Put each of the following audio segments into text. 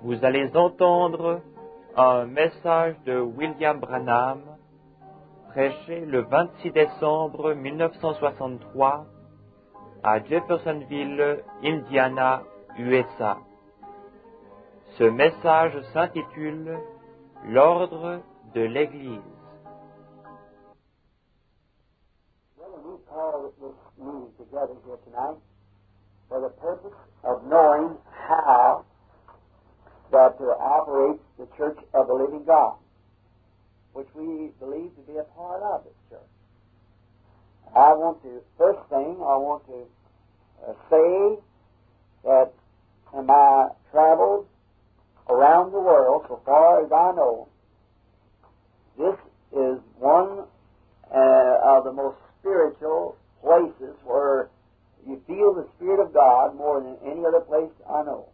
Vous allez entendre un message de William Branham prêché le 26 décembre 1963 à Jeffersonville, Indiana, USA. Ce message s'intitule « L'ordre de l'Église ». We call this meeting together here tonight for the purpose of knowing how that operates the Church of the Living God, which we believe to be a part of this church. First thing, I want to say that in my travels around the world, so far as I know, this is one of the most spiritual places where you feel the Spirit of God more than any other place I know.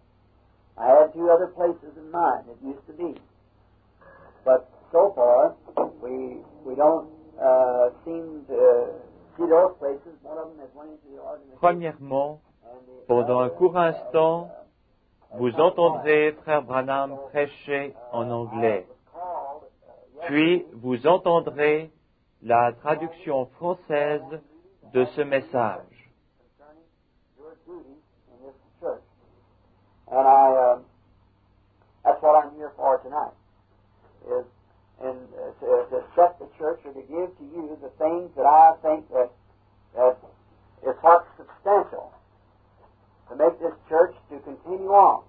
I had two other places in mind, it used to be. But so far, we don't seem to see those places. One of them has went into the organization. Premièrement, pendant un court instant, vous entendrez Frère Branham prêcher en anglais. Puis, vous entendrez la traduction française de ce message. And that's what I'm here for tonight, is to set the church or to give to you the things that I think that is what's substantial to make this church to continue on.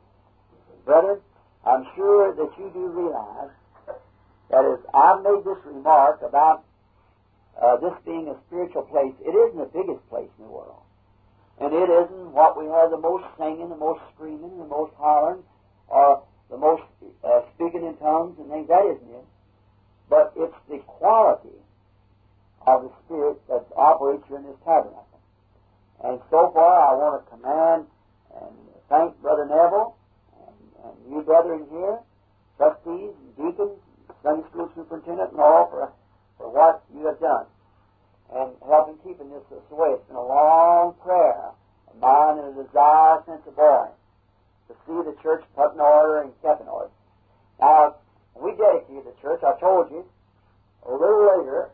Brother, I'm sure that you do realize that as I've made this remark about this being a spiritual place, it isn't the biggest place in the world. And it isn't what we have the most singing, the most screaming, the most hollering, or the most speaking in tongues and things. That isn't it. But it's the quality of the Spirit that operates here in this tabernacle. And so far, I want to commend and thank Brother Neville and you brethren here, trustees and deacons, Sunday school superintendent, and all for what you have done and helping keeping this away. It's been a long prayer of mine and a desire since a boy to see the church put in order and kept in order. Now, when we dedicated the church, I told you a little later,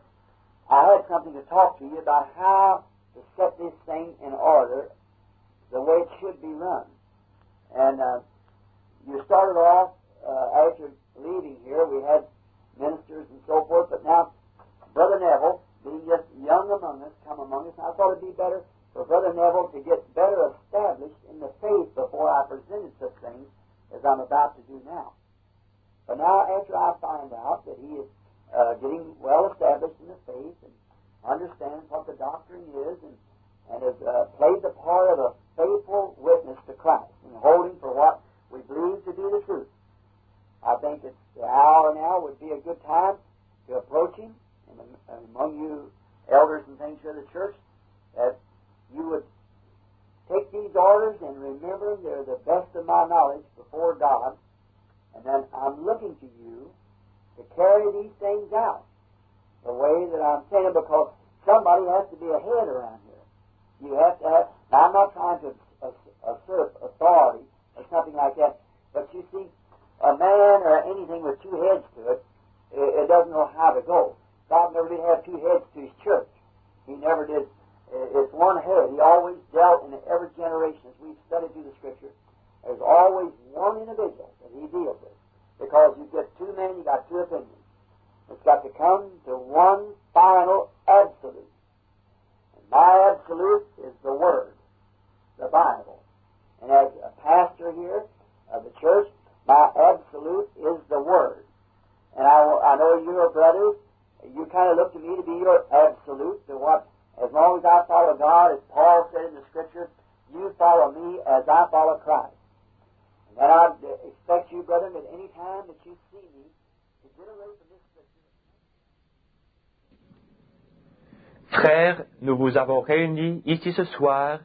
I had something to talk to you about how to set this thing in order the way it should be run. And you started off, after leaving here, we had ministers and so forth, but now Brother Neville, being just young among us, come among us, I thought it'd be better for Brother Neville to get better established in the faith before I presented such things as I'm about to do now. But now, after I find out that he is getting well established in the faith and understands what the doctrine is and has played the part of a faithful witness to Christ and holding for what we believe to be the truth, I think that the hour now would be a good time to approach him and among you elders and things here of the church, that you would take these orders and remember them. They're the best of my knowledge before God. And then I'm looking to you to carry these things out the way that I'm saying it, because somebody has to be a head around here. You have to have, now I'm not trying to assert authority or something like that, but you see, a man or anything with two heads to it, it doesn't know how to go. God never did have two heads to His church. He never did. It's one head. He always dealt in every generation. As we've studied through the Scripture, there's always one individual that He deals with. Because you get two men, you got two opinions. It's got to come to one final absolute. And my absolute is the Word, the Bible. And as a pastor here of the church, my absolute is the Word. And I know you're brothers. You kind of look to me to be your absolute, to what, as long as I follow God, as Paul said in the Scripture, you follow me as I follow Christ. And then I expect you, brethren, at any time that you see me, to get away from this Scripture. Frères, nous vous avons réunis ici ce soir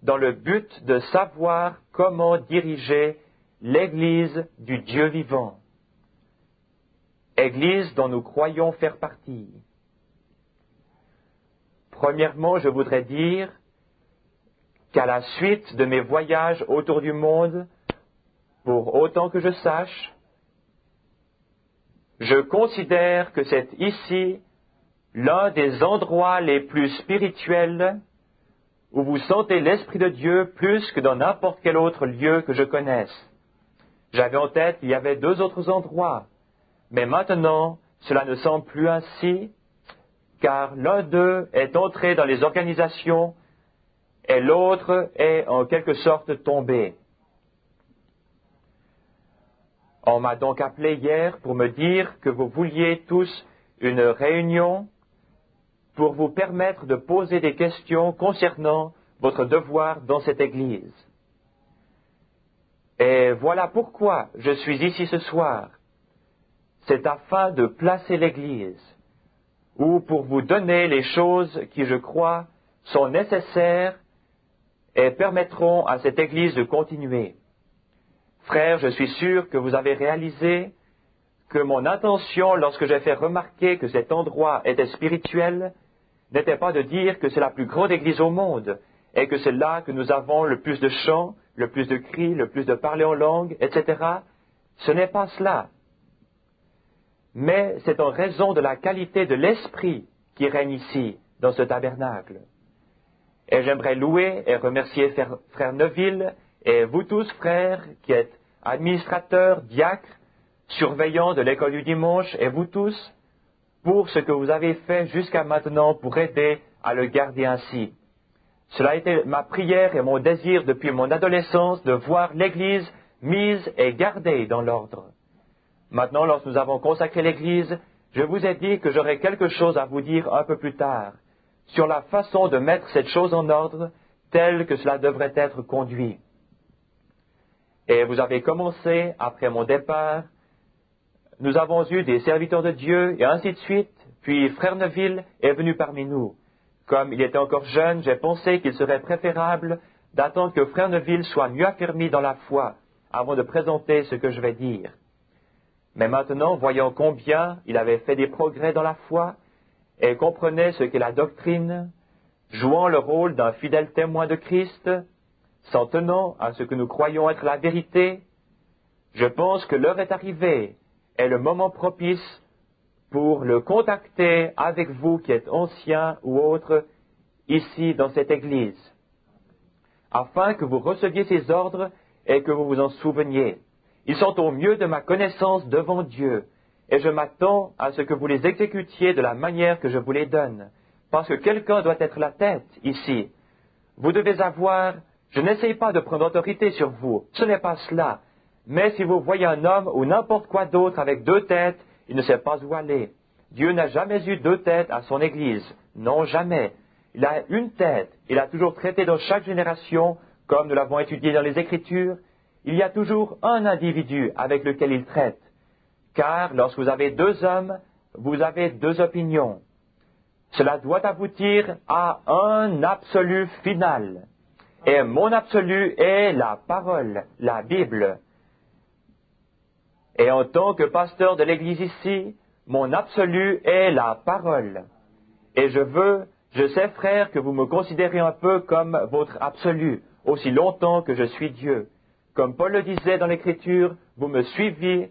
dans le but de savoir comment diriger l'Église du Dieu vivant. Église dont nous croyons faire partie. Premièrement, je voudrais dire qu'à la suite de mes voyages autour du monde, pour autant que je sache, je considère que c'est ici l'un des endroits les plus spirituels où vous sentez l'Esprit de Dieu plus que dans n'importe quel autre lieu que je connaisse. J'avais en tête qu'il y avait 2 autres endroits, mais maintenant, cela ne semble plus ainsi, car l'un d'eux est entré dans les organisations et l'autre est en quelque sorte tombé. On m'a donc appelé hier pour me dire que vous vouliez tous une réunion pour vous permettre de poser des questions concernant votre devoir dans cette Église. Et voilà pourquoi je suis ici ce soir. C'est afin de placer l'Église, ou pour vous donner les choses qui, je crois, sont nécessaires et permettront à cette Église de continuer. Frères, je suis sûr que vous avez réalisé que mon intention, lorsque j'ai fait remarquer que cet endroit était spirituel, n'était pas de dire que c'est la plus grande Église au monde, et que c'est là que nous avons le plus de chants, le plus de cris, le plus de parler en langue, etc. Ce n'est pas cela. Mais c'est en raison de la qualité de l'esprit qui règne ici, dans ce tabernacle. Et j'aimerais louer et remercier frère Neville et vous tous, frères, qui êtes administrateurs, diacres, surveillants de l'école du dimanche, et vous tous, pour ce que vous avez fait jusqu'à maintenant pour aider à le garder ainsi. Cela a été ma prière et mon désir depuis mon adolescence de voir l'Église mise et gardée dans l'ordre. Maintenant, lorsque nous avons consacré l'Église, je vous ai dit que j'aurais quelque chose à vous dire un peu plus tard sur la façon de mettre cette chose en ordre telle que cela devrait être conduit. Et vous avez commencé, après mon départ, nous avons eu des serviteurs de Dieu et ainsi de suite, puis frère Neville est venu parmi nous. Comme il était encore jeune, j'ai pensé qu'il serait préférable d'attendre que frère Neville soit mieux affermi dans la foi avant de présenter ce que je vais dire. Mais maintenant, voyant combien il avait fait des progrès dans la foi et comprenait ce qu'est la doctrine, jouant le rôle d'un fidèle témoin de Christ, s'en tenant à ce que nous croyons être la vérité, je pense que l'heure est arrivée et le moment propice pour le contacter avec vous qui êtes anciens ou autres ici dans cette Église, afin que vous receviez ces ordres et que vous vous en souveniez. Ils sont au mieux de ma connaissance devant Dieu, et je m'attends à ce que vous les exécutiez de la manière que je vous les donne, parce que quelqu'un doit être la tête ici. Vous devez avoir, je n'essaye pas de prendre autorité sur vous, ce n'est pas cela, mais si vous voyez un homme ou n'importe quoi d'autre avec 2 têtes, il ne sait pas où aller. Dieu n'a jamais eu 2 têtes à son Église, non jamais. Il a une tête, il a toujours traité dans chaque génération, comme nous l'avons étudié dans les Écritures, il y a toujours un individu avec lequel il traite. Car lorsque vous avez 2 hommes, vous avez 2 opinions. Cela doit aboutir à un absolu final. Et mon absolu est la parole, la Bible. Et en tant que pasteur de l'Église ici, mon absolu est la parole. Et je sais, frère, que vous me considérez un peu comme votre absolu, aussi longtemps que je suis Dieu. Comme Paul le disait dans l'Écriture, vous me suivez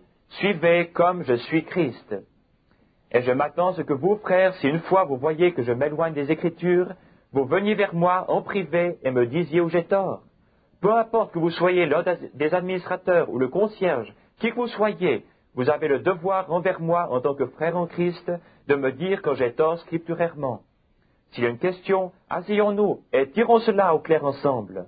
comme je suis Christ. Et je m'attends à ce que vous, frères, si une fois vous voyez que je m'éloigne des Écritures, vous veniez vers moi en privé et me disiez où j'ai tort. Peu importe que vous soyez l'un des administrateurs ou le concierge, qui que vous soyez, vous avez le devoir envers moi en tant que frère en Christ de me dire quand j'ai tort scripturairement. S'il y a une question, asseyons-nous et tirons cela au clair ensemble.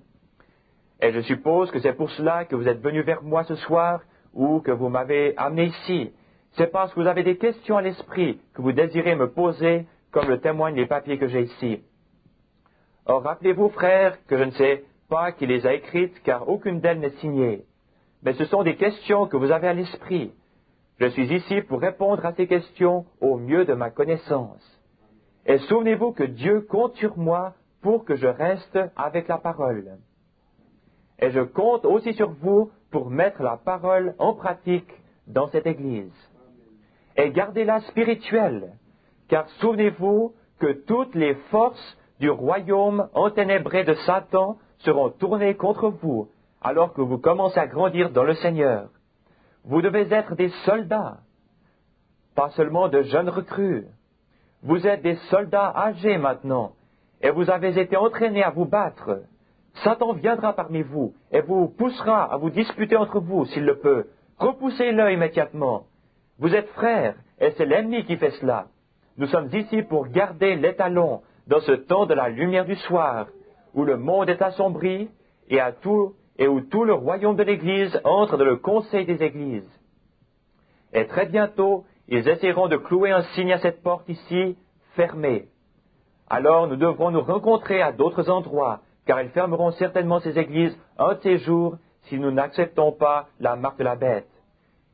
Et je suppose que c'est pour cela que vous êtes venu vers moi ce soir ou que vous m'avez amené ici. C'est parce que vous avez des questions à l'esprit que vous désirez me poser, comme le témoignent les papiers que j'ai ici. Or, rappelez-vous, frères, que je ne sais pas qui les a écrites, car aucune d'elles n'est signée. Mais ce sont des questions que vous avez à l'esprit. Je suis ici pour répondre à ces questions au mieux de ma connaissance. Et souvenez-vous que Dieu compte sur moi pour que je reste avec la parole. Et je compte aussi sur vous pour mettre la parole en pratique dans cette Église. Et gardez-la spirituelle, car souvenez-vous que toutes les forces du royaume enténébré de Satan seront tournées contre vous, alors que vous commencez à grandir dans le Seigneur. Vous devez être des soldats, pas seulement de jeunes recrues. Vous êtes des soldats âgés maintenant, et vous avez été entraînés à vous battre. Satan viendra parmi vous, et vous poussera à vous disputer entre vous, s'il le peut. Repoussez-le immédiatement. Vous êtes frères, et c'est l'ennemi qui fait cela. Nous sommes ici pour garder l'étalon dans ce temps de la lumière du soir, où le monde est assombri, et où tout le royaume de l'Église entre dans le conseil des Églises. Et très bientôt, ils essaieront de clouer un signe à cette porte ici, fermée. Alors nous devrons nous rencontrer à d'autres endroits, car ils fermeront certainement ces églises un de ces jours si nous n'acceptons pas la marque de la bête.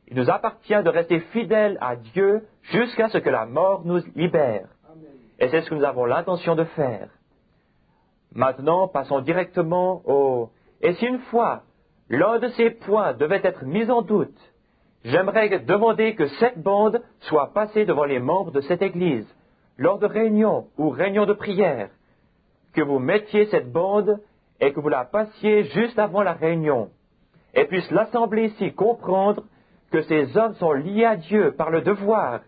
Il nous appartient de rester fidèles à Dieu jusqu'à ce que la mort nous libère. Et c'est ce que nous avons l'intention de faire. Maintenant, passons directement au... Et si une fois, l'un de ces points devait être mis en doute, j'aimerais demander que cette bande soit passée devant les membres de cette Église, lors de réunions ou réunions de prière, que vous mettiez cette bande et que vous la passiez juste avant la réunion, et puisse l'Assemblée ici comprendre que ces hommes sont liés à Dieu par le devoir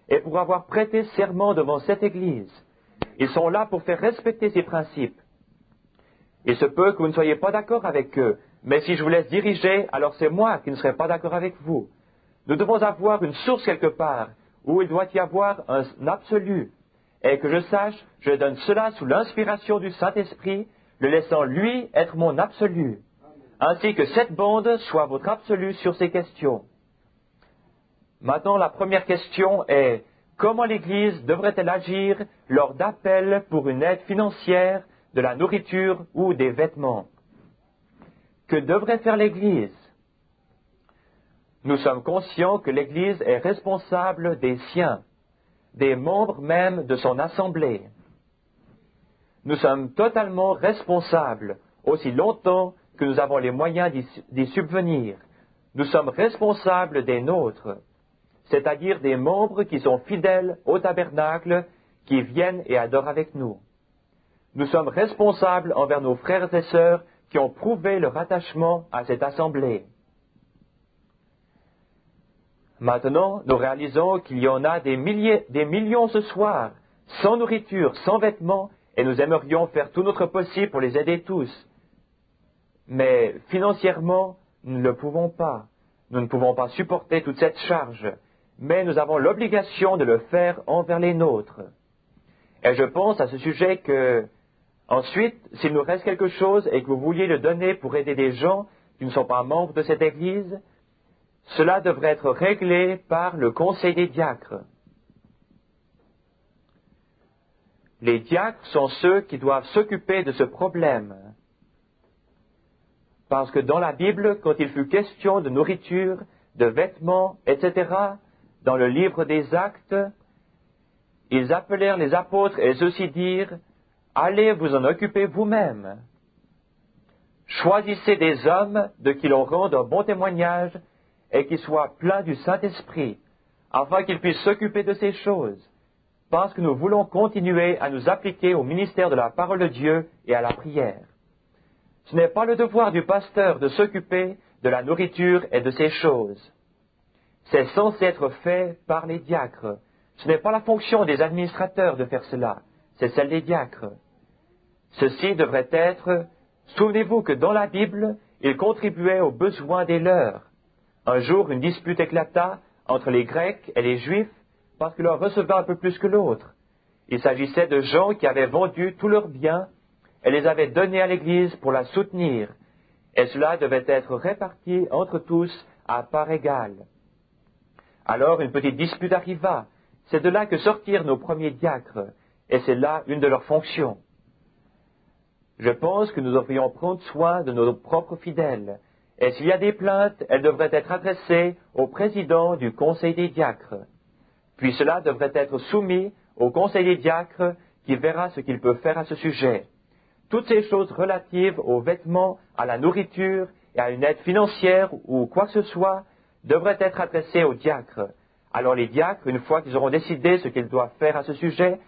et pour avoir prêté serment devant cette Église. Ils sont là pour faire respecter ces principes. Il se peut que vous ne soyez pas d'accord avec eux, mais si je vous laisse diriger, alors c'est moi qui ne serai pas d'accord avec vous. Nous devons avoir une source quelque part, où il doit y avoir un absolu. Et que je sache, je donne cela sous l'inspiration du Saint-Esprit, le laissant lui être mon absolu, ainsi que cette bande soit votre absolu sur ces questions. Maintenant, la première question est, comment l'Église devrait-elle agir lors d'appels pour une aide financière, de la nourriture ou des vêtements? Que devrait faire l'Église? Nous sommes conscients que l'Église est responsable des siens, des membres même de son assemblée. Nous sommes totalement responsables, aussi longtemps que nous avons les moyens d'y subvenir. Nous sommes responsables des nôtres, c'est-à-dire des membres qui sont fidèles au tabernacle, qui viennent et adorent avec nous. Nous sommes responsables envers nos frères et sœurs qui ont prouvé leur attachement à cette assemblée. Maintenant, nous réalisons qu'il y en a des millions ce soir, sans nourriture, sans vêtements, et nous aimerions faire tout notre possible pour les aider tous. Mais financièrement, nous ne le pouvons pas. Nous ne pouvons pas supporter toute cette charge, mais nous avons l'obligation de le faire envers les nôtres. Et je pense à ce sujet que, ensuite, s'il nous reste quelque chose et que vous vouliez le donner pour aider des gens qui ne sont pas membres de cette Église, cela devrait être réglé par le conseil des diacres. Les diacres sont ceux qui doivent s'occuper de ce problème. Parce que dans la Bible, quand il fut question de nourriture, de vêtements, etc., dans le livre des Actes, ils appelèrent les apôtres et ceux-ci dirent, « Allez vous en occuper vous-même. Choisissez des hommes de qui l'on rende un bon témoignage et qui soient pleins du Saint-Esprit, afin qu'ils puissent s'occuper de ces choses, parce que nous voulons continuer à nous appliquer au ministère de la parole de Dieu et à la prière. Ce n'est pas le devoir du pasteur de s'occuper de la nourriture et de ces choses. C'est censé être fait par les diacres. Ce n'est pas la fonction des administrateurs de faire cela, c'est celle des diacres. Ceci devrait être, souvenez-vous que dans la Bible, ils contribuaient aux besoins des leurs. Un jour, une dispute éclata entre les Grecs et les Juifs parce que l'un recevait un peu plus que l'autre. Il s'agissait de gens qui avaient vendu tous leurs biens et les avaient donnés à l'Église pour la soutenir, et cela devait être réparti entre tous à part égale. Alors une petite dispute arriva. C'est de là que sortirent nos premiers diacres, et c'est là une de leurs fonctions. Je pense que nous devrions prendre soin de nos propres fidèles, et s'il y a des plaintes, elles devraient être adressées au président du conseil des diacres. Puis cela devrait être soumis au conseil des diacres qui verra ce qu'il peut faire à ce sujet. Toutes ces choses relatives aux vêtements, à la nourriture et à une aide financière ou quoi que ce soit devraient être adressées aux diacres. Alors les diacres, une fois qu'ils auront décidé ce qu'ils doivent faire à ce sujet,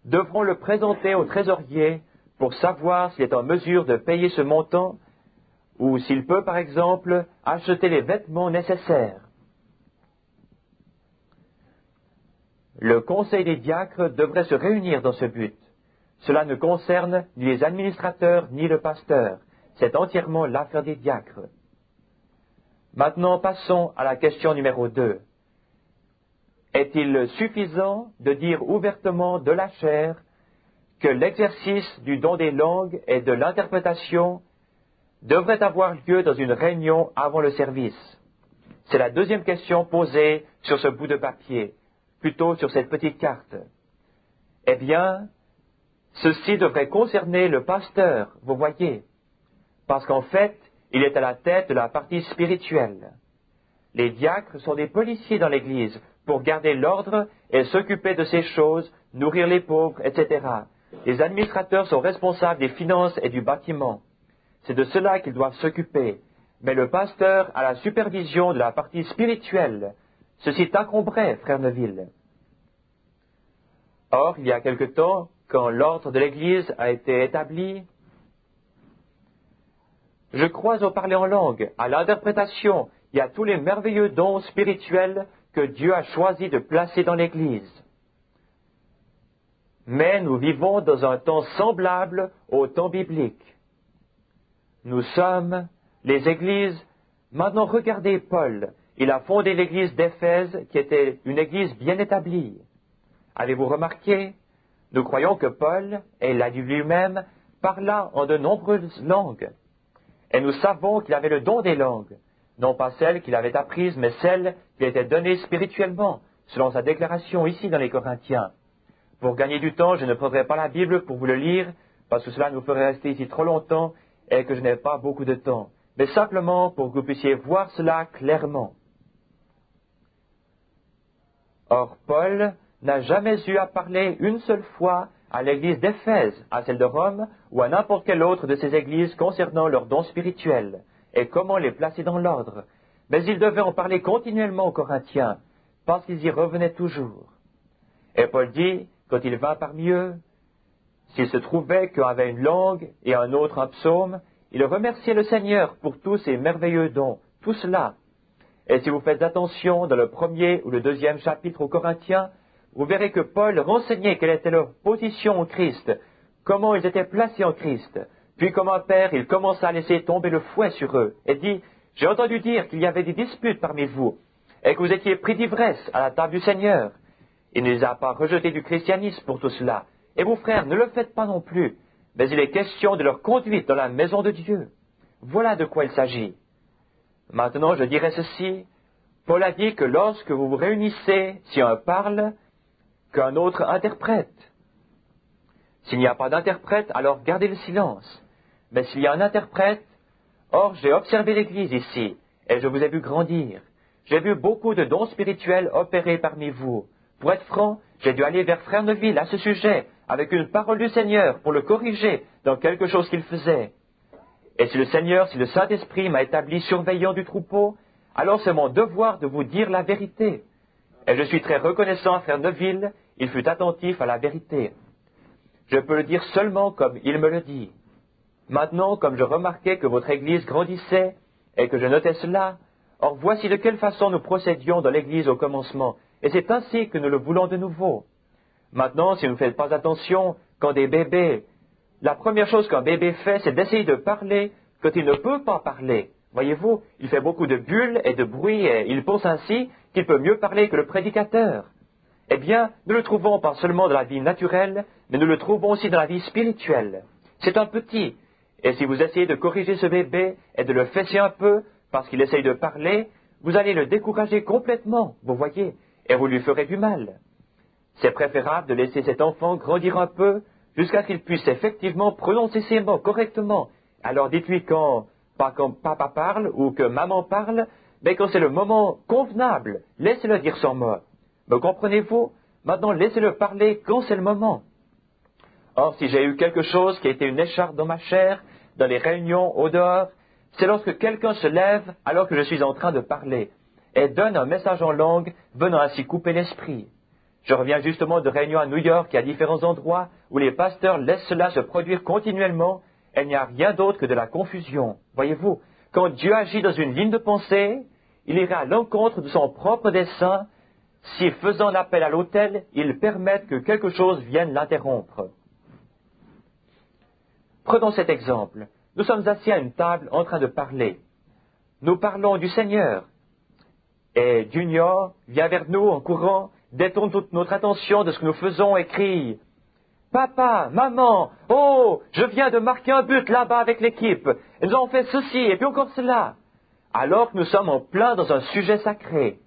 devront le présenter au trésorier pour savoir s'il est en mesure de payer ce montant ou s'il peut, par exemple, acheter les vêtements nécessaires. Le conseil des diacres devrait se réunir dans ce but. Cela ne concerne ni les administrateurs ni le pasteur. C'est entièrement l'affaire des diacres. Maintenant, passons à la question numéro 2. Est-il suffisant de dire ouvertement de la chair que l'exercice du don des langues et de l'interprétation devrait avoir lieu dans une réunion avant le service? C'est la deuxième question posée sur ce bout de papier, plutôt sur cette petite carte. Eh bien, ceci devrait concerner le pasteur, vous voyez, parce qu'en fait, il est à la tête de la partie spirituelle. Les diacres sont des policiers dans l'Église pour garder l'ordre et s'occuper de ces choses, nourrir les pauvres, etc. Les administrateurs sont responsables des finances et du bâtiment. C'est de cela qu'ils doivent s'occuper. Mais le pasteur a la supervision de la partie spirituelle. Ceci t'incombrait, frère Neville. Or, il y a quelque temps, quand l'ordre de l'Église a été établi, je crois au parler en langue, à l'interprétation et à tous les merveilleux dons spirituels que Dieu a choisi de placer dans l'Église. Mais nous vivons dans un temps semblable au temps biblique. Nous sommes les églises. Maintenant, regardez Paul. Il a fondé l'église d'Éphèse, qui était une église bien établie. Avez-vous remarqué? Nous croyons que Paul, et il l'a dit lui-même, parla en de nombreuses langues. Et nous savons qu'il avait le don des langues, non pas celles qu'il avait apprises, mais celles qui étaient données spirituellement, selon sa déclaration ici dans les Corinthiens. Pour gagner du temps, je ne prendrai pas la Bible pour vous le lire, parce que cela nous ferait rester ici trop longtemps et que je n'ai pas beaucoup de temps, mais simplement pour que vous puissiez voir cela clairement. Or, Paul n'a jamais eu à parler une seule fois à l'église d'Éphèse, à celle de Rome, ou à n'importe quelle autre de ces églises concernant leurs dons spirituels, et comment les placer dans l'ordre. Mais il devait en parler continuellement aux Corinthiens, parce qu'ils y revenaient toujours. Et Paul dit, quand il vint parmi eux, s'il se trouvait qu'un avait une langue et un autre un psaume, il remerciait le Seigneur pour tous ces merveilleux dons, tout cela. Et si vous faites attention dans le premier ou le deuxième chapitre aux Corinthiens, vous verrez que Paul renseignait quelle était leur position en Christ, comment ils étaient placés en Christ. Puis comme un père, il commença à laisser tomber le fouet sur eux et dit, « J'ai entendu dire qu'il y avait des disputes parmi vous et que vous étiez pris d'ivresse à la table du Seigneur. » Il ne les a pas rejetés du christianisme pour tout cela. Et vous, frères, ne le faites pas non plus. Mais il est question de leur conduite dans la maison de Dieu. Voilà de quoi il s'agit. Maintenant, je dirais ceci. Paul a dit que lorsque vous vous réunissez, si un parle, qu'un autre interprète. S'il n'y a pas d'interprète, alors gardez le silence. Mais s'il y a un interprète, or j'ai observé l'Église ici, et je vous ai vu grandir. J'ai vu beaucoup de dons spirituels opérer parmi vous. Pour être franc, j'ai dû aller vers Frère Neville à ce sujet, avec une parole du Seigneur, pour le corriger dans quelque chose qu'il faisait. Et si le Seigneur, si le Saint-Esprit m'a établi surveillant du troupeau, alors c'est mon devoir de vous dire la vérité. Et je suis très reconnaissant à Frère Neville, il fut attentif à la vérité. Je peux le dire seulement comme il me le dit. Maintenant, comme je remarquais que votre Église grandissait, et que je notais cela, or voici de quelle façon nous procédions dans l'Église au commencement, et c'est ainsi que nous le voulons de nouveau. Maintenant, si vous ne faites pas attention, quand des bébés, la première chose qu'un bébé fait, c'est d'essayer de parler quand il ne peut pas parler. Voyez-vous, il fait beaucoup de bulles et de bruit, et il pense ainsi qu'il peut mieux parler que le prédicateur. Eh bien, nous le trouvons pas seulement dans la vie naturelle, mais nous le trouvons aussi dans la vie spirituelle. C'est un petit, et si vous essayez de corriger ce bébé et de le fesser un peu, parce qu'il essaye de parler, vous allez le décourager complètement, vous voyez, et vous lui ferez du mal. C'est préférable de laisser cet enfant grandir un peu, jusqu'à ce qu'il puisse effectivement prononcer ses mots correctement. Alors dites-lui pas quand papa parle ou que maman parle, mais quand c'est le moment convenable, laissez-le dire son mot. Me comprenez-vous? Maintenant, laissez-le parler quand c'est le moment. Or, si j'ai eu quelque chose qui a été une écharpe dans ma chair, dans les réunions au dehors, c'est lorsque quelqu'un se lève alors que je suis en train de parler, et donne un message en langue venant ainsi couper l'esprit. Je reviens justement de réunions à New York et à différents endroits où les pasteurs laissent cela se produire continuellement, elle n'y a rien d'autre que de la confusion. Voyez-vous, quand Dieu agit dans une ligne de pensée, il irait à l'encontre de son propre dessein si, faisant appel à l'autel, il permette que quelque chose vienne l'interrompre. Prenons cet exemple. Nous sommes assis à une table en train de parler. Nous parlons du Seigneur. Et Junior vient vers nous en courant, détourne toute notre attention de ce que nous faisons et crie « Papa, maman, oh, je viens de marquer un but là-bas avec l'équipe. Ils ont fait ceci et puis encore cela. » Alors que nous sommes en plein dans un sujet sacré.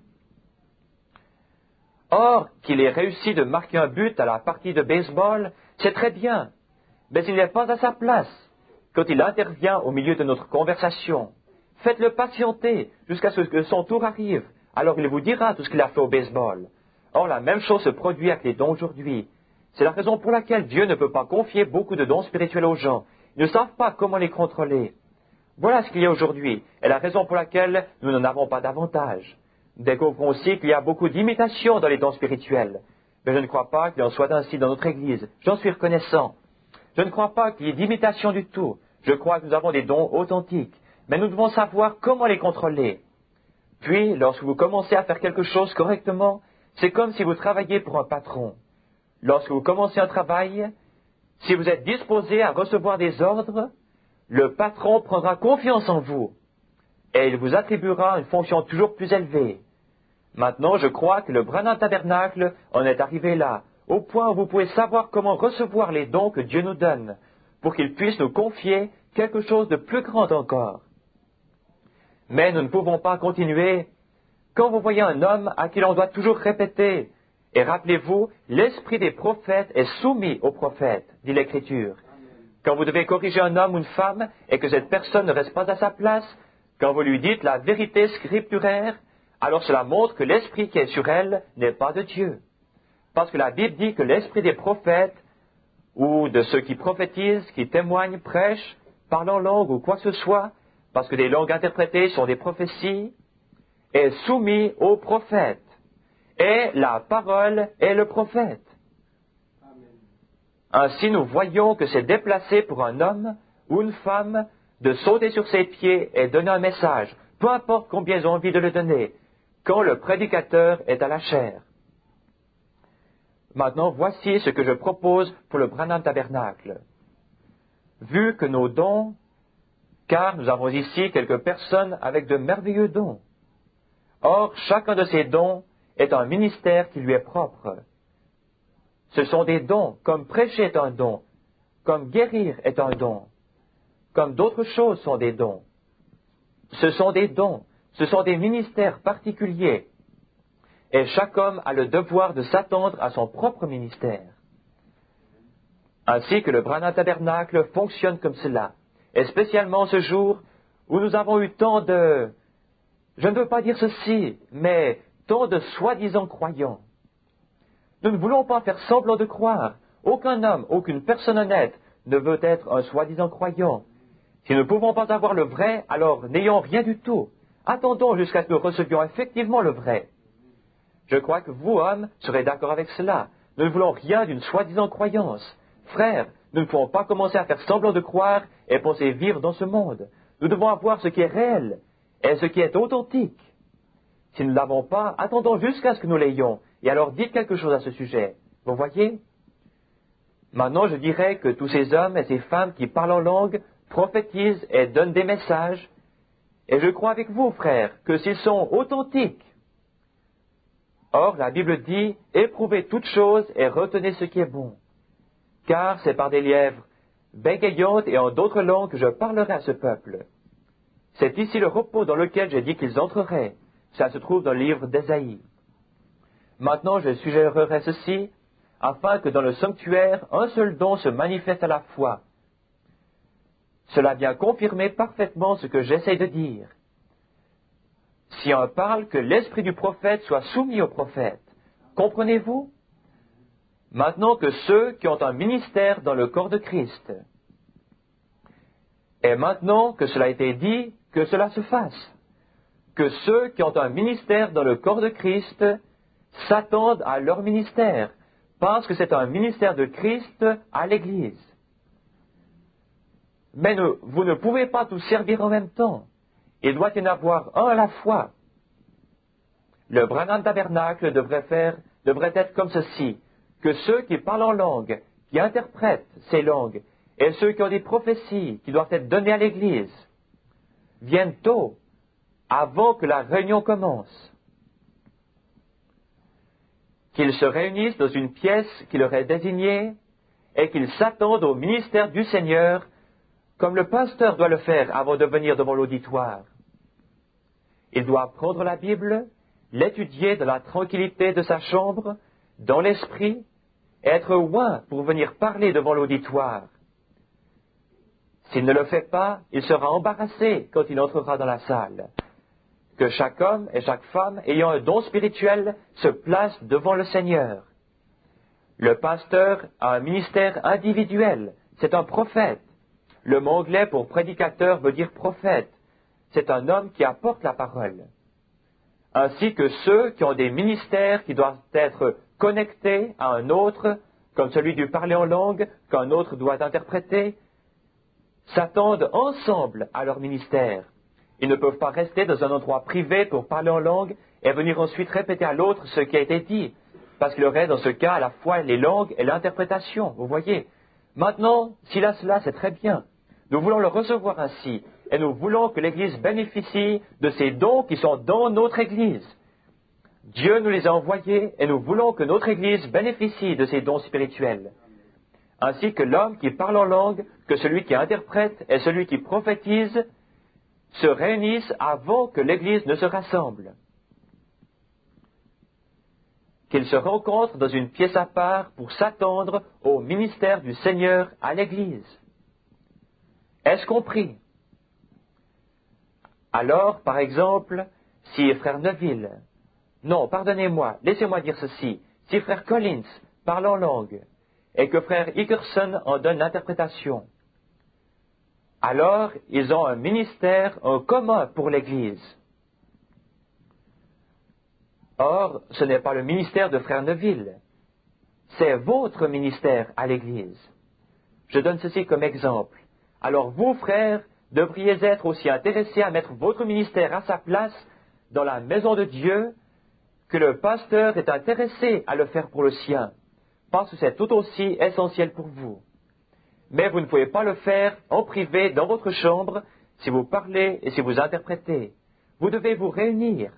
Or, qu'il ait réussi de marquer un but à la partie de baseball, c'est très bien. Mais il n'est pas à sa place quand il intervient au milieu de notre conversation. Faites-le patienter jusqu'à ce que son tour arrive. Alors il vous dira tout ce qu'il a fait au baseball. Or, la même chose se produit avec les dons aujourd'hui. C'est la raison pour laquelle Dieu ne peut pas confier beaucoup de dons spirituels aux gens. Ils ne savent pas comment les contrôler. Voilà ce qu'il y a aujourd'hui, et la raison pour laquelle nous n'en avons pas davantage. Nous découvrons aussi qu'il y a beaucoup d'imitations dans les dons spirituels. Mais je ne crois pas qu'il en soit ainsi dans notre Église. J'en suis reconnaissant. Je ne crois pas qu'il y ait d'imitation du tout. Je crois que nous avons des dons authentiques. Mais nous devons savoir comment les contrôler. Puis, lorsque vous commencez à faire quelque chose correctement, c'est comme si vous travailliez pour un patron. Lorsque vous commencez un travail, si vous êtes disposé à recevoir des ordres, le patron prendra confiance en vous et il vous attribuera une fonction toujours plus élevée. Maintenant, je crois que le Branham Tabernacle en est arrivé là, au point où vous pouvez savoir comment recevoir les dons que Dieu nous donne, pour qu'il puisse nous confier quelque chose de plus grand encore. Mais nous ne pouvons pas continuer. Quand vous voyez un homme à qui l'on doit toujours répéter, et rappelez-vous, l'esprit des prophètes est soumis aux prophètes, dit l'Écriture. Quand vous devez corriger un homme ou une femme et que cette personne ne reste pas à sa place, quand vous lui dites la vérité scripturaire, alors cela montre que l'esprit qui est sur elle n'est pas de Dieu. Parce que la Bible dit que l'esprit des prophètes, ou de ceux qui prophétisent, qui témoignent, prêchent, parlent en langue ou quoi que ce soit, parce que des langues interprétées sont des prophéties, est soumis aux prophètes. Et la parole est le prophète. Ainsi, nous voyons que c'est déplacé pour un homme ou une femme de sauter sur ses pieds et donner un message, peu importe combien ils ont envie de le donner, quand le prédicateur est à la chair. Maintenant, voici ce que je propose pour le Branham Tabernacle. Vu que nos dons, car nous avons ici quelques personnes avec de merveilleux dons. Or, chacun de ces dons est un ministère qui lui est propre. Ce sont des dons, comme prêcher est un don, comme guérir est un don, comme d'autres choses sont des dons. Ce sont des dons, ce sont des ministères particuliers, et chaque homme a le devoir de s'attendre à son propre ministère. Ainsi que le Branham Tabernacle fonctionne comme cela, et spécialement ce jour où nous avons eu tant de, je ne veux pas dire ceci, mais tant de soi-disant croyants. Nous ne voulons pas faire semblant de croire. Aucun homme, aucune personne honnête ne veut être un soi-disant croyant. Si nous ne pouvons pas avoir le vrai, alors n'ayons rien du tout. Attendons jusqu'à ce que nous recevions effectivement le vrai. Je crois que vous, hommes, serez d'accord avec cela. Nous ne voulons rien d'une soi-disant croyance. Frères, nous ne pouvons pas commencer à faire semblant de croire et penser vivre dans ce monde. Nous devons avoir ce qui est réel et ce qui est authentique. Si nous ne l'avons pas, attendons jusqu'à ce que nous l'ayons, et alors dites quelque chose à ce sujet. Vous voyez? Maintenant, je dirais que tous ces hommes et ces femmes qui parlent en langue prophétisent et donnent des messages, et je crois avec vous, frères, que s'ils sont authentiques. Or, la Bible dit, éprouvez toutes choses et retenez ce qui est bon. Car c'est par des lièvres bégayantes et en d'autres langues que je parlerai à ce peuple. C'est ici le repos dans lequel j'ai dit qu'ils entreraient. Ça se trouve dans le livre d'Ésaïe. Maintenant, je suggérerai ceci, afin que dans le sanctuaire, un seul don se manifeste à la fois. Cela vient confirmer parfaitement ce que j'essaie de dire. Si on parle que l'esprit du prophète soit soumis au prophète, comprenez-vous? Maintenant que ceux qui ont un ministère dans le corps de Christ, et maintenant que cela a été dit, que cela se fasse, que ceux qui ont un ministère dans le corps de Christ s'attendent à leur ministère, parce que c'est un ministère de Christ à l'Église. Mais vous ne pouvez pas tous servir en même temps. Il doit y en avoir un à la fois. Le Branham Tabernacle devrait être comme ceci, que ceux qui parlent en langue, qui interprètent ces langues, et ceux qui ont des prophéties qui doivent être données à l'Église, viennent tôt, avant que la réunion commence. Qu'ils se réunissent dans une pièce qui leur est désignée et qu'ils s'attendent au ministère du Seigneur comme le pasteur doit le faire avant de venir devant l'auditoire. Il doit prendre la Bible, l'étudier dans la tranquillité de sa chambre, dans l'esprit, et être oint pour venir parler devant l'auditoire. S'il ne le fait pas, il sera embarrassé quand il entrera dans la salle. Que chaque homme et chaque femme ayant un don spirituel se place devant le Seigneur. Le pasteur a un ministère individuel, c'est un prophète. Le mot anglais pour prédicateur veut dire prophète. C'est un homme qui apporte la parole. Ainsi que ceux qui ont des ministères qui doivent être connectés à un autre, comme celui du parler en langue, qu'un autre doit interpréter, s'attendent ensemble à leur ministère. Ils ne peuvent pas rester dans un endroit privé pour parler en langue et venir ensuite répéter à l'autre ce qui a été dit, parce qu'il y aurait dans ce cas à la fois les langues et l'interprétation, vous voyez. Maintenant, s'il a cela, c'est très bien. Nous voulons le recevoir ainsi, et nous voulons que l'Église bénéficie de ces dons qui sont dans notre Église. Dieu nous les a envoyés, et nous voulons que notre Église bénéficie de ces dons spirituels. Ainsi que l'homme qui parle en langue, que celui qui interprète et celui qui prophétise se réunissent avant que l'Église ne se rassemble. Qu'ils se rencontrent dans une pièce à part pour s'attendre au ministère du Seigneur à l'Église. Est-ce compris? Alors, par exemple, si frère Neville, non, pardonnez-moi, laissez-moi dire ceci, si frère Collins parle en langue, et que frère Hickerson en donne l'interprétation, alors ils ont un ministère en commun pour l'Église. Or, ce n'est pas le ministère de frère Neville, c'est votre ministère à l'Église. Je donne ceci comme exemple. Alors vous, frères, devriez être aussi intéressés à mettre votre ministère à sa place dans la maison de Dieu que le pasteur est intéressé à le faire pour le sien, parce que c'est tout aussi essentiel pour vous. Mais vous ne pouvez pas le faire en privé dans votre chambre si vous parlez et si vous interprétez. Vous devez vous réunir.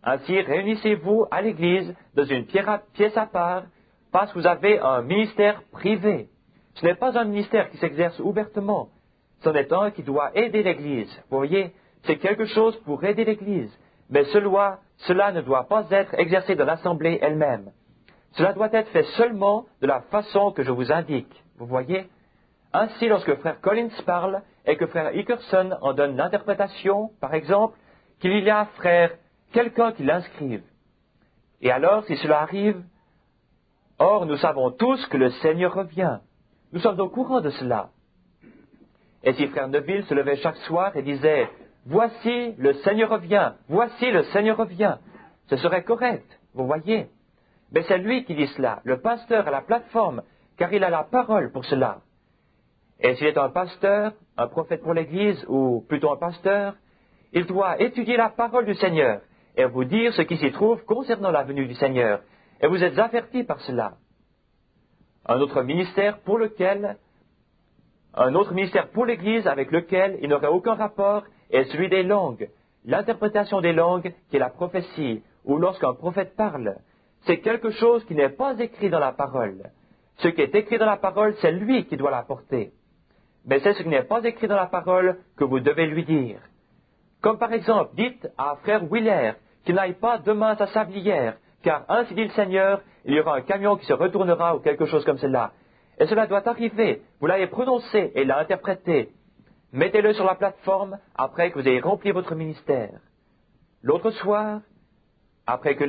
Ainsi, réunissez-vous à l'Église dans une pièce à part parce que vous avez un ministère privé. Ce n'est pas un ministère qui s'exerce ouvertement. C'en est un qui doit aider l'Église. Vous voyez, c'est quelque chose pour aider l'Église. Mais cela ne doit pas être exercé dans l'Assemblée elle-même. Cela doit être fait seulement de la façon que je vous indique. Vous voyez? Ainsi, lorsque frère Collins parle et que frère Hickerson en donne l'interprétation, par exemple, qu'il y a quelqu'un qui l'inscrive. Et alors, si cela arrive, or nous savons tous que le Seigneur revient. Nous sommes au courant de cela. Et si frère Neville se levait chaque soir et disait « Voici, le Seigneur revient, voici, le Seigneur revient », ce serait correct, vous voyez. Mais c'est lui qui dit cela, le pasteur à la plateforme, car il a la parole pour cela. Et s'il est un pasteur, un prophète pour l'Église, ou plutôt un pasteur, il doit étudier la parole du Seigneur et vous dire ce qui s'y trouve concernant la venue du Seigneur. Et vous êtes avertis par cela. Un autre ministère pour l'Église avec lequel il n'aurait aucun rapport est celui des langues, l'interprétation des langues qui est la prophétie, ou lorsqu'un prophète parle. C'est quelque chose qui n'est pas écrit dans la parole. Ce qui est écrit dans la parole, c'est lui qui doit l'apporter. Mais c'est ce qui n'est pas écrit dans la parole que vous devez lui dire. Comme par exemple, dites à frère Wheeler qu'il n'aille pas demain à sa sablière, car ainsi dit le Seigneur, il y aura un camion qui se retournera ou quelque chose comme cela. Et cela doit arriver. Vous l'avez prononcé et l'a interprété. Mettez-le sur la plateforme après que vous ayez rempli votre ministère. L'autre soir, après que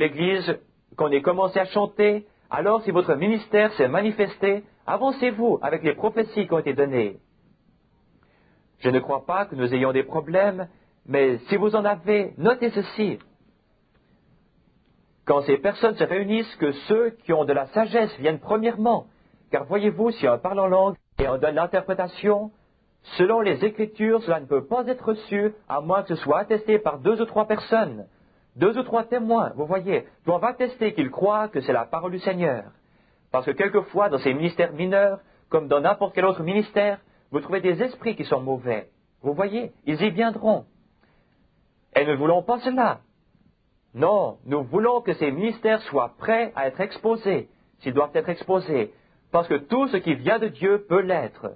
qu'on ait commencé à chanter, alors si votre ministère s'est manifesté, avancez-vous avec les prophéties qui ont été données. Je ne crois pas que nous ayons des problèmes, mais si vous en avez, notez ceci. Quand ces personnes se réunissent, que ceux qui ont de la sagesse viennent premièrement, car voyez-vous, si on parle en langue et on donne l'interprétation, Selon les Écritures, cela ne peut pas être reçu à moins que ce soit attesté par 2 ou 3 personnes. 2 ou 3 témoins, vous voyez, doivent attester qu'ils croient que c'est la parole du Seigneur. Parce que quelquefois, dans ces ministères mineurs, comme dans n'importe quel autre ministère, vous trouvez des esprits qui sont mauvais. Vous voyez, ils y viendront. Et nous ne voulons pas cela. Non, nous voulons que ces ministères soient prêts à être exposés, s'ils doivent être exposés, parce que tout ce qui vient de Dieu peut l'être.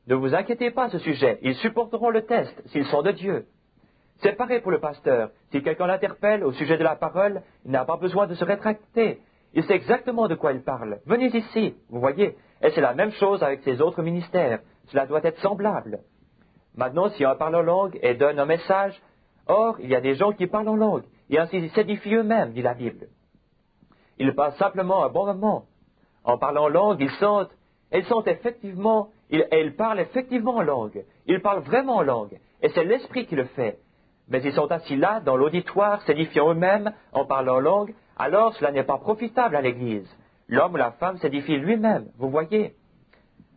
Ne vous inquiétez pas à ce sujet, ils supporteront le test s'ils sont de Dieu. C'est pareil pour le pasteur. Si quelqu'un l'interpelle au sujet de la parole, il n'a pas besoin de se rétracter. Il sait exactement de quoi il parle. Venez ici, vous voyez. Et c'est la même chose avec ces autres ministères. Cela doit être semblable. Maintenant, si un parle en langue et donne un message, or, il y a des gens qui parlent en langue, et ainsi ils s'édifient eux-mêmes, dit la Bible. Ils passent simplement un bon moment. En parlant en langue, ils sentent effectivement, ils parlent effectivement en langue. Ils parlent vraiment en langue. Et c'est l'Esprit qui le fait. Mais ils sont assis là, dans l'auditoire, s'édifiant eux-mêmes, en parlant en langue, alors cela n'est pas profitable à l'Église. L'homme ou la femme s'édifie lui-même, vous voyez.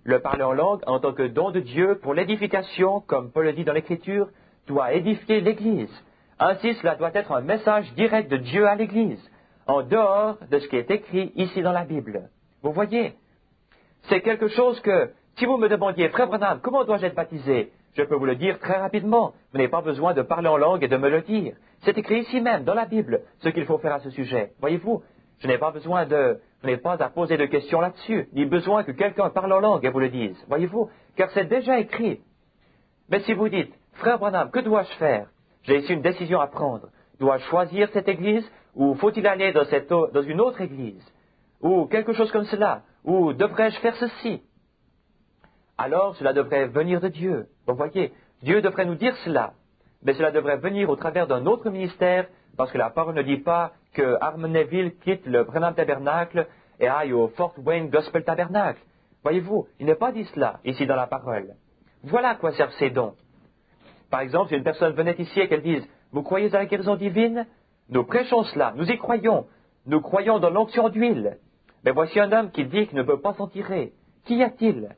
Le parler en langue, en tant que don de Dieu pour l'édification, comme Paul le dit dans l'Écriture, doit édifier l'Église. Ainsi, cela doit être un message direct de Dieu à l'Église, en dehors de ce qui est écrit ici dans la Bible. Vous voyez, c'est quelque chose que, si vous me demandiez, Frère Branham, comment dois-je être baptisé? Je peux vous le dire très rapidement. Vous n'avez pas besoin de parler en langue et de me le dire. C'est écrit ici même, dans la Bible, ce qu'il faut faire à ce sujet. Voyez-vous, vous n'avez pas à poser de questions là-dessus, ni besoin que quelqu'un parle en langue et vous le dise. Voyez-vous, car c'est déjà écrit. Mais si vous dites, Frère Branham, que dois-je faire? J'ai ici une décision à prendre. Dois-je choisir cette église, ou faut-il aller dans une autre église? Ou quelque chose comme cela? Ou devrais-je faire ceci? Alors cela devrait venir de Dieu. Vous voyez, Dieu devrait nous dire cela. Mais cela devrait venir au travers d'un autre ministère, parce que la parole ne dit pas que Harmonneville quitte le Branham Tabernacle et aille au Fort Wayne Gospel Tabernacle. Voyez-vous, il n'est pas dit cela ici dans la parole. Voilà à quoi servent ces dons. Par exemple, si une personne venait ici et qu'elle dise « Vous croyez à la guérison divine ?» Nous prêchons cela, nous y croyons. Nous croyons dans l'onction d'huile. Mais voici un homme qui dit qu'il ne peut pas s'en tirer. Qu'y a-t-il?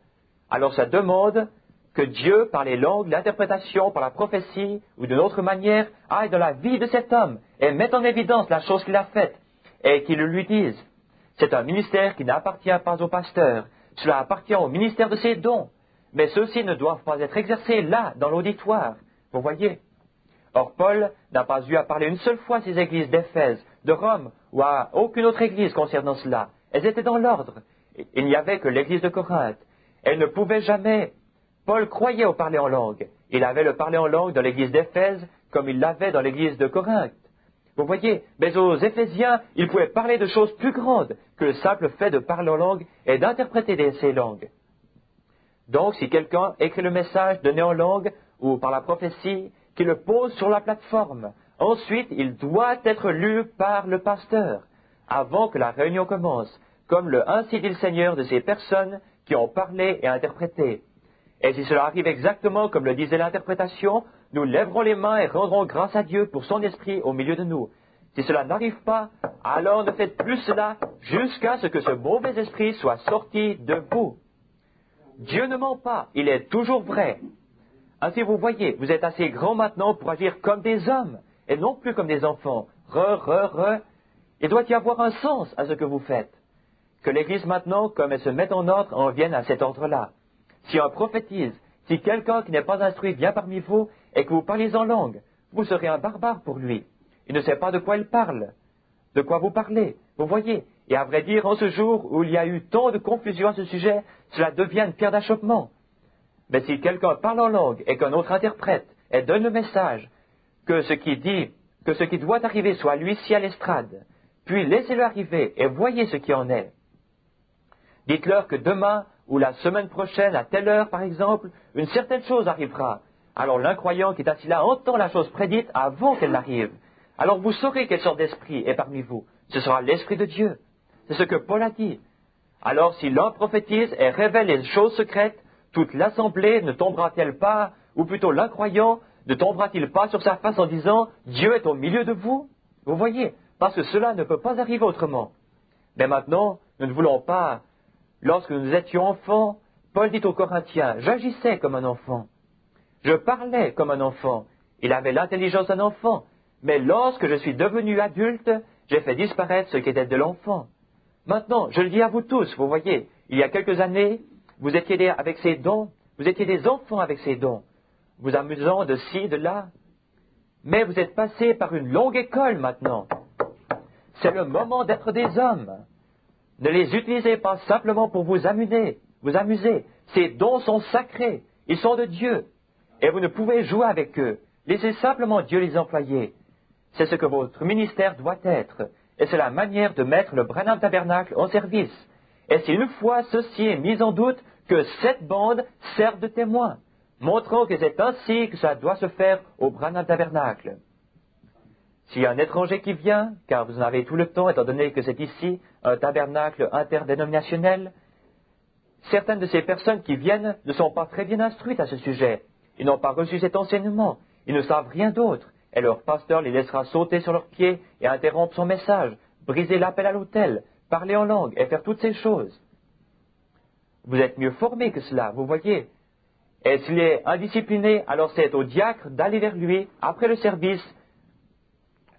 Alors ça demande que Dieu, par les langues, l'interprétation, par la prophétie, ou d'une autre manière, aille dans la vie de cet homme et mette en évidence la chose qu'il a faite, et qu'il lui dise. C'est un ministère qui n'appartient pas au pasteur, cela appartient au ministère de ses dons, mais ceux-ci ne doivent pas être exercés là, dans l'auditoire, vous voyez. Or Paul n'a pas eu à parler une seule fois à ces églises d'Éphèse, de Rome, ou à aucune autre église concernant cela. Elles étaient dans l'ordre. Il n'y avait que l'église de Corinthe. Elle ne pouvait jamais. Paul croyait au parler en langue. Il avait le parler en langue dans l'église d'Éphèse comme il l'avait dans l'église de Corinthe. Vous voyez, mais aux Éphésiens, il pouvait parler de choses plus grandes que le simple fait de parler en langue et d'interpréter ces langues. Donc, si quelqu'un écrit le message donné en langue ou par la prophétie, qu'il le pose sur la plateforme, ensuite il doit être lu par le pasteur avant que la réunion commence, comme le ainsi dit le Seigneur de ces personnes qui ont parlé et interprété. Et si cela arrive exactement comme le disait l'interprétation, nous lèverons les mains et rendrons grâce à Dieu pour son esprit au milieu de nous. Si cela n'arrive pas, alors ne faites plus cela jusqu'à ce que ce mauvais esprit soit sorti de vous. Dieu ne ment pas, il est toujours vrai. Ainsi vous voyez, vous êtes assez grand maintenant pour agir comme des hommes, et non plus comme des enfants. Il doit y avoir un sens à ce que vous faites. Que l'Église maintenant, comme elle se met en ordre, en vienne à cet ordre-là. Si un prophétise, si quelqu'un qui n'est pas instruit vient parmi vous et que vous parlez en langue, vous serez un barbare pour lui. Il ne sait pas de quoi il parle, de quoi vous parlez, vous voyez. Et à vrai dire, en ce jour où il y a eu tant de confusion à ce sujet, cela devient une pierre d'achoppement. Mais si quelqu'un parle en langue et qu'un autre interprète et donne le message, que ce qui doit arriver soit lui-ci à l'estrade, puis laissez-le arriver et voyez ce qui en est. Dites-leur que demain ou la semaine prochaine, à telle heure par exemple, une certaine chose arrivera. Alors l'incroyant qui est assis là entend la chose prédite avant qu'elle n'arrive. Alors vous saurez quelle sorte d'esprit est parmi vous. Ce sera l'Esprit de Dieu. C'est ce que Paul a dit. Alors si l'un prophétise et révèle les choses secrètes, toute l'assemblée ne tombera-t-elle pas, ou plutôt l'incroyant, ne tombera-t-il pas sur sa face en disant « Dieu est au milieu de vous » Vous voyez, parce que cela ne peut pas arriver autrement. Mais maintenant, nous ne voulons pas, lorsque nous étions enfants, Paul dit aux Corinthiens, j'agissais comme un enfant. Je parlais comme un enfant. Il avait l'intelligence d'un enfant. Mais lorsque je suis devenu adulte, j'ai fait disparaître ce qui était de l'enfant. Maintenant, je le dis à vous tous, vous voyez, il y a quelques années, vous étiez avec ces dons, vous étiez des enfants avec ces dons, vous amusant de ci, de là. Mais vous êtes passés par une longue école maintenant. C'est le moment d'être des hommes. Ne les utilisez pas simplement pour vous amuser. Ces dons sont sacrés, ils sont de Dieu. Et vous ne pouvez jouer avec eux. Laissez simplement Dieu les employer. C'est ce que votre ministère doit être. Et c'est la manière de mettre le Branham Tabernacle en service. Et si une fois ceci est mis en doute, que cette bande serve de témoin, montrant que c'est ainsi que ça doit se faire au Branham Tabernacle. S'il y a un étranger qui vient, car vous en avez tout le temps, étant donné que c'est ici un tabernacle interdénominationnel, certaines de ces personnes qui viennent ne sont pas très bien instruites à ce sujet. Ils n'ont pas reçu cet enseignement. Ils ne savent rien d'autre. Et leur pasteur les laissera sauter sur leurs pieds et interrompre son message, briser l'appel à l'autel, parler en langue et faire toutes ces choses. Vous êtes mieux formés que cela, vous voyez. Et s'il est indiscipliné, alors c'est au diacre d'aller vers lui, après le service,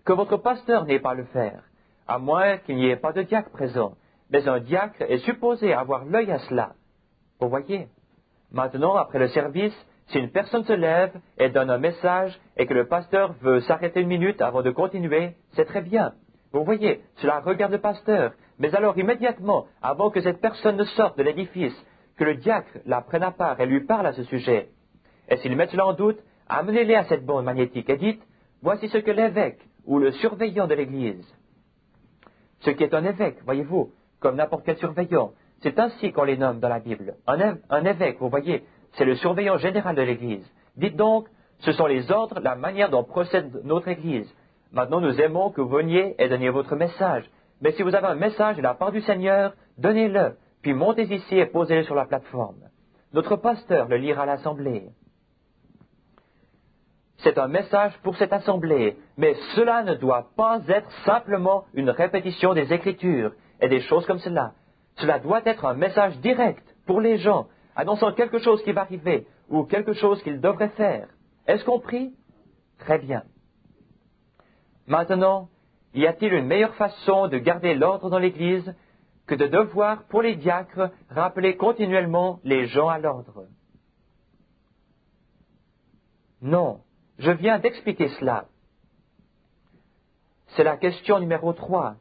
que votre pasteur n'ait pas à le faire, à moins qu'il n'y ait pas de diacre présent. Mais un diacre est supposé avoir l'œil à cela. Vous voyez. Maintenant, après le service, si une personne se lève et donne un message et que le pasteur veut s'arrêter une minute avant de continuer, c'est très bien. Vous voyez, cela regarde le pasteur. Mais alors immédiatement, avant que cette personne ne sorte de l'édifice, que le diacre la prenne à part et lui parle à ce sujet. Et s'il met cela en doute, amenez-les à cette bande magnétique et dites, voici ce que l'évêque ou le surveillant de l'Église. Ce qui est un évêque, voyez-vous, comme n'importe quel surveillant, c'est ainsi qu'on les nomme dans la Bible. Un évêque, vous voyez, c'est le surveillant général de l'Église. Dites donc, ce sont les ordres, la manière dont procède notre Église. Maintenant, nous aimons que vous veniez et donniez votre message. Mais si vous avez un message de la part du Seigneur, donnez-le, puis montez ici et posez-le sur la plateforme. Notre pasteur le lira à l'assemblée. C'est un message pour cette assemblée, mais cela ne doit pas être simplement une répétition des Écritures et des choses comme cela. Cela doit être un message direct pour les gens, annonçant quelque chose qui va arriver ou quelque chose qu'ils devraient faire. Est-ce compris? Très bien. Maintenant, y a-t-il une meilleure façon de garder l'ordre dans l'Église que de devoir, pour les diacres, rappeler continuellement les gens à l'ordre? Non, je viens d'expliquer cela. C'est la question numéro 3.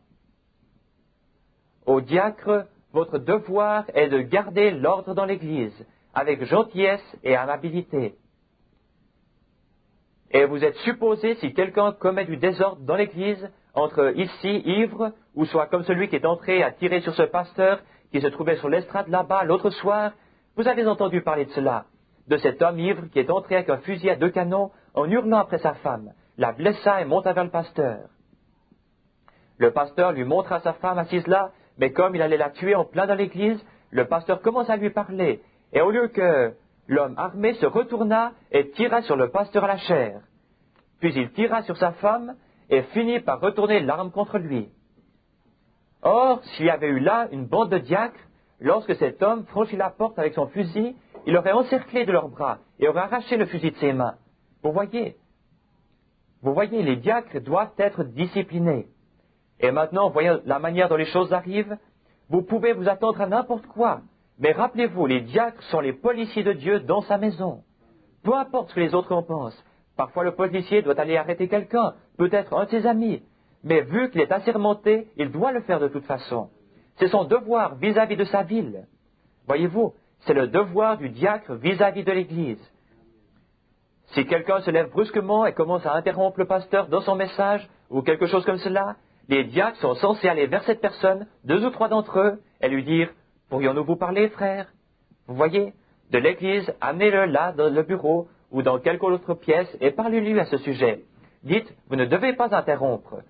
Au diacre, votre devoir est de garder l'ordre dans l'Église, avec gentillesse et amabilité. Et vous êtes supposé, si quelqu'un commet du désordre dans l'Église, entre ici, ivre, ou soit comme celui qui est entré à tirer sur ce pasteur qui se trouvait sur l'estrade là-bas l'autre soir, vous avez entendu parler de cela, de cet homme ivre qui est entré avec un fusil à 2 canons en hurlant après sa femme, la blessa et monta vers le pasteur. Le pasteur lui montra sa femme assise là, mais comme il allait la tuer en plein dans l'église, le pasteur commença à lui parler, et au lieu que l'homme armé se retourna et tira sur le pasteur à la chair. Puis il tira sur sa femme et finit par retourner l'arme contre lui. Or, s'il y avait eu là une bande de diacres, lorsque cet homme franchit la porte avec son fusil, il aurait encerclé de leurs bras et aurait arraché le fusil de ses mains. Vous voyez, les diacres doivent être disciplinés. Et maintenant, voyant la manière dont les choses arrivent, vous pouvez vous attendre à n'importe quoi. Mais rappelez-vous, les diacres sont les policiers de Dieu dans sa maison. Peu importe ce que les autres en pensent. Parfois, le policier doit aller arrêter quelqu'un, peut-être un de ses amis. Mais vu qu'il est assermenté, il doit le faire de toute façon. C'est son devoir vis-à-vis de sa ville. Voyez-vous, c'est le devoir du diacre vis-à-vis de l'Église. Si quelqu'un se lève brusquement et commence à interrompre le pasteur dans son message, ou quelque chose comme cela, les diacres sont censés aller vers cette personne, 2 ou 3 d'entre eux, et lui dire « Pourrions-nous vous parler, frère ?» Vous voyez, de l'Église, amenez-le là, dans le bureau, ou dans quelque autre pièce, et parlez-lui à ce sujet. Dites « Vous ne devez pas interrompre. »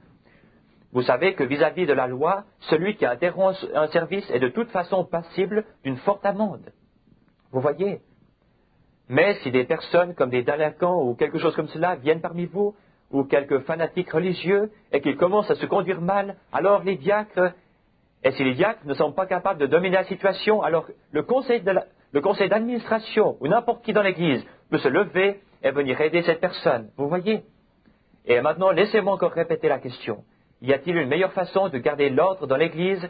Vous savez que vis-à-vis de la loi, celui qui interrompt un service est de toute façon passible d'une forte amende. Vous voyez? Mais si des personnes comme des délinquants ou quelque chose comme cela viennent parmi vous, ou quelques fanatiques religieux, et qu'ils commencent à se conduire mal, alors les diacres, et si les diacres ne sont pas capables de dominer la situation, alors le conseil le conseil d'administration ou n'importe qui dans l'Église peut se lever et venir aider cette personne. Vous voyez? Et maintenant, laissez-moi encore répéter la question. Y a-t-il une meilleure façon de garder l'ordre dans l'Église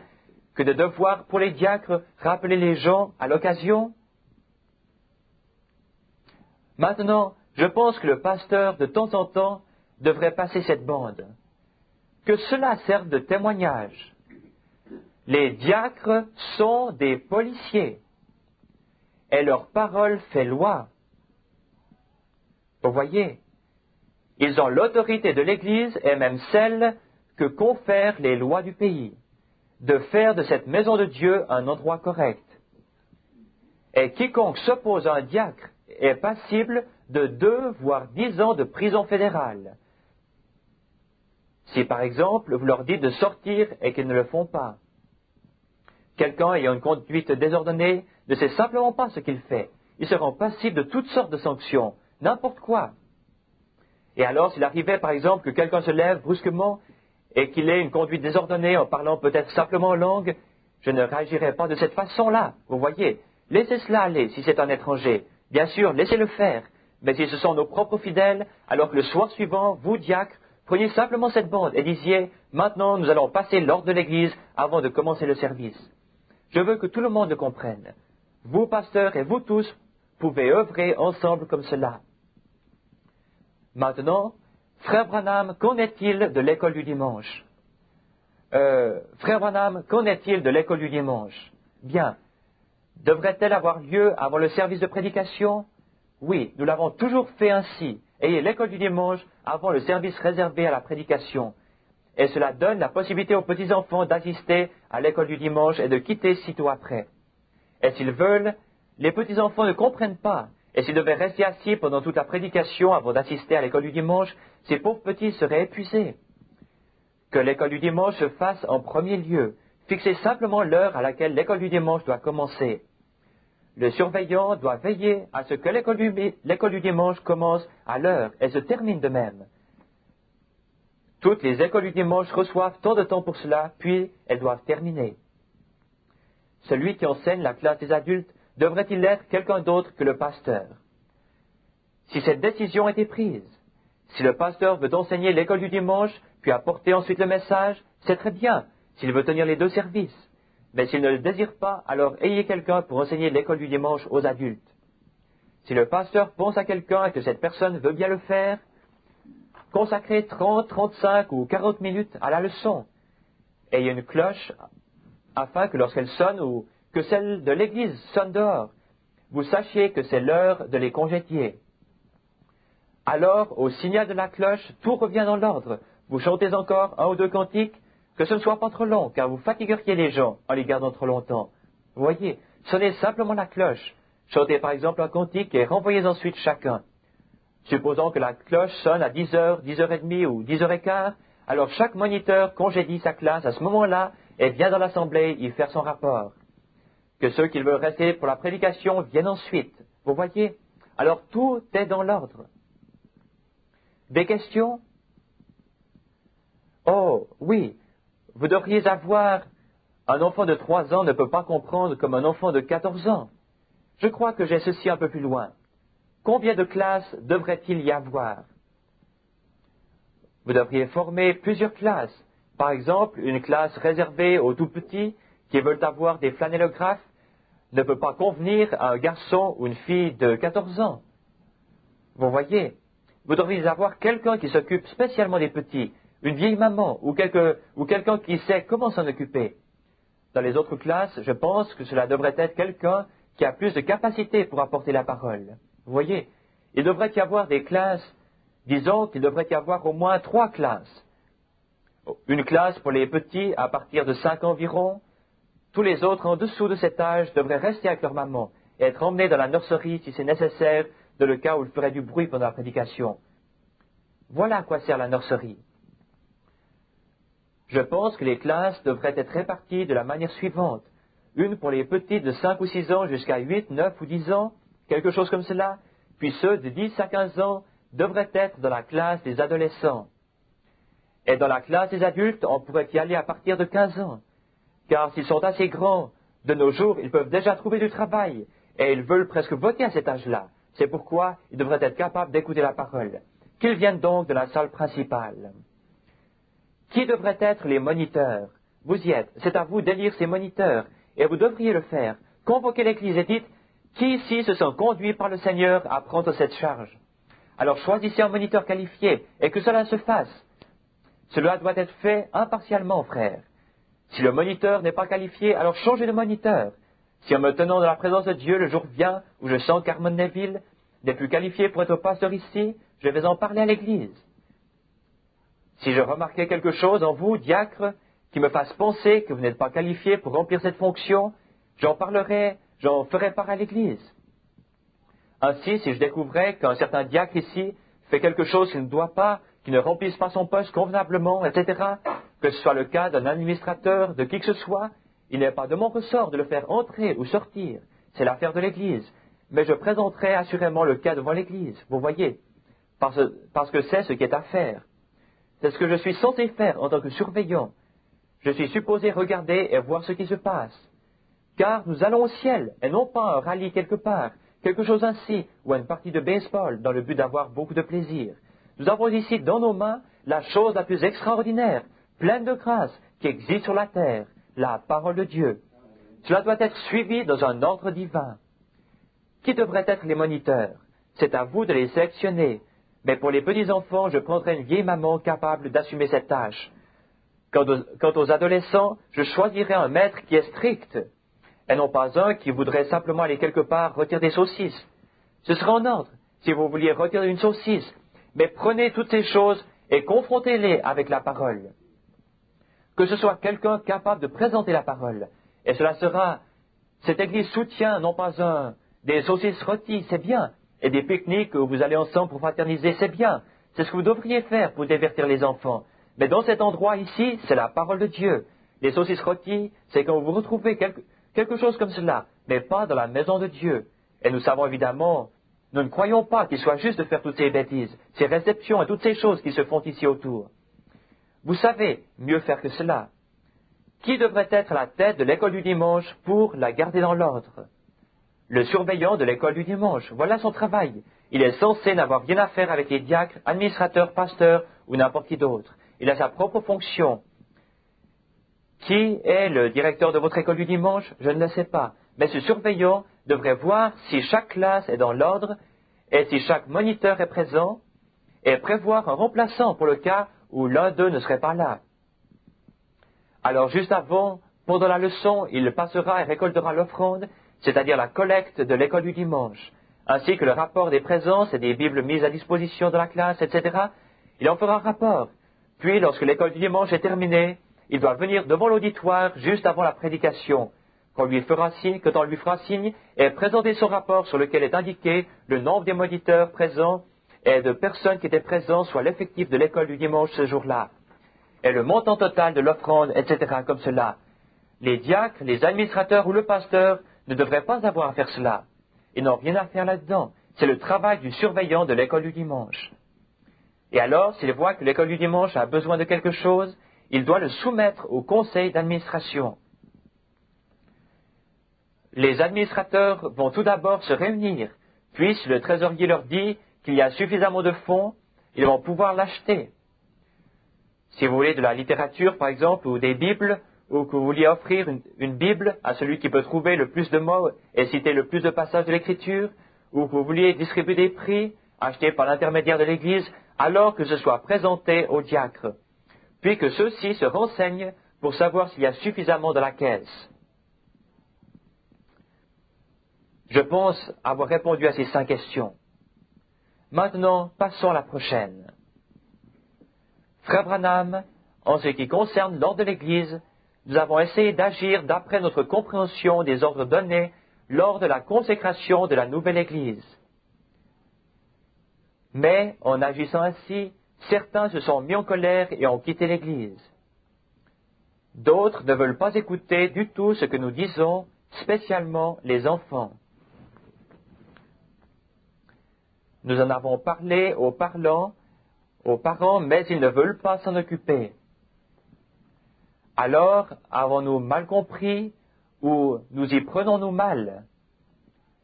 que de devoir, pour les diacres, rappeler les gens à l'occasion? Maintenant, je pense que le pasteur, de temps en temps, devrait passer cette bande. Que cela serve de témoignage. Les diacres sont des policiers, et leur parole fait loi. Vous voyez, ils ont l'autorité de l'Église et même celle que confèrent les lois du pays, de faire de cette maison de Dieu un endroit correct. Et quiconque s'oppose à un diacre est passible de 2 voire 10 ans de prison fédérale. Si par exemple vous leur dites de sortir et qu'ils ne le font pas, quelqu'un ayant une conduite désordonnée ne sait simplement pas ce qu'il fait. Il se rend passible de toutes sortes de sanctions, n'importe quoi. Et alors, s'il arrivait, par exemple, que quelqu'un se lève brusquement et qu'il ait une conduite désordonnée en parlant peut-être simplement en langue, je ne réagirais pas de cette façon-là. Vous voyez, laissez cela aller si c'est un étranger. Bien sûr, laissez-le faire. Mais si ce sont nos propres fidèles, alors que le soir suivant, vous, diacres, preniez simplement cette bande et disiez, maintenant nous allons passer l'ordre de l'Église avant de commencer le service. Je veux que tout le monde le comprenne. Vous, pasteurs, et vous tous, pouvez œuvrer ensemble comme cela. Maintenant, Frère Branham, qu'en est-il de l'école du dimanche? Frère Branham, qu'en est-il de l'école du dimanche? Bien. Devrait-elle avoir lieu avant le service de prédication? Oui, nous l'avons toujours fait ainsi. Ayez l'école du dimanche avant le service réservé à la prédication. Et cela donne la possibilité aux petits-enfants d'assister à l'école du dimanche et de quitter sitôt après. Et s'ils veulent, les petits-enfants ne comprennent pas. Et s'ils devaient rester assis pendant toute la prédication avant d'assister à l'école du dimanche, ces pauvres petits seraient épuisés. Que l'école du dimanche se fasse en premier lieu. Fixez simplement l'heure à laquelle l'école du dimanche doit commencer. Le surveillant doit veiller à ce que l'école du dimanche commence à l'heure et se termine de même. Toutes les écoles du dimanche reçoivent tant de temps pour cela, puis elles doivent terminer. Celui qui enseigne la classe des adultes devrait-il être quelqu'un d'autre que le pasteur? Si cette décision a été prise, si le pasteur veut enseigner l'école du dimanche, puis apporter ensuite le message, c'est très bien, s'il veut tenir les 2 services. Mais s'il ne le désire pas, alors ayez quelqu'un pour enseigner l'école du dimanche aux adultes. Si le pasteur pense à quelqu'un et que cette personne veut bien le faire, consacrez 30, 35 ou 40 minutes à la leçon. Ayez une cloche afin que lorsqu'elle sonne ou que celle de l'église sonne dehors, vous sachiez que c'est l'heure de les congédier. Alors, au signal de la cloche, tout revient dans l'ordre. Vous chantez encore 1 ou 2 cantiques, que ce ne soit pas trop long, car vous fatigueriez les gens en les gardant trop longtemps. Vous voyez, sonnez simplement la cloche. Chantez par exemple un cantique et renvoyez ensuite chacun. Supposons que la cloche sonne à 10h, 10h30 ou 10h15, alors chaque moniteur congédie sa classe à ce moment-là et vient dans l'assemblée y faire son rapport. Que ceux qui veulent rester pour la prédication viennent ensuite. Vous voyez? Alors tout est dans l'ordre. Des questions? Oh, oui. Vous devriez avoir... Un enfant de 3 ans ne peut pas comprendre comme un enfant de 14 ans. Je crois que j'ai ceci un peu plus loin. Combien de classes devrait-il y avoir? Vous devriez former plusieurs classes. Par exemple, une classe réservée aux tout-petits qui veulent avoir des flanellographes ne peut pas convenir à un garçon ou une fille de 14 ans. Vous voyez, vous devriez avoir quelqu'un qui s'occupe spécialement des petits, une vieille maman ou quelqu'un qui sait comment s'en occuper. Dans les autres classes, je pense que cela devrait être quelqu'un qui a plus de capacité pour apporter la parole. Vous voyez, il devrait y avoir des classes, disons qu'il devrait y avoir au moins 3 classes. Une classe pour les petits à partir de 5 ans environ. Tous les autres en dessous de cet âge devraient rester avec leur maman et être emmenés dans la nurserie si c'est nécessaire, dans le cas où ils feraient du bruit pendant la prédication. Voilà à quoi sert la nurserie. Je pense que les classes devraient être réparties de la manière suivante. Une pour les petits de 5 ou 6 ans jusqu'à 8, 9 ou 10 ans, quelque chose comme cela, puis ceux de 10 à 15 ans devraient être dans la classe des adolescents. Et dans la classe des adultes, on pourrait y aller à partir de 15 ans. Car s'ils sont assez grands, de nos jours, ils peuvent déjà trouver du travail, et ils veulent presque voter à cet âge-là. C'est pourquoi ils devraient être capables d'écouter la parole. Qu'ils viennent donc de la salle principale. Qui devraient être les moniteurs? Vous y êtes. C'est à vous d'élire ces moniteurs, et vous devriez le faire. Convoquez l'Église et dites, qui ici se sont conduits par le Seigneur à prendre cette charge? Alors choisissez un moniteur qualifié, et que cela se fasse. Cela doit être fait impartialement, frère. Si le moniteur n'est pas qualifié, alors changez de moniteur. Si en me tenant dans la présence de Dieu, le jour vient où je sens qu'Armand Neville n'est plus qualifié pour être pasteur ici, je vais en parler à l'Église. Si je remarquais quelque chose en vous, diacre, qui me fasse penser que vous n'êtes pas qualifié pour remplir cette fonction, j'en ferai part à l'Église. Ainsi, si je découvrais qu'un certain diacre ici fait quelque chose qu'il ne doit pas, qui ne remplisse pas son poste convenablement, etc., que ce soit le cas d'un administrateur, de qui que ce soit, il n'est pas de mon ressort de le faire entrer ou sortir. C'est l'affaire de l'Église. Mais je présenterai assurément le cas devant l'Église, vous voyez, parce que c'est ce qui est à faire. C'est ce que je suis censé faire en tant que surveillant. Je suis supposé regarder et voir ce qui se passe. Car nous allons au ciel, et non pas à un rallye quelque part, quelque chose ainsi, ou à une partie de baseball, dans le but d'avoir beaucoup de plaisir. Nous avons ici dans nos mains la chose la plus extraordinaire, pleine de grâce, qui existe sur la terre, la parole de Dieu. Cela doit être suivi dans un ordre divin. Qui devraient être les moniteurs? C'est à vous de les sélectionner. Mais pour les petits-enfants, je prendrai une vieille maman capable d'assumer cette tâche. Quant aux adolescents, je choisirai un maître qui est strict, et non pas un qui voudrait simplement aller quelque part retirer des saucisses. Ce sera en ordre, si vous vouliez retirer une saucisse, mais prenez toutes ces choses et confrontez-les avec la parole. Que ce soit quelqu'un capable de présenter la parole, et cela sera, cette Église soutient non pas des saucisses rôties, c'est bien, et des pique-niques où vous allez ensemble pour fraterniser, c'est bien. C'est ce que vous devriez faire pour divertir les enfants. Mais dans cet endroit ici, c'est la parole de Dieu. Les saucisses rôties, c'est quand vous retrouvez quelque chose comme cela, mais pas dans la maison de Dieu. Et nous savons évidemment, nous ne croyons pas qu'il soit juste de faire toutes ces bêtises, ces réceptions et toutes ces choses qui se font ici autour. Vous savez mieux faire que cela. Qui devrait être à la tête de l'école du dimanche pour la garder dans l'ordre? Le surveillant de l'école du dimanche, voilà son travail. Il est censé n'avoir rien à faire avec les diacres, administrateurs, pasteurs ou n'importe qui d'autre. Il a sa propre fonction. Qui est le directeur de votre école du dimanche? Je ne le sais pas. Mais ce surveillant devrait voir si chaque classe est dans l'ordre et si chaque moniteur est présent et prévoir un remplaçant pour le cas où l'un d'eux ne serait pas là. Alors juste avant, pendant la leçon, il passera et récoltera l'offrande, c'est-à-dire la collecte de l'école du dimanche, ainsi que le rapport des présences et des Bibles mises à disposition de la classe, etc. Il en fera rapport. Puis, lorsque l'école du dimanche est terminée, il doit venir devant l'auditoire juste avant la prédication, quand on lui fera signe, et présenter son rapport sur lequel est indiqué le nombre des moniteurs présents et de personnes qui étaient présents, soit l'effectif de l'école du dimanche ce jour-là, et le montant total de l'offrande, etc., comme cela. Les diacres, les administrateurs ou le pasteur ne devraient pas avoir à faire cela. Ils n'ont rien à faire là-dedans. C'est le travail du surveillant de l'école du dimanche. Et alors, s'il voit que l'école du dimanche a besoin de quelque chose, il doit le soumettre au conseil d'administration. Les administrateurs vont tout d'abord se réunir, puis si le trésorier leur dit qu'il y a suffisamment de fonds, ils vont pouvoir l'acheter. Si vous voulez de la littérature, par exemple, ou des Bibles, ou que vous vouliez offrir une Bible à celui qui peut trouver le plus de mots et citer le plus de passages de l'Écriture, ou que vous vouliez distribuer des prix achetés par l'intermédiaire de l'Église, alors que ce soit présenté aux diacres, puis que ceux-ci se renseignent pour savoir s'il y a suffisamment dans la caisse. Je pense avoir répondu à ces 5 questions. Maintenant, passons à la prochaine. Frère Branham, en ce qui concerne l'ordre de l'Église, nous avons essayé d'agir d'après notre compréhension des ordres donnés lors de la consécration de la nouvelle Église. Mais, en agissant ainsi, certains se sont mis en colère et ont quitté l'Église. D'autres ne veulent pas écouter du tout ce que nous disons, spécialement les enfants. Nous en avons parlé aux parents, mais ils ne veulent pas s'en occuper. Alors, avons-nous mal compris ou nous y prenons-nous mal?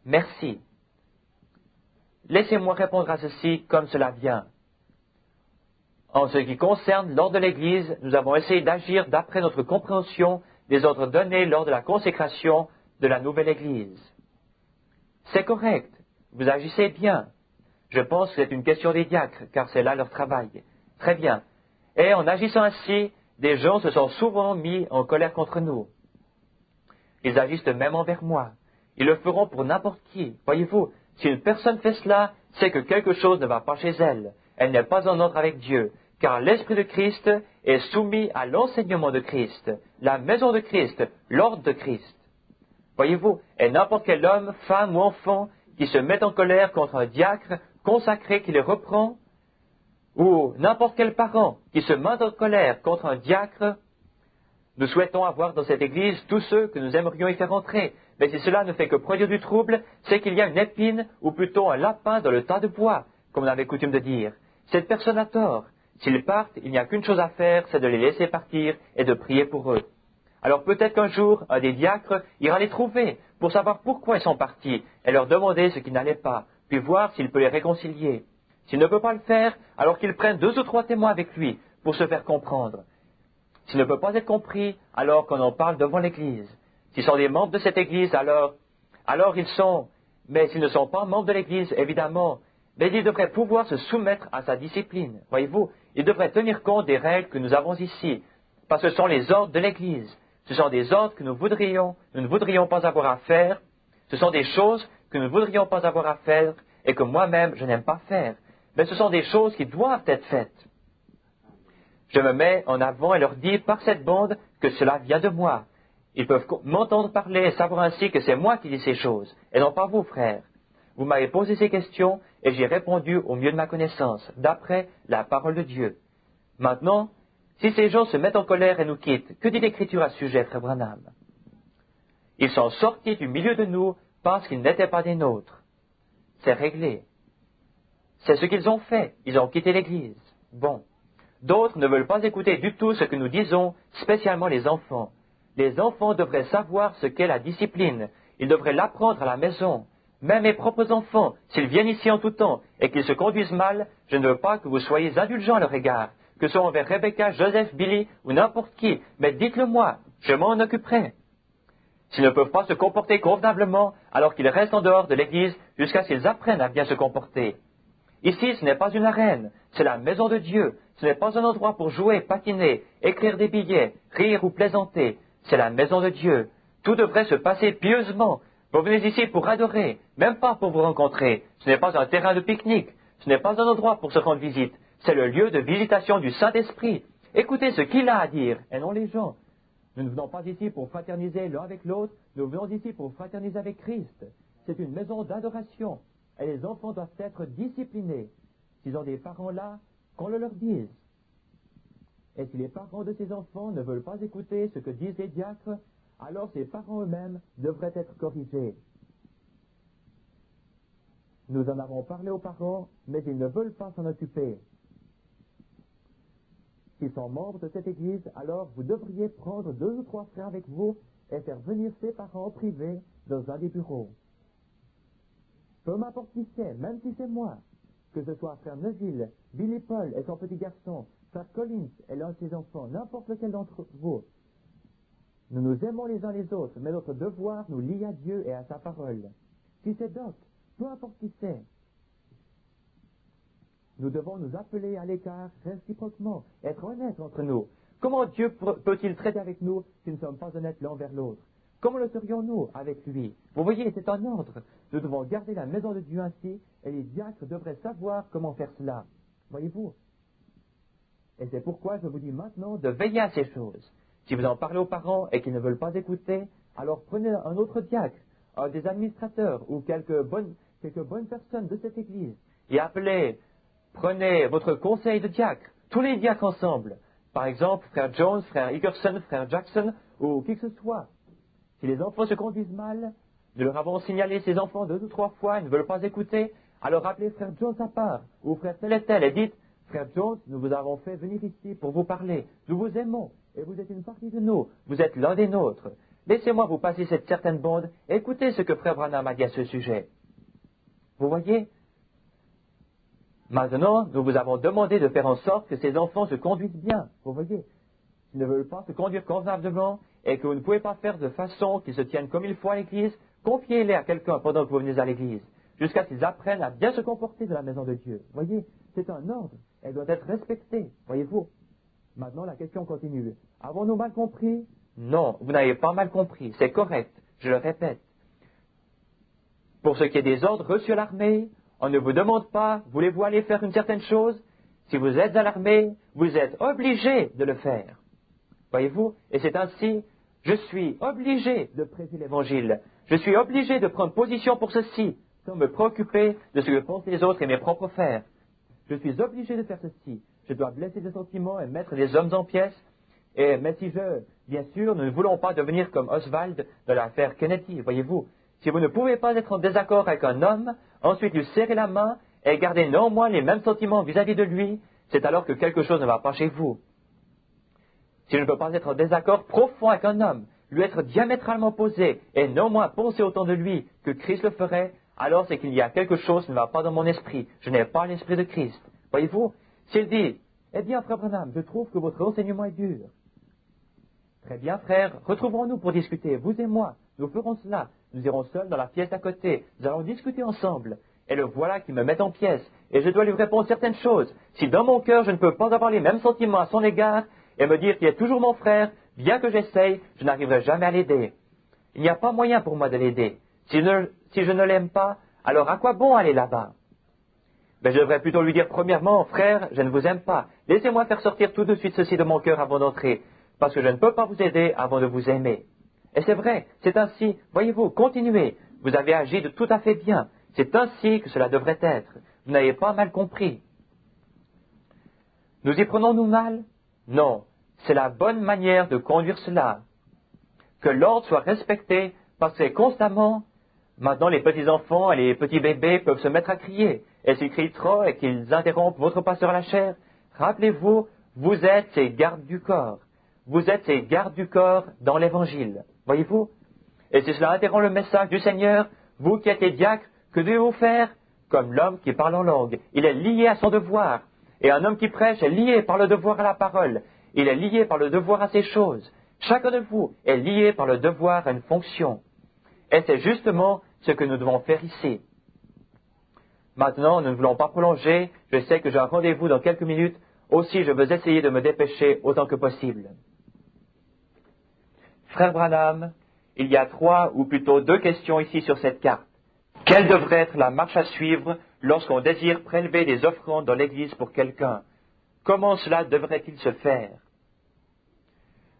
merci. Laissez-moi répondre à ceci comme cela vient. En ce qui concerne l'ordre de l'Église, nous avons essayé d'agir d'après notre compréhension des ordres donnés lors de la consécration de la nouvelle Église. C'est correct, vous agissez bien. Je pense que c'est une question des diacres, car c'est là leur travail. Très bien. Et en agissant ainsi, des gens se sont souvent mis en colère contre nous. Ils agissent même envers moi. Ils le feront pour n'importe qui. Voyez-vous, si une personne fait cela, c'est que quelque chose ne va pas chez elle. Elle n'est pas en ordre avec Dieu, car l'Esprit de Christ est soumis à l'enseignement de Christ, la maison de Christ, l'ordre de Christ. Voyez-vous, et n'importe quel homme, femme ou enfant qui se met en colère contre un diacre consacré qui les reprend, ou n'importe quel parent qui se met en colère contre un diacre, nous souhaitons avoir dans cette Église tous ceux que nous aimerions y faire entrer. Mais si cela ne fait que produire du trouble, c'est qu'il y a une épine, ou plutôt un lapin dans le tas de bois, comme on avait coutume de dire. Cette personne a tort. S'ils partent, il n'y a qu'une chose à faire, c'est de les laisser partir et de prier pour eux. Alors peut-être qu'un jour, un des diacres ira les trouver pour savoir pourquoi ils sont partis et leur demander ce qui n'allait pas, puis voir s'il peut les réconcilier. S'il ne peut pas le faire, alors qu'il prenne 2 ou 3 témoins avec lui pour se faire comprendre. S'il ne peut pas être compris, alors qu'on en parle devant l'Église. S'ils sont des membres de cette Église, alors ils sont, mais s'ils ne sont pas membres de l'Église, évidemment, mais ils devraient pouvoir se soumettre à sa discipline. Voyez-vous, ils devraient tenir compte des règles que nous avons ici, parce que ce sont les ordres de l'Église. Ce sont des ordres que nous ne voudrions pas avoir à faire. Ce sont des choses que nous ne voudrions pas avoir à faire et que moi-même je n'aime pas faire. Mais ce sont des choses qui doivent être faites. Je me mets en avant et leur dis par cette bande que cela vient de moi. Ils peuvent m'entendre parler et savoir ainsi que c'est moi qui dis ces choses, et non pas vous, frères. Vous m'avez posé ces questions et j'ai répondu au mieux de ma connaissance, d'après la parole de Dieu. Maintenant, si ces gens se mettent en colère et nous quittent, que dit l'Écriture à ce sujet, frère Branham? Ils sont sortis du milieu de nous parce qu'ils n'étaient pas des nôtres. C'est réglé. C'est ce qu'ils ont fait. Ils ont quitté l'Église. Bon. D'autres ne veulent pas écouter du tout ce que nous disons, spécialement les enfants. Les enfants devraient savoir ce qu'est la discipline. Ils devraient l'apprendre à la maison. Même mes propres enfants, s'ils viennent ici en tout temps et qu'ils se conduisent mal, je ne veux pas que vous soyez indulgents à leur égard, que ce soit envers Rebecca, Joseph, Billy ou n'importe qui, mais dites-le moi, je m'en occuperai. S'ils ne peuvent pas se comporter convenablement, alors qu'ils restent en dehors de l'Église jusqu'à ce qu'ils apprennent à bien se comporter. Ici, ce n'est pas une arène, c'est la maison de Dieu. Ce n'est pas un endroit pour jouer, patiner, écrire des billets, rire ou plaisanter. C'est la maison de Dieu. Tout devrait se passer pieusement. Vous venez ici pour adorer, même pas pour vous rencontrer. Ce n'est pas un terrain de pique-nique. Ce n'est pas un endroit pour se rendre visite. C'est le lieu de visitation du Saint-Esprit. Écoutez ce qu'il a à dire, et non les gens. Nous ne venons pas ici pour fraterniser l'un avec l'autre, nous venons ici pour fraterniser avec Christ. C'est une maison d'adoration, et les enfants doivent être disciplinés. S'ils ont des parents là, qu'on le leur dise. Et si les parents de ces enfants ne veulent pas écouter ce que disent les diacres, alors ces parents eux-mêmes devraient être corrigés. Nous en avons parlé aux parents, mais ils ne veulent pas s'en occuper. S'ils sont membres de cette Église, alors vous devriez prendre 2 ou 3 frères avec vous et faire venir ces parents privés dans un des bureaux. Peu m'importe qui c'est, même si c'est moi, que ce soit frère Neville, Billy Paul et son petit garçon, frère Collins et l'un de ses enfants, n'importe lequel d'entre vous. Nous nous aimons les uns les autres, mais notre devoir nous lie à Dieu et à sa parole. Si c'est Doc, peu importe qui c'est, nous devons nous appeler à l'écart réciproquement, être honnêtes entre nous. Comment Dieu peut-il traiter avec nous si nous ne sommes pas honnêtes l'un vers l'autre? Comment le serions-nous avec lui? Vous voyez, c'est un ordre. Nous devons garder la maison de Dieu ainsi, et les diacres devraient savoir comment faire cela. Voyez-vous? Et c'est pourquoi je vous dis maintenant de veiller à ces choses. Si vous en parlez aux parents et qu'ils ne veulent pas écouter, alors prenez un autre diacre, un des administrateurs ou quelques bonnes personnes de cette église et prenez votre conseil de diacre, tous les diacres ensemble. Par exemple, frère Jones, frère Higgerson, frère Jackson ou qui que ce soit. Si les enfants se conduisent mal, nous leur avons signalé ces enfants 2 ou 3 fois, ils ne veulent pas écouter, alors appelez frère Jones à part ou frère tel et tel et dites, frère Jones, nous vous avons fait venir ici pour vous parler. Nous vous aimons et vous êtes une partie de nous. Vous êtes l'un des nôtres. laissez-moi vous passer cette certaine bande et écoutez ce que Frère Branham a dit à ce sujet. Vous voyez? Maintenant, nous vous avons demandé de faire en sorte que ces enfants se conduisent bien. Vous voyez? Ils ne veulent pas se conduire convenablement et que vous ne pouvez pas faire de façon qu'ils se tiennent comme il faut à l'église. Confiez-les à quelqu'un pendant que vous venez à l'église, jusqu'à ce qu'ils apprennent à bien se comporter de la maison de Dieu. Voyez, c'est un ordre. Elle doit être respectée. Voyez-vous? Maintenant, la question continue. Avons-nous mal compris? Non, vous n'avez pas mal compris. C'est correct. Je le répète. Pour ce qui est des ordres reçus à l'armée, on ne vous demande pas, voulez-vous aller faire une certaine chose? Si vous êtes à l'armée, vous êtes obligé de le faire. Voyez-vous? Et c'est ainsi, je suis obligé de prêcher l'Évangile. Je suis obligé de prendre position pour ceci, sans me préoccuper de ce que pensent les autres et mes propres frères. Je suis obligé de faire ceci. Je dois blesser des sentiments et mettre les hommes en pièces. Mais si bien sûr, nous ne voulons pas devenir comme Oswald de l'affaire Kennedy, voyez-vous. Si vous ne pouvez pas être en désaccord avec un homme, ensuite lui serrer la main et garder néanmoins les mêmes sentiments vis-à-vis de lui, c'est alors que quelque chose ne va pas chez vous. Si je ne peux pas être en désaccord profond avec un homme, lui être diamétralement opposé et néanmoins penser autant de lui que Christ le ferait, alors c'est qu'il y a quelque chose qui ne va pas dans mon esprit. Je n'ai pas l'esprit de Christ. Voyez-vous, s'il dit, eh bien, frère Branham, je trouve que votre enseignement est dur. Très bien, frère, retrouvons-nous pour discuter, vous et moi. Nous ferons cela. Nous irons seuls dans la pièce d'à côté. Nous allons discuter ensemble. Et le voilà qui me met en pièce. Et je dois lui répondre certaines choses. Si dans mon cœur je ne peux pas avoir les mêmes sentiments à son égard, et me dire qu'il est toujours mon frère, bien que j'essaye, je n'arriverai jamais à l'aider. Il n'y a pas moyen pour moi de l'aider. Si je ne l'aime pas, alors à quoi bon aller là-bas? Mais je devrais plutôt lui dire premièrement, frère, je ne vous aime pas. Laissez-moi faire sortir tout de suite ceci de mon cœur avant d'entrer, parce que je ne peux pas vous aider avant de vous aimer. Et c'est vrai, c'est ainsi. Voyez-vous, continuez. Vous avez agi de tout à fait bien. C'est ainsi que cela devrait être. Vous n'avez pas mal compris. Nous y prenons-nous mal? Non, c'est la bonne manière de conduire cela. Que l'ordre soit respecté, parce que constamment, maintenant les petits-enfants et les petits bébés peuvent se mettre à crier, et s'ils crient trop et qu'ils interrompent votre pasteur à la chair, rappelez-vous, vous êtes ces gardes du corps. Vous êtes ces gardes du corps dans l'Évangile. Voyez-vous? Et si cela interrompt le message du Seigneur, vous qui êtes les diacres, que devez-vous faire? Comme l'homme qui parle en langue. Il est lié à son devoir. Et un homme qui prêche est lié par le devoir à la parole. Il est lié par le devoir à ces choses. Chacun de vous est lié par le devoir à une fonction. Et c'est justement ce que nous devons faire ici. Maintenant, nous ne voulons pas prolonger. Je sais que j'ai un rendez-vous dans quelques minutes. Aussi, je veux essayer de me dépêcher autant que possible. Frère Branham, il y a 3 ou plutôt 2 questions ici sur cette carte. Quelle devrait être la marche à suivre lorsqu'on désire prélever des offrandes dans l'Église pour quelqu'un? Comment cela devrait-il se faire?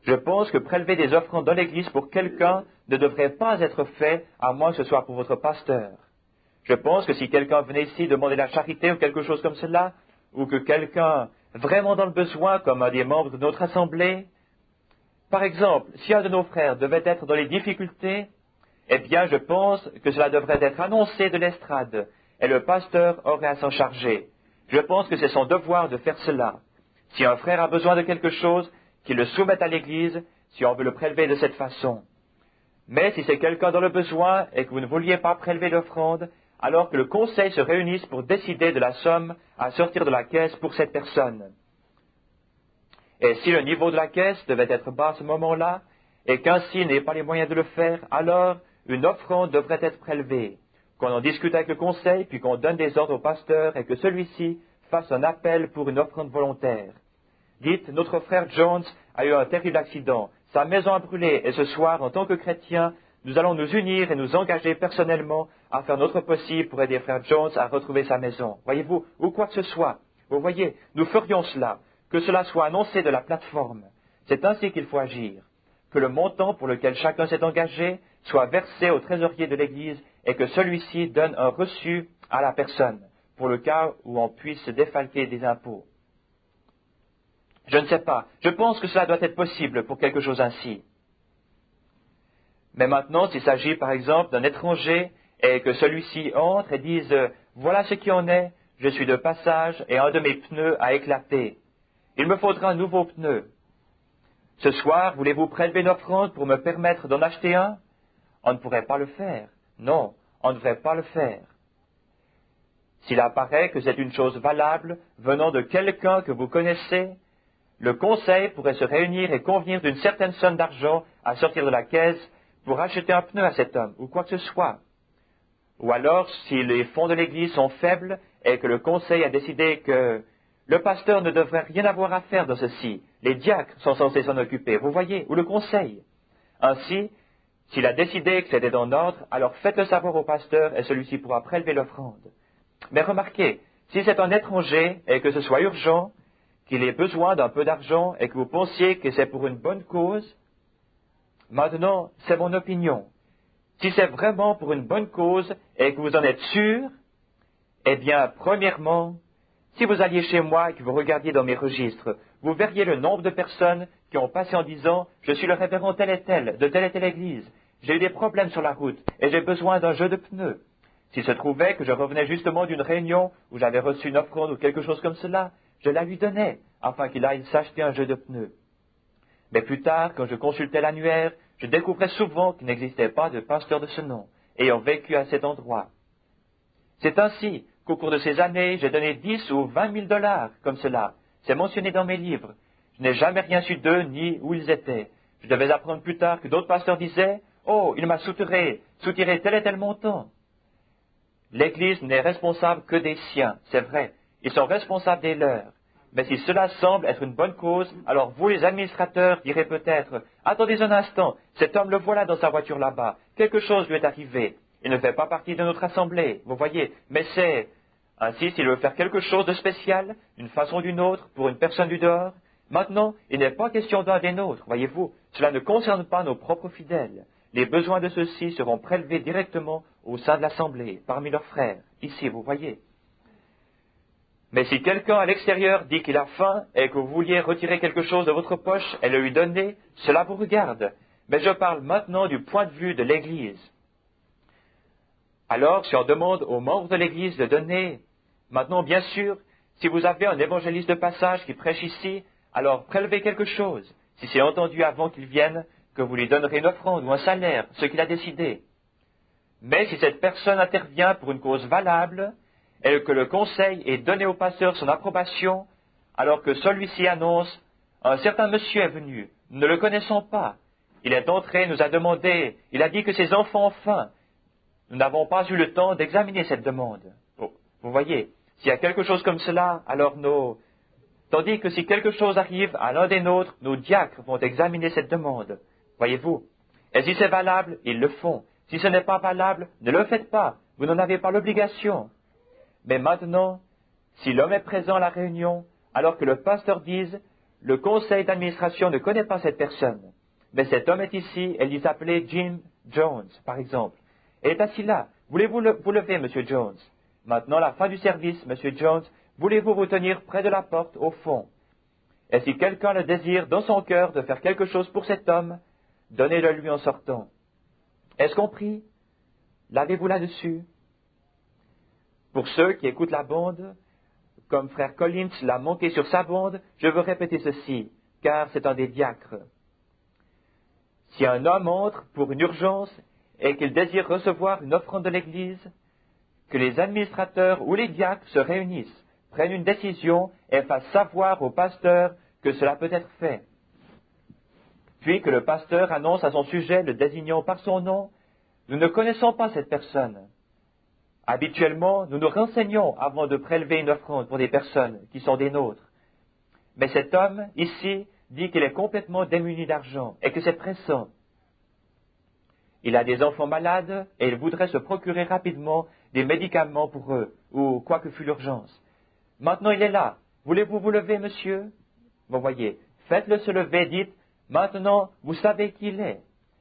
Je pense que prélever des offrandes dans l'Église pour quelqu'un ne devrait pas être fait à moins que ce soit pour votre pasteur. Je pense que si quelqu'un venait ici demander la charité ou quelque chose comme cela, ou que quelqu'un vraiment dans le besoin, comme un des membres de notre assemblée, par exemple, si un de nos frères devait être dans les difficultés, eh bien, je pense que cela devrait être annoncé de l'estrade, et le pasteur aurait à s'en charger. Je pense que c'est son devoir de faire cela. Si un frère a besoin de quelque chose, qu'il le soumette à l'Église, si on veut le prélever de cette façon. Mais si c'est quelqu'un dans le besoin et que vous ne vouliez pas prélever l'offrande, alors que le conseil se réunisse pour décider de la somme à sortir de la caisse pour cette personne. Et si le niveau de la caisse devait être bas à ce moment-là, et qu'ainsi n'ait pas les moyens de le faire, alors une offrande devrait être prélevée, qu'on en discute avec le conseil, puis qu'on donne des ordres au pasteur et que celui-ci fasse un appel pour une offrande volontaire. Dites, notre frère Jones a eu un terrible accident, sa maison a brûlé, et ce soir, en tant que chrétiens, nous allons nous unir et nous engager personnellement à faire notre possible pour aider frère Jones à retrouver sa maison. Voyez-vous, ou quoi que ce soit. Vous voyez, nous ferions cela, que cela soit annoncé de la plateforme. C'est ainsi qu'il faut agir. Que le montant pour lequel chacun s'est engagé soit versé au trésorier de l'Église et que celui-ci donne un reçu à la personne, pour le cas où on puisse se défalquer des impôts. Je ne sais pas. Je pense que cela doit être possible pour quelque chose ainsi. Mais maintenant, s'il s'agit par exemple d'un étranger et que celui-ci entre et dise « Voilà ce qui en est, je suis de passage et un de mes pneus a éclaté. Il me faudra un nouveau pneu. » Ce soir, voulez-vous prélever une offrande pour me permettre d'en acheter un? On ne pourrait pas le faire. Non, on ne devrait pas le faire. S'il apparaît que c'est une chose valable venant de quelqu'un que vous connaissez, le conseil pourrait se réunir et convenir d'une certaine somme d'argent à sortir de la caisse pour acheter un pneu à cet homme, ou quoi que ce soit. Ou alors, si les fonds de l'Église sont faibles et que le conseil a décidé que le pasteur ne devrait rien avoir à faire dans ceci, les diacres sont censés s'en occuper, vous voyez, ou le conseil. Ainsi, s'il a décidé que c'était en ordre, alors faites-le savoir au pasteur et celui-ci pourra prélever l'offrande. Mais remarquez, si c'est un étranger et que ce soit urgent, qu'il ait besoin d'un peu d'argent et que vous pensiez que c'est pour une bonne cause, maintenant, c'est mon opinion. Si c'est vraiment pour une bonne cause et que vous en êtes sûr, eh bien, premièrement, si vous alliez chez moi et que vous regardiez dans mes registres, vous verriez le nombre de personnes qui ont passé en disant « Je suis le révérend tel et tel, de telle et telle église. J'ai eu des problèmes sur la route et j'ai besoin d'un jeu de pneus. » S'il se trouvait que je revenais justement d'une réunion où j'avais reçu une offrande ou quelque chose comme cela, je la lui donnais afin qu'il aille s'acheter un jeu de pneus. Mais plus tard, quand je consultais l'annuaire, je découvrais souvent qu'il n'existait pas de pasteur de ce nom, ayant vécu à cet endroit. C'est ainsi qu'au cours de ces années, j'ai donné 10 ou 20 000 dollars, comme cela. C'est mentionné dans mes livres. Je n'ai jamais rien su d'eux ni où ils étaient. Je devais apprendre plus tard que d'autres pasteurs disaient « Oh, il m'a soutiré tel et tel montant. » L'Église n'est responsable que des siens, c'est vrai. Ils sont responsables des leurs. Mais si cela semble être une bonne cause, alors vous, les administrateurs, direz peut-être « Attendez un instant, cet homme le voilà dans sa voiture là-bas. Quelque chose lui est arrivé. Il ne fait pas partie de notre assemblée, vous voyez. Mais c'est... Ainsi, s'il veut faire quelque chose de spécial, d'une façon ou d'une autre, pour une personne du dehors, maintenant, il n'est pas question d'un des nôtres, voyez-vous. Cela ne concerne pas nos propres fidèles. Les besoins de ceux-ci seront prélevés directement au sein de l'assemblée, parmi leurs frères. Ici, vous voyez. Mais si quelqu'un à l'extérieur dit qu'il a faim et que vous vouliez retirer quelque chose de votre poche et le lui donner, cela vous regarde. Mais je parle maintenant du point de vue de l'Église. Alors, si on demande aux membres de l'Église de donner, maintenant, bien sûr, si vous avez un évangéliste de passage qui prêche ici, alors prélevez quelque chose. Si c'est entendu avant qu'il vienne, que vous lui donnerez une offrande ou un salaire, ce qu'il a décidé. Mais si cette personne intervient pour une cause valable, et que le conseil ait donné au pasteur son approbation, alors que celui-ci annonce « Un certain monsieur est venu, nous ne le connaissons pas. Il est entré, nous a demandé, il a dit que ses enfants ont faim. Nous n'avons pas eu le temps d'examiner cette demande. » Oh, vous voyez, s'il y a quelque chose comme cela, alors Tandis que si quelque chose arrive à l'un des nôtres, nos diacres vont examiner cette demande. Voyez-vous? Et si c'est valable, ils le font. Si ce n'est pas valable, ne le faites pas. Vous n'en avez pas l'obligation. Mais maintenant, si l'homme est présent à la réunion, alors que le pasteur dise, le conseil d'administration ne connaît pas cette personne, mais cet homme est ici, et il s'appelait Jim Jones, par exemple, et est assis là. Voulez-vous vous lever, Monsieur Jones? Maintenant, la fin du service, Monsieur Jones, voulez-vous vous tenir près de la porte, au fond? Et si quelqu'un le désire dans son cœur de faire quelque chose pour cet homme, donnez-le lui en sortant. Est-ce compris? L'avez-vous là-dessus? Pour ceux qui écoutent la bande, comme frère Collins l'a manqué sur sa bande, je veux répéter ceci, car c'est un des diacres. Si un homme entre pour une urgence et qu'il désire recevoir une offrande de l'Église, que les administrateurs ou les diacres se réunissent, prennent une décision et fassent savoir au pasteur que cela peut être fait. Puis que le pasteur annonce à son sujet, le désignant par son nom, « Nous ne connaissons pas cette personne. » Habituellement, nous nous renseignons avant de prélever une offrande pour des personnes qui sont des nôtres. Mais cet homme, ici, dit qu'il est complètement démuni d'argent et que c'est pressant. Il a des enfants malades et il voudrait se procurer rapidement des médicaments pour eux, ou quoi que fût l'urgence. Maintenant il est là. Voulez-vous vous lever, monsieur? Vous voyez, faites-le se lever, dites, maintenant vous savez qui il est.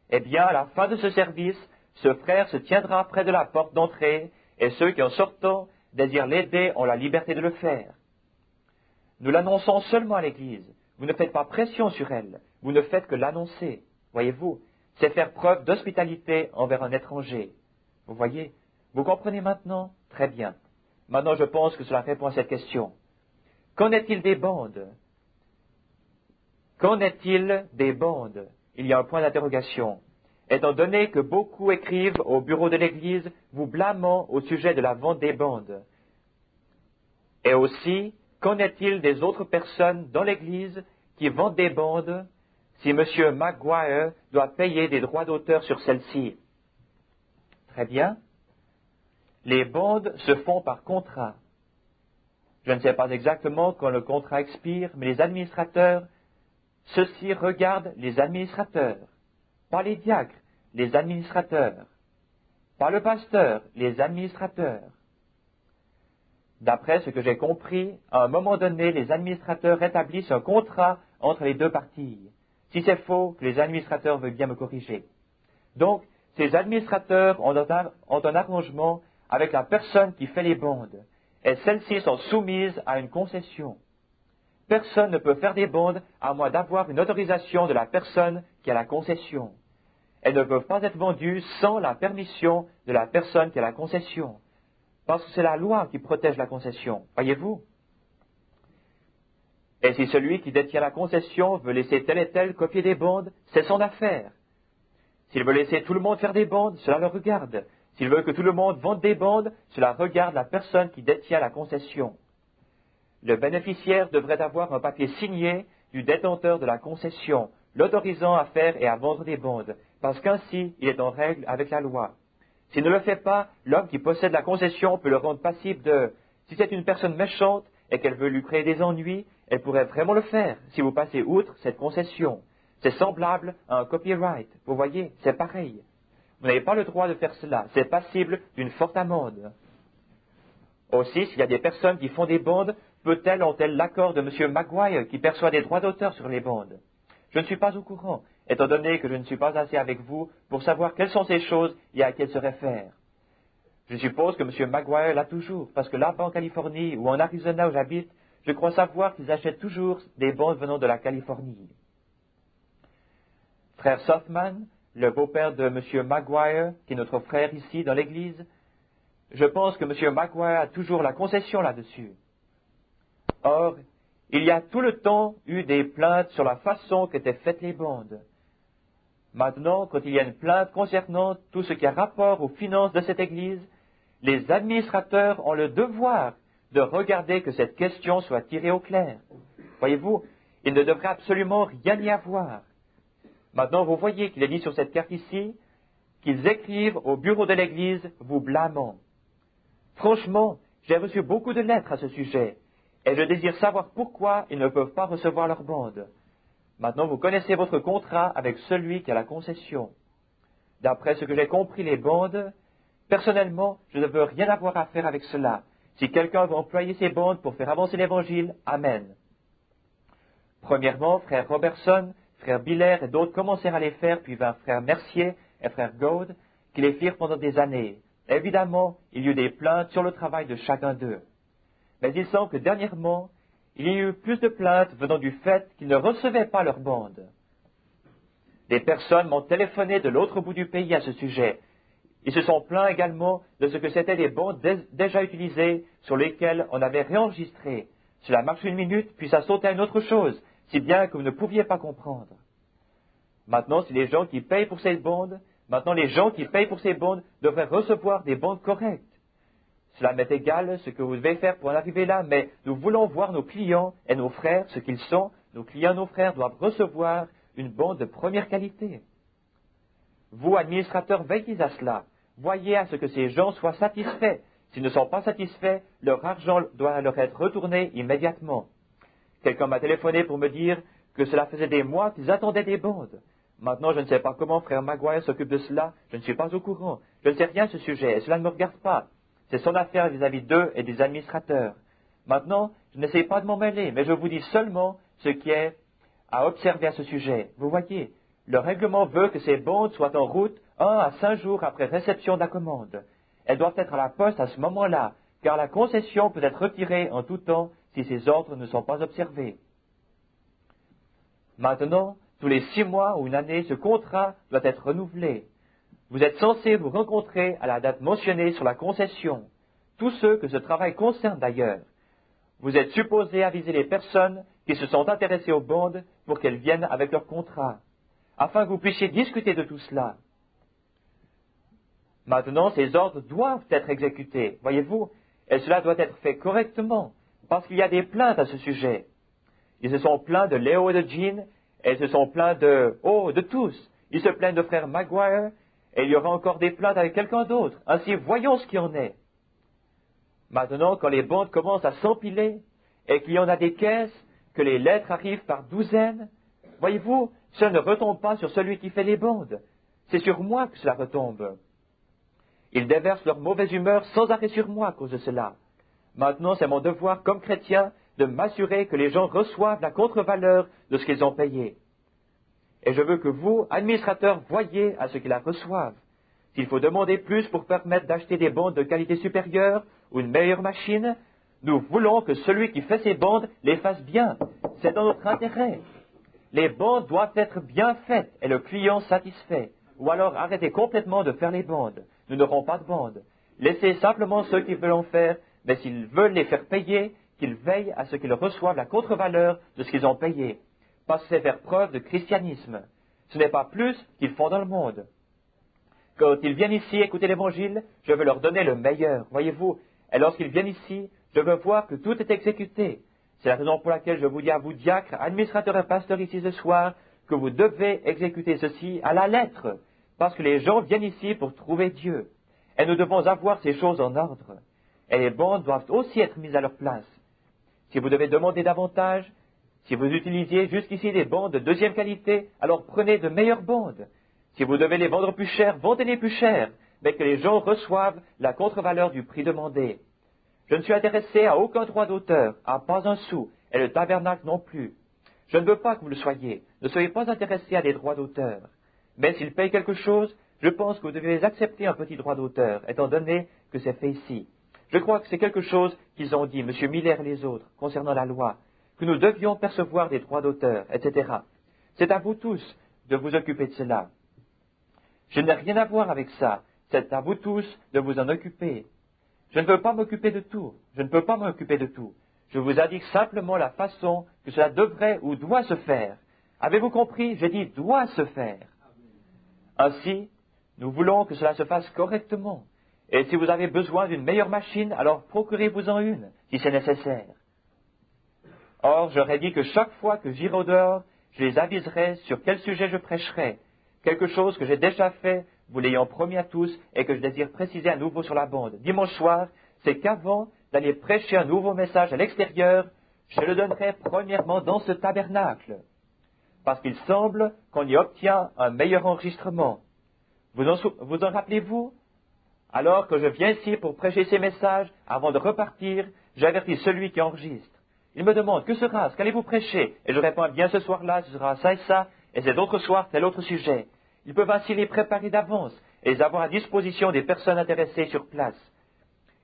Eh bien, à la fin de ce service, ce frère se tiendra près de la porte d'entrée, et ceux qui en sortant désirent l'aider ont la liberté de le faire. Nous l'annonçons seulement à l'Église. Vous ne faites pas pression sur elle, vous ne faites que l'annoncer. Voyez-vous, c'est faire preuve d'hospitalité envers un étranger. Vous voyez, vous comprenez maintenant? Très bien. Maintenant, je pense que cela répond à cette question. Qu'en est-il des bandes? Qu'en est-il des bandes? Il y a un point d'interrogation. Étant donné que beaucoup écrivent au bureau de l'Église vous blâmant au sujet de la vente des bandes. Et aussi, qu'en est-il des autres personnes dans l'Église qui vendent des bandes si M. Maguire doit payer des droits d'auteur sur celles-ci? Très bien. Les bandes se font par contrat. Je ne sais pas exactement quand le contrat expire, mais les administrateurs, ceux-ci regardent les administrateurs, pas les diacres, les administrateurs, pas le pasteur, les administrateurs. D'après ce que j'ai compris, à un moment donné, les administrateurs établissent un contrat entre les deux parties. Si c'est faux, que les administrateurs veulent bien me corriger. Donc, ces administrateurs ont un arrangement avec la personne qui fait les bandes, et celles-ci sont soumises à une concession. Personne ne peut faire des bandes à moins d'avoir une autorisation de la personne qui a la concession. Elles ne peuvent pas être vendues sans la permission de la personne qui a la concession, parce que c'est la loi qui protège la concession, voyez-vous? Et si celui qui détient la concession veut laisser tel et tel copier des bandes, c'est son affaire. S'il veut laisser tout le monde faire des bandes, cela le regarde. S'il veut que tout le monde vende des bandes, cela regarde la personne qui détient la concession. Le bénéficiaire devrait avoir un papier signé du détenteur de la concession, l'autorisant à faire et à vendre des bandes, parce qu'ainsi il est en règle avec la loi. S'il ne le fait pas, l'homme qui possède la concession peut le rendre passible de... Si c'est une personne méchante et qu'elle veut lui créer des ennuis, elle pourrait vraiment le faire si vous passez outre cette concession. C'est semblable à un copyright. Vous voyez, c'est pareil. Vous n'avez pas le droit de faire cela. C'est passible d'une forte amende. Aussi, s'il y a des personnes qui font des bandes, peut-elles ont-elles l'accord de M. Maguire qui perçoit des droits d'auteur sur les bandes? Je ne suis pas au courant, étant donné que je ne suis pas assez avec vous pour savoir quelles sont ces choses et à qui elles se réfèrent. Je suppose que M. Maguire l'a toujours, parce que là-bas en Californie ou en Arizona où j'habite, je crois savoir qu'ils achètent toujours des bandes venant de la Californie. Frère Softman, le beau-père de M. Maguire, qui est notre frère ici dans l'Église, je pense que M. Maguire a toujours la concession là-dessus. Or, il y a tout le temps eu des plaintes sur la façon qu'étaient faites les bandes. Maintenant, quand il y a une plainte concernant tout ce qui a rapport aux finances de cette Église, les administrateurs ont le devoir de regarder que cette question soit tirée au clair. Voyez-vous, il ne devrait absolument rien y avoir. Maintenant, vous voyez qu'il est dit sur cette carte ici qu'ils écrivent au bureau de l'Église vous blâmant. Franchement, j'ai reçu beaucoup de lettres à ce sujet, et je désire savoir pourquoi ils ne peuvent pas recevoir leur bande. Maintenant, vous connaissez votre contrat avec celui qui a la concession. D'après ce que j'ai compris, les bandes, personnellement, je ne veux rien avoir à faire avec cela. Si quelqu'un veut employer ces bandes pour faire avancer l'Évangile, Amen. Premièrement, frère Robertson, frère Biller et d'autres commencèrent à les faire, puis vinrent frère Mercier et frère Gaud, qui les firent pendant des années. Évidemment, il y eut des plaintes sur le travail de chacun d'eux. Mais il semble que dernièrement, il y a eu plus de plaintes venant du fait qu'ils ne recevaient pas leurs bandes. Des personnes m'ont téléphoné de l'autre bout du pays à ce sujet. Ils se sont plaints également de ce que c'étaient des bandes déjà utilisées sur lesquelles on avait réenregistré. Cela marche une minute, puis ça saute à une autre chose, si bien que vous ne pouviez pas comprendre. Maintenant, si les gens qui payent pour ces bandes, devraient recevoir des bandes correctes. Cela m'est égal ce que vous devez faire pour en arriver là, mais nous voulons voir nos clients et nos frères, ce qu'ils sont. Nos clients et nos frères doivent recevoir une bande de première qualité. Vous, administrateurs, veillez à cela. Voyez à ce que ces gens soient satisfaits. S'ils ne sont pas satisfaits, leur argent doit leur être retourné immédiatement. Quelqu'un m'a téléphoné pour me dire que cela faisait des mois qu'ils attendaient des bandes. Maintenant, je ne sais pas comment frère Maguire s'occupe de cela. Je ne suis pas au courant. Je ne sais rien à ce sujet, et cela ne me regarde pas. C'est son affaire vis-à-vis d'eux et des administrateurs. Maintenant, je n'essaie pas de m'en mêler, mais je vous dis seulement ce qui est à observer à ce sujet. Vous voyez, le règlement veut que ces bandes soient en route 1 à 5 jours après réception de la commande. Elles doivent être à la poste à ce moment-là, car la concession peut être retirée en tout temps si ces ordres ne sont pas observés. Maintenant, tous les 6 mois ou une année, ce contrat doit être renouvelé. Vous êtes censés vous rencontrer à la date mentionnée sur la concession, tous ceux que ce travail concerne d'ailleurs. vous êtes supposé aviser les personnes qui se sont intéressées aux bandes pour qu'elles viennent avec leur contrat, afin que vous puissiez discuter de tout cela. Maintenant, ces ordres doivent être exécutés, voyez-vous, et cela doit être fait correctement, parce qu'il y a des plaintes à ce sujet. Ils se sont plaints de Léo et de Jean, et ils se sont plaints de tous. Ils se plaignent de frère Maguire, et il y aura encore des plaintes avec quelqu'un d'autre. Ainsi, voyons ce qu'il y en est. Maintenant, quand les bandes commencent à s'empiler, et qu'il y en a des caisses, que les lettres arrivent par douzaines, voyez-vous, cela ne retombe pas sur celui qui fait les bandes. C'est sur moi que cela retombe. Ils déversent leur mauvaise humeur sans arrêt sur moi à cause de cela. Maintenant, c'est mon devoir comme chrétien de m'assurer que les gens reçoivent la contre-valeur de ce qu'ils ont payé. Et je veux que vous, administrateurs, voyez à ce qu'ils la reçoivent. S'il faut demander plus pour permettre d'acheter des bandes de qualité supérieure ou une meilleure machine, nous voulons que celui qui fait ces bandes les fasse bien. C'est dans notre intérêt. Les bandes doivent être bien faites et le client satisfait. Ou alors arrêtez complètement de faire les bandes. Nous n'aurons pas de bandes. Laissez simplement ceux qui veulent en faire, mais s'ils veulent les faire payer, qu'ils veillent à ce qu'ils reçoivent la contre-valeur de ce qu'ils ont payé. Parce que c'est faire preuve de christianisme. Ce n'est pas plus qu'ils font dans le monde. Quand ils viennent ici écouter l'Évangile, je veux leur donner le meilleur, voyez-vous. Et lorsqu'ils viennent ici, je veux voir que tout est exécuté. C'est la raison pour laquelle je vous dis à vous, diacres, administrateurs et pasteurs ici ce soir, que vous devez exécuter ceci à la lettre, parce que les gens viennent ici pour trouver Dieu. Et nous devons avoir ces choses en ordre. Et les bandes doivent aussi être mises à leur place. Si vous devez demander davantage, si vous utilisiez jusqu'ici des bandes de deuxième qualité, alors prenez de meilleures bandes. Si vous devez les vendre plus cher, vendez-les plus cher, mais que les gens reçoivent la contre-valeur du prix demandé. Je ne suis intéressé à aucun droit d'auteur, à pas un sou, et le tabernacle non plus. Je ne veux pas que vous le soyez. Ne soyez pas intéressés à des droits d'auteur. Mais s'ils payent quelque chose, je pense que vous devez accepter un petit droit d'auteur, étant donné que c'est fait ici. Je crois que c'est quelque chose qu'ils ont dit, M. Miller et les autres, concernant la loi, que nous devions percevoir des droits d'auteur, etc. C'est à vous tous de vous occuper de cela. Je n'ai rien à voir avec ça. C'est à vous tous de vous en occuper. Je ne veux pas m'occuper de tout. Je ne peux pas m'occuper de tout. Je vous indique simplement la façon que cela devrait ou doit se faire. Avez-vous compris? J'ai dit doit se faire. Ainsi, nous voulons que cela se fasse correctement. Et si vous avez besoin d'une meilleure machine, alors procurez-vous-en une, si c'est nécessaire. Or, j'aurais dit que chaque fois que j'irai au dehors, je les aviserai sur quel sujet je prêcherai. Quelque chose que j'ai déjà fait, vous l'ayant promis à tous, et que je désire préciser à nouveau sur la bande. Dimanche soir, c'est qu'avant d'aller prêcher un nouveau message à l'extérieur, je le donnerai premièrement dans ce tabernacle. Parce qu'il semble qu'on y obtient un meilleur enregistrement. Vous en rappelez-vous? Alors que je viens ici pour prêcher ces messages, avant de repartir, j'avertis celui qui enregistre. Il me demande, que sera-ce? Qu'allez-vous prêcher? Et je réponds, bien ce soir-là, ce sera ça et ça, et cet autre soir, tel autre sujet. Ils peuvent ainsi les préparer d'avance et les avoir à disposition des personnes intéressées sur place.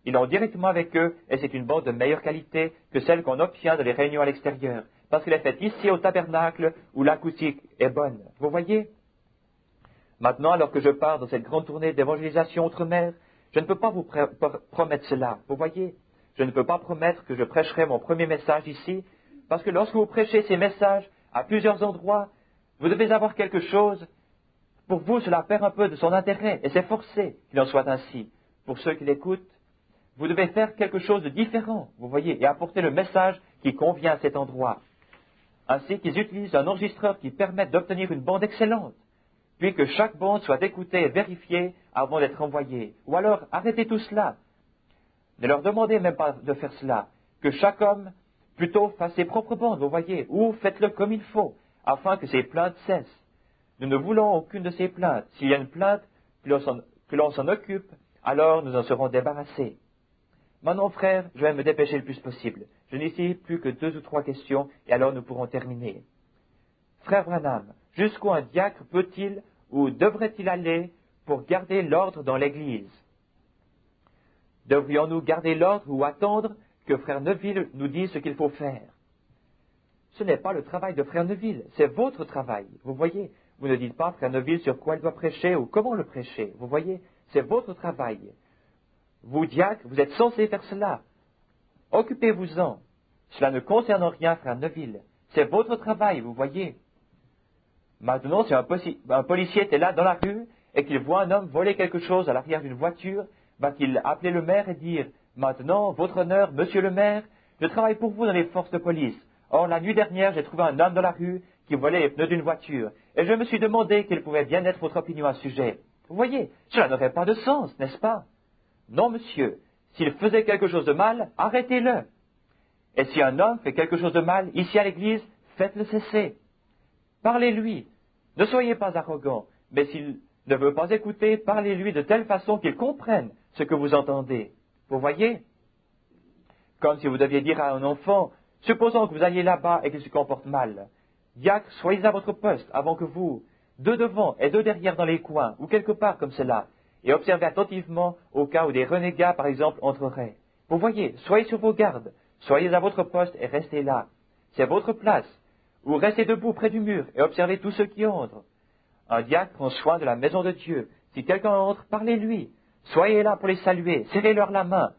Ils l'ont directement avec eux et c'est une bande de meilleure qualité que celle qu'on obtient dans les réunions à l'extérieur, parce qu'elle est faite ici au tabernacle où l'acoustique est bonne. Vous voyez? Maintenant, alors que je pars dans cette grande tournée d'évangélisation outre-mer, je ne peux pas vous promettre cela. Vous voyez? Je ne peux pas promettre que je prêcherai mon premier message ici, parce que lorsque vous prêchez ces messages à plusieurs endroits, vous devez avoir quelque chose. Pour vous, cela perd un peu de son intérêt, et c'est forcé qu'il en soit ainsi. Pour ceux qui l'écoutent, vous devez faire quelque chose de différent, vous voyez, et apporter le message qui convient à cet endroit. Ainsi qu'ils utilisent un enregistreur qui permette d'obtenir une bande excellente, puis que chaque bande soit écoutée et vérifiée avant d'être envoyée. Ou alors, arrêtez tout cela. Ne leur demandez même pas de faire cela. Que chaque homme, plutôt, fasse ses propres bandes, vous voyez, ou faites-le comme il faut, afin que ces plaintes cessent. Nous ne voulons aucune de ces plaintes. S'il y a une plainte, que l'on s'en occupe, alors nous en serons débarrassés. Maintenant, frère, je vais me dépêcher le plus possible. Je n'ai ici plus que 2 ou 3 questions, et alors nous pourrons terminer. Frère Branham, jusqu'où un diacre peut-il ou devrait-il aller pour garder l'ordre dans l'Église? Devrions-nous garder l'ordre ou attendre que frère Neville nous dise ce qu'il faut faire? Ce n'est pas le travail de frère Neville, c'est votre travail. Vous voyez, vous ne dites pas frère Neville sur quoi il doit prêcher ou comment le prêcher. Vous voyez, c'est votre travail. Vous, diacres, vous êtes censés faire cela. Occupez-vous-en. Cela ne concerne en rien frère Neville. C'est votre travail, vous voyez. Maintenant, si un policier était là dans la rue et qu'il voit un homme voler quelque chose à l'arrière d'une voiture, va-t-il appeler le maire et dire « Maintenant, votre honneur, monsieur le maire, je travaille pour vous dans les forces de police. Or, la nuit dernière, j'ai trouvé un homme dans la rue qui volait les pneus d'une voiture, et je me suis demandé quelle pouvait bien être votre opinion à ce sujet. Vous voyez, cela n'aurait pas de sens, n'est-ce pas? Non, monsieur. S'il faisait quelque chose de mal, arrêtez-le. Et si un homme fait quelque chose de mal ici à l'église, faites-le cesser. Parlez-lui. Ne soyez pas arrogant, mais s'il ne veut pas écouter, parlez-lui de telle façon qu'il comprenne ce que vous entendez. Vous voyez? Comme si vous deviez dire à un enfant, supposons que vous alliez là-bas et qu'il se comporte mal. Diacre, soyez à votre poste avant que vous, deux devant et deux derrière dans les coins, ou quelque part comme cela, et observez attentivement au cas où des renégats, par exemple, entreraient. Vous voyez, soyez sur vos gardes, soyez à votre poste et restez là. C'est votre place. Ou restez debout près du mur et observez tous ceux qui entrent. Un diacre prend soin de la maison de Dieu. Si quelqu'un entre, parlez-lui. Soyez là pour les saluer, serrez-leur la main.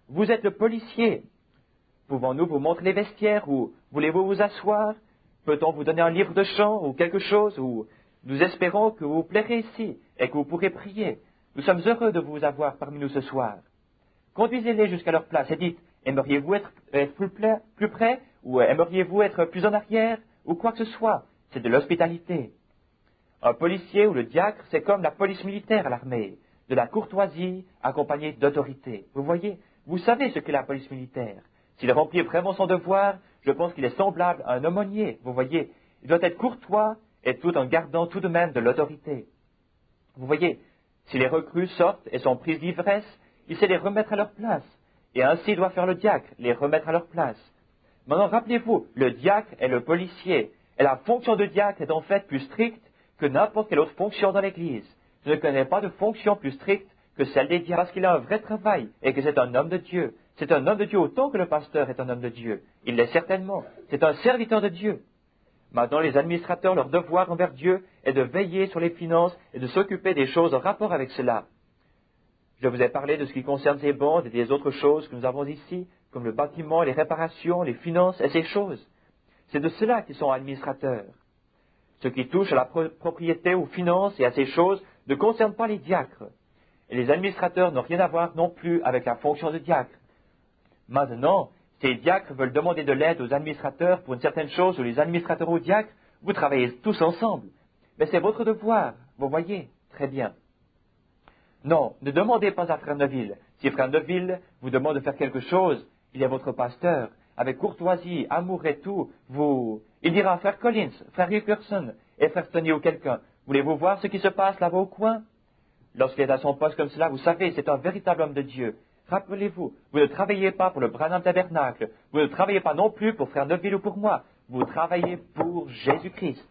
Vous êtes le policier. Pouvons-nous vous montrer les vestiaires ou voulez-vous vous asseoir? Peut-on vous donner un livre de chant ou quelque chose ou nous espérons que vous vous plairez ici et que vous pourrez prier. Nous sommes heureux de vous avoir parmi nous ce soir. Conduisez-les jusqu'à leur place et dites, aimeriez-vous être plus près ou aimeriez-vous être plus en arrière ou quoi que ce soit? C'est de l'hospitalité. Un policier ou le diacre, c'est comme la police militaire à l'armée, de la courtoisie accompagnée d'autorité. Vous voyez, vous savez ce qu'est la police militaire. S'il remplit vraiment son devoir, je pense qu'il est semblable à un aumônier. Vous voyez, il doit être courtois et tout en gardant tout de même de l'autorité. Vous voyez, si les recrues sortent et sont prises d'ivresse, il sait les remettre à leur place. Et ainsi doit faire le diacre, les remettre à leur place. Maintenant, rappelez-vous, le diacre est le policier, et la fonction de diacre est en fait plus stricte que n'importe quelle autre fonction dans l'Église. Je ne connais pas de fonction plus stricte que celle des diacres, parce qu'il a un vrai travail, et que c'est un homme de Dieu. C'est un homme de Dieu autant que le pasteur est un homme de Dieu. Il l'est certainement. C'est un serviteur de Dieu. Maintenant, les administrateurs, leur devoir envers Dieu est de veiller sur les finances et de s'occuper des choses en rapport avec cela. Je vous ai parlé de ce qui concerne ces bandes et des autres choses que nous avons ici, comme le bâtiment, les réparations, les finances et ces choses. C'est de cela qu'ils sont administrateurs. Ce qui touche à la propriété, aux finances et à ces choses ne concerne pas les diacres. Et les administrateurs n'ont rien à voir non plus avec la fonction de diacre. Maintenant, ces diacres veulent demander de l'aide aux administrateurs pour une certaine chose, ou les administrateurs aux diacres, vous travaillez tous ensemble. Mais c'est votre devoir, vous voyez, très bien. Non, ne demandez pas à Frère Neville. Si Frère Neville vous demande de faire quelque chose, il est votre pasteur. Avec courtoisie, amour et tout, il dira à Frère Collins, Frère Hickerson et Frère Tony ou quelqu'un, voulez-vous voir ce qui se passe là-bas au coin? Lorsqu'il est à son poste comme cela, vous savez, c'est un véritable homme de Dieu. Rappelez-vous, vous ne travaillez pas pour le Branham Tabernacle, vous ne travaillez pas non plus pour Frère Neville ou pour moi, vous travaillez pour Jésus-Christ.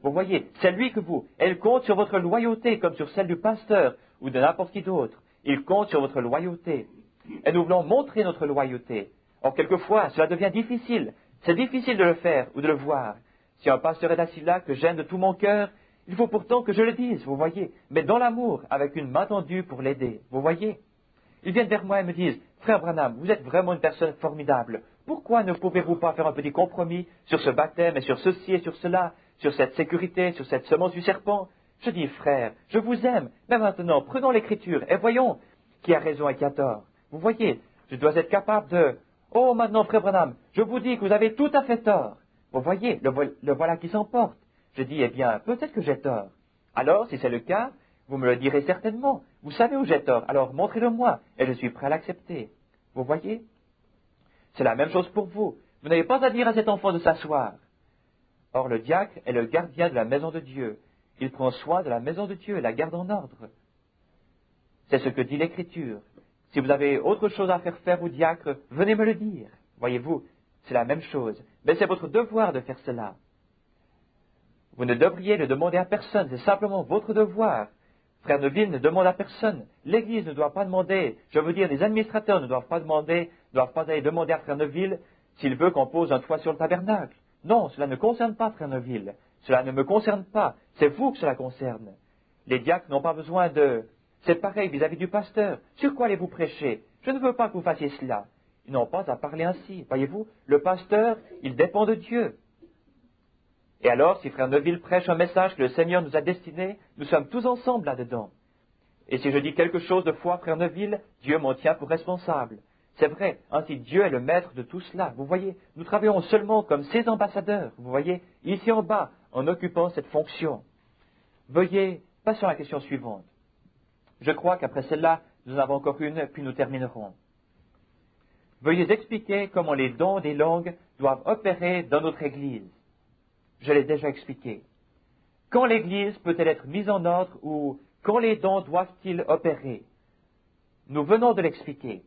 Vous voyez, c'est lui que vous. Elle compte sur votre loyauté comme sur celle du pasteur ou de n'importe qui d'autre. Il compte sur votre loyauté. Et nous voulons montrer notre loyauté. Or, quelquefois, cela devient difficile. C'est difficile de le faire ou de le voir. Si un pasteur est assis là, que j'aime de tout mon cœur, il faut pourtant que je le dise, vous voyez, mais dans l'amour, avec une main tendue pour l'aider, vous voyez. Ils viennent vers moi et me disent, Frère Branham, vous êtes vraiment une personne formidable. Pourquoi ne pouvez-vous pas faire un petit compromis sur ce baptême et sur ceci et sur cela, sur cette sécurité, sur cette semence du serpent? Je dis, frère, je vous aime, mais maintenant, prenons l'Écriture et voyons qui a raison et qui a tort. Vous voyez, je dois être capable de... Oh, maintenant, Frère Branham, je vous dis que vous avez tout à fait tort. Vous voyez, le voilà qui s'emporte. Je dis, eh bien, peut-être que j'ai tort. Alors, si c'est le cas, vous me le direz certainement. Vous savez où j'ai tort, alors montrez-le-moi, et je suis prêt à l'accepter. Vous voyez? C'est la même chose pour vous. Vous n'avez pas à dire à cet enfant de s'asseoir. Or, le diacre est le gardien de la maison de Dieu. Il prend soin de la maison de Dieu et la garde en ordre. C'est ce que dit l'Écriture. Si vous avez autre chose à faire faire au diacre, venez me le dire. Voyez-vous, c'est la même chose. Mais c'est votre devoir de faire cela. Vous ne devriez le demander à personne, c'est simplement votre devoir. Frère Neville ne demande à personne. L'Église ne doit pas demander, je veux dire, les administrateurs ne doivent pas aller demander à Frère Neville s'il veut qu'on pose un toit sur le tabernacle. Non, cela ne concerne pas Frère Neville. Cela ne me concerne pas. C'est vous que cela concerne. Les diacres n'ont pas besoin de... C'est pareil vis-à-vis du pasteur. Sur quoi allez-vous prêcher? Je ne veux pas que vous fassiez cela. Ils n'ont pas à parler ainsi. Voyez-vous, le pasteur, il dépend de Dieu. Et alors, si Frère Neville prêche un message que le Seigneur nous a destiné, nous sommes tous ensemble là-dedans. Et si je dis quelque chose de foi, Frère Neville, Dieu m'en tient pour responsable. C'est vrai, ainsi Dieu est le maître de tout cela. Vous voyez, nous travaillons seulement comme ses ambassadeurs, vous voyez, ici en bas, en occupant cette fonction. Veuillez, passons à la question suivante. Je crois qu'après celle-là, nous en avons encore une, puis nous terminerons. Veuillez expliquer comment les dons des langues doivent opérer dans notre Église. Je l'ai déjà expliqué. Quand l'Église peut-elle être mise en ordre ou quand les dons doivent-ils opérer? Nous venons de l'expliquer.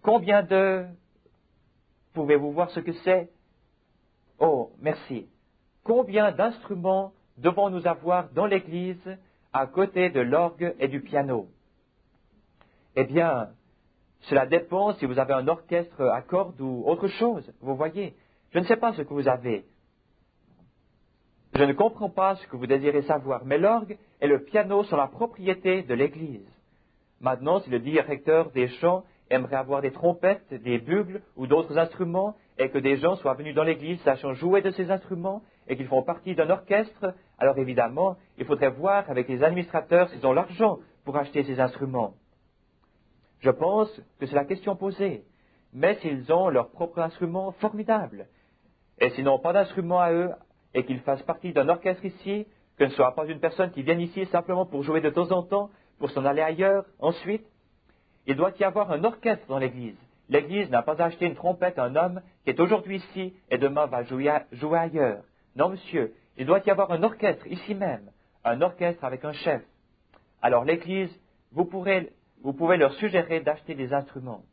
Combien de... Pouvez-vous voir ce que c'est? Oh, merci. Combien d'instruments devons-nous avoir dans l'Église à côté de l'orgue et du piano? Eh bien, cela dépend si vous avez un orchestre à cordes ou autre chose. Vous voyez, je ne sais pas ce que vous avez. Je ne comprends pas ce que vous désirez savoir, mais l'orgue et le piano sont la propriété de l'Église. Maintenant, si le directeur des chants aimerait avoir des trompettes, des bugles ou d'autres instruments, et que des gens soient venus dans l'Église sachant jouer de ces instruments, et qu'ils font partie d'un orchestre, alors évidemment, il faudrait voir avec les administrateurs s'ils ont l'argent pour acheter ces instruments. Je pense que c'est la question posée. Mais s'ils ont leur propre instrument, formidable. Et s'ils n'ont pas d'instrument à eux, et qu'ils fassent partie d'un orchestre ici, que ce ne soit pas une personne qui vienne ici simplement pour jouer de temps en temps, pour s'en aller ailleurs, ensuite, il doit y avoir un orchestre dans l'Église. L'Église n'a pas acheté une trompette à un homme qui est aujourd'hui ici et demain va jouer ailleurs. Non, monsieur, il doit y avoir un orchestre ici même, un orchestre avec un chef. Alors l'Église, vous pouvez leur suggérer d'acheter des instruments.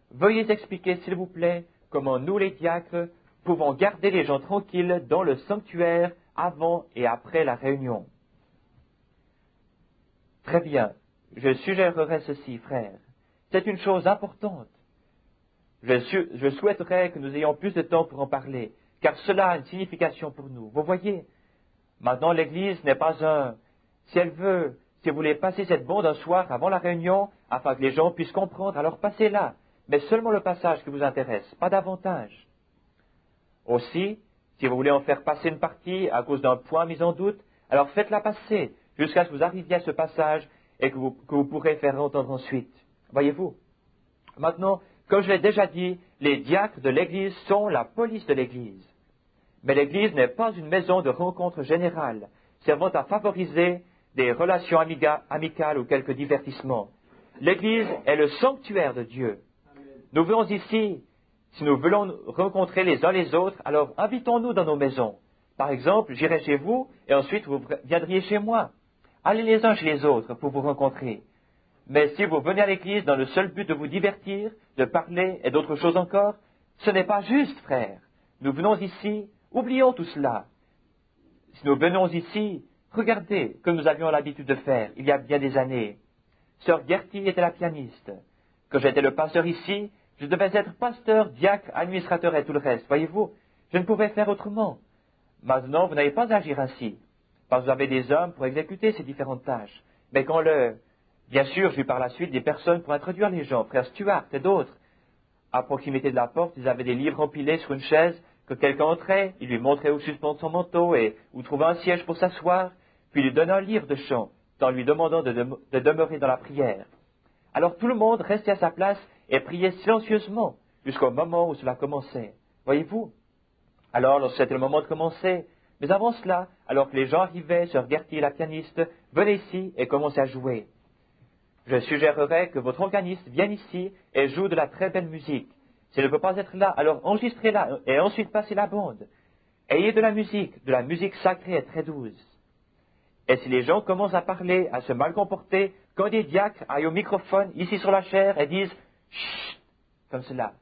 Veuillez expliquer, s'il vous plaît, comment nous, les diacres, pouvons garder les gens tranquilles dans le sanctuaire avant et après la réunion. Très bien. Je suggérerais ceci, frère. C'est une chose importante. Je souhaiterais que nous ayons plus de temps pour en parler, car cela a une signification pour nous. Vous voyez, maintenant l'Église n'est pas un... Si vous voulez passer cette bande un soir avant la réunion, afin que les gens puissent comprendre, alors passez-la, mais seulement le passage qui vous intéresse, pas davantage. Aussi, si vous voulez en faire passer une partie à cause d'un point mis en doute, alors faites-la passer jusqu'à ce que vous arriviez à ce passage et que vous pourrez faire entendre ensuite. Voyez-vous? Maintenant, comme je l'ai déjà dit, les diacres de l'Église sont la police de l'Église. Mais l'Église n'est pas une maison de rencontre générale, servant à favoriser des relations amicales ou quelques divertissements. L'Église est le sanctuaire de Dieu. Nous venons ici, si nous voulons rencontrer les uns les autres, alors invitons-nous dans nos maisons. Par exemple, j'irai chez vous et ensuite vous viendriez chez moi. Allez les uns chez les autres pour vous rencontrer. Mais si vous venez à l'Église dans le seul but de vous divertir, de parler et d'autres choses encore, ce n'est pas juste, frère. Nous venons ici, oublions tout cela. Si nous venons ici, regardez comme nous avions l'habitude de faire il y a bien des années. Sœur Gertie était la pianiste. Quand j'étais le pasteur ici, je devais être pasteur, diacre, administrateur et tout le reste. Voyez-vous, je ne pouvais faire autrement. Maintenant, vous n'avez pas à agir ainsi. Parce que vous avez des hommes pour exécuter ces différentes tâches. Mais bien sûr, j'ai eu par la suite des personnes pour introduire les gens, frère Stuart et d'autres. À proximité de la porte, ils avaient des livres empilés sur une chaise. Quand quelqu'un entrait, il lui montrait où suspendre son manteau et où trouver un siège pour s'asseoir, puis il lui donnait un livre de chant, en lui demandant de demeurer dans la prière. Alors tout le monde restait à sa place et priait silencieusement jusqu'au moment où cela commençait. Voyez-vous? Alors, lorsque c'était le moment de commencer, mais avant cela, alors que les gens arrivaient, sœur Gertie, la pianiste, venez ici et commencez à jouer. Je suggérerais que votre organiste vienne ici et joue de la très belle musique. S'il ne peut pas être là, alors enregistrez-la et ensuite passez la bande. Ayez de la musique sacrée et très douce. Et si les gens commencent à parler, à se mal comporter, quand des diacres aillent au microphone ici sur la chaire et disent « Chut » comme cela,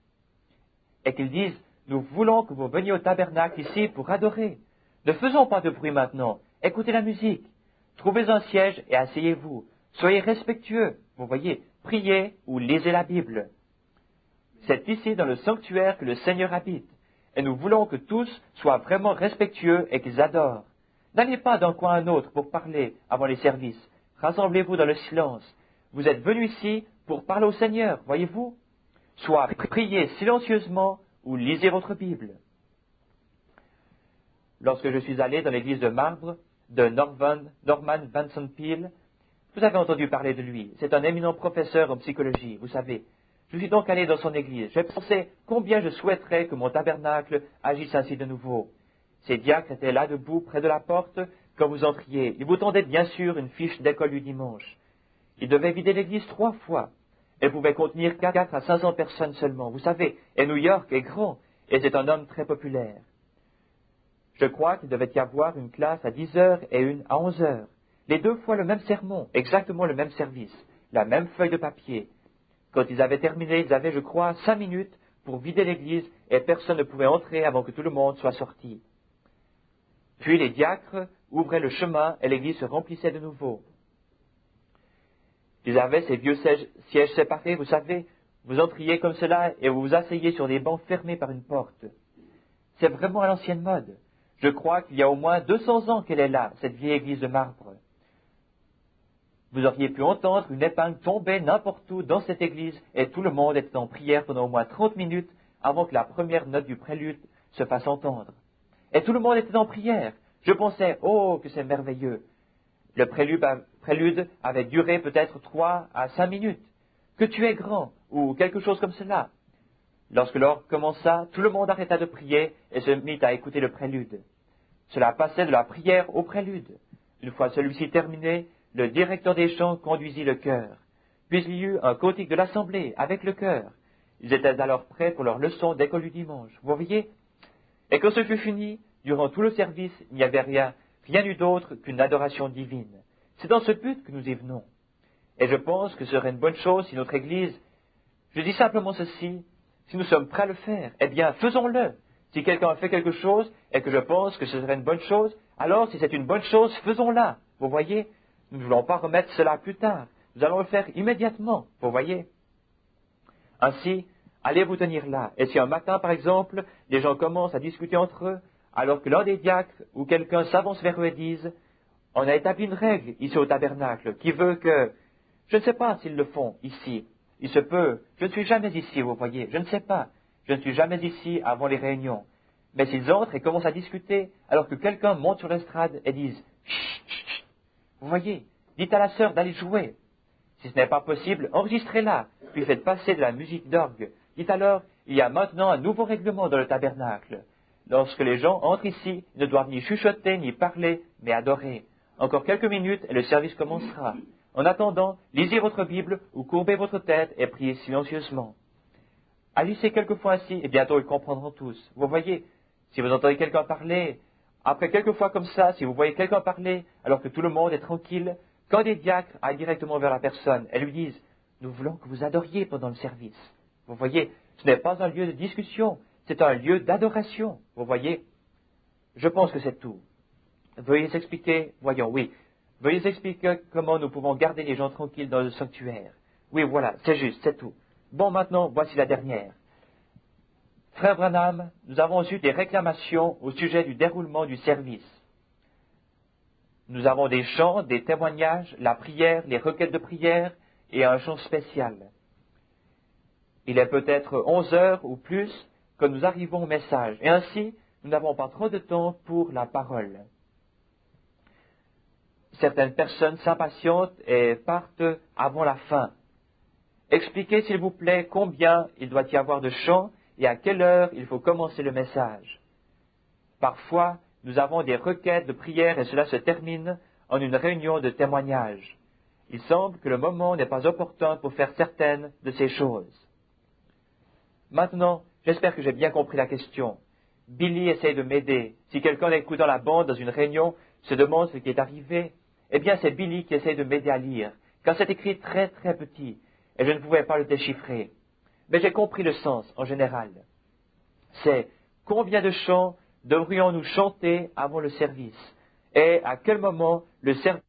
et qu'ils disent « Nous voulons que vous veniez au tabernacle ici pour adorer. Ne faisons pas de bruit maintenant. Écoutez la musique. Trouvez un siège et asseyez-vous. Soyez respectueux. Vous voyez, priez ou lisez la Bible. C'est ici dans le sanctuaire que le Seigneur habite. Et nous voulons que tous soient vraiment respectueux et qu'ils adorent. N'allez pas d'un coin à un autre pour parler avant les services. Rassemblez-vous dans le silence. Vous êtes venus ici pour parler au Seigneur, voyez-vous? soit priez silencieusement ou lisez votre Bible. Lorsque je suis allé dans l'église de marbre de Norman Vincent Peale, vous avez entendu parler de lui. C'est un éminent professeur en psychologie, vous savez. Je suis donc allé dans son église. J'ai pensé combien je souhaiterais que mon tabernacle agisse ainsi de nouveau. Ces diacres étaient là debout près de la porte quand vous entriez. Ils vous tendaient bien sûr une fiche d'école du dimanche. Ils devaient vider l'église 3 fois. Elle pouvait contenir 4 à 500 personnes seulement. Vous savez, et New York est grand, et c'est un homme très populaire. Je crois qu'il devait y avoir une classe à 10 heures et une à 11 heures. Les 2 fois le même sermon, exactement le même service, la même feuille de papier. Quand ils avaient terminé, ils avaient, je crois, 5 minutes pour vider l'église et personne ne pouvait entrer avant que tout le monde soit sorti. Puis les diacres ouvraient le chemin et l'église se remplissait de nouveau. Ils avaient ces vieux sièges séparés, vous savez, vous entriez comme cela et vous vous asseyez sur des bancs fermés par une porte. C'est vraiment à l'ancienne mode. Je crois qu'il y a au moins 200 ans qu'elle est là, cette vieille église de marbre. Vous auriez pu entendre une épingle tomber n'importe où dans cette église et tout le monde était en prière pendant au moins 30 minutes avant que la première note du prélude se fasse entendre. Et tout le monde était en prière. Je pensais, oh, que c'est merveilleux. Le prélude avait duré peut-être 3 à 5 minutes. Que tu es grand, ou quelque chose comme cela. Lorsque l'orgue commença, tout le monde arrêta de prier et se mit à écouter le prélude. Cela passait de la prière au prélude. Une fois celui-ci terminé, le directeur des chants conduisit le chœur. Puis il y eut un cantique de l'assemblée avec le chœur. Ils étaient alors prêts pour leur leçon d'école du dimanche. Vous voyez? Et quand ce fut fini, durant tout le service, il n'y avait rien eu d'autre qu'une adoration divine. C'est dans ce but que nous y venons. Et je pense que ce serait une bonne chose si notre Église, je dis simplement ceci, si nous sommes prêts à le faire, eh bien, faisons-le. Si quelqu'un fait quelque chose et que je pense que ce serait une bonne chose, alors si c'est une bonne chose, faisons-la. Vous voyez? Nous ne voulons pas remettre cela plus tard. Nous allons le faire immédiatement. Vous voyez? Ainsi, allez vous tenir là. Et si un matin, par exemple, les gens commencent à discuter entre eux, alors que l'un des diacres ou quelqu'un s'avance vers eux et dise « On a établi une règle ici au tabernacle qui veut que… » Je ne sais pas s'ils le font ici. Il se peut. Je ne suis jamais ici, vous voyez. Je ne sais pas. Je ne suis jamais ici avant les réunions. Mais s'ils entrent et commencent à discuter, alors que quelqu'un monte sur l'estrade et dise « Chut, chut, chut. Vous voyez, dites à la sœur d'aller jouer. Si ce n'est pas possible, enregistrez-la, puis faites passer de la musique d'orgue. Dites alors, il y a maintenant un nouveau règlement dans le tabernacle. Lorsque les gens entrent ici, ils ne doivent ni chuchoter, ni parler, mais adorer. Encore quelques minutes et le service commencera. En attendant, lisez votre Bible ou courbez votre tête et priez silencieusement. Agissez quelquefois ainsi et bientôt ils comprendront tous. Vous voyez, si vous entendez quelqu'un parler, après quelques fois comme ça, si vous voyez quelqu'un parler alors que tout le monde est tranquille, quand des diacres aillent directement vers la personne et lui disent « Nous voulons que vous adoriez pendant le service. » Vous voyez, ce n'est pas un lieu de discussion, c'est un lieu d'adoration. Vous voyez, je pense que c'est tout. Veuillez expliquer, voyons, oui, veuillez expliquer comment nous pouvons garder les gens tranquilles dans le sanctuaire. Oui, voilà, c'est juste, c'est tout. Bon, maintenant, voici la dernière. Frère Branham, nous avons eu des réclamations au sujet du déroulement du service. Nous avons des chants, des témoignages, la prière, les requêtes de prière et un chant spécial. Il est peut-être 11 heures ou plus que nous arrivons au message, et ainsi, nous n'avons pas trop de temps pour la parole. Certaines personnes s'impatientent et partent avant la fin. Expliquez, s'il vous plaît, combien il doit y avoir de chants et à quelle heure il faut commencer le message. Parfois, nous avons des requêtes de prière et cela se termine en une réunion de témoignage. Il semble que le moment n'est pas opportun pour faire certaines de ces choses. Maintenant, j'espère que j'ai bien compris la question. Billy essaie de m'aider. Si quelqu'un écoutant la bande dans une réunion se demande ce qui est arrivé, eh bien c'est Billy qui essaie de m'aider à lire, car c'est écrit très très petit, et je ne pouvais pas le déchiffrer. Mais j'ai compris le sens en général. C'est combien de chants devrions-nous chanter avant le service, et à quel moment le service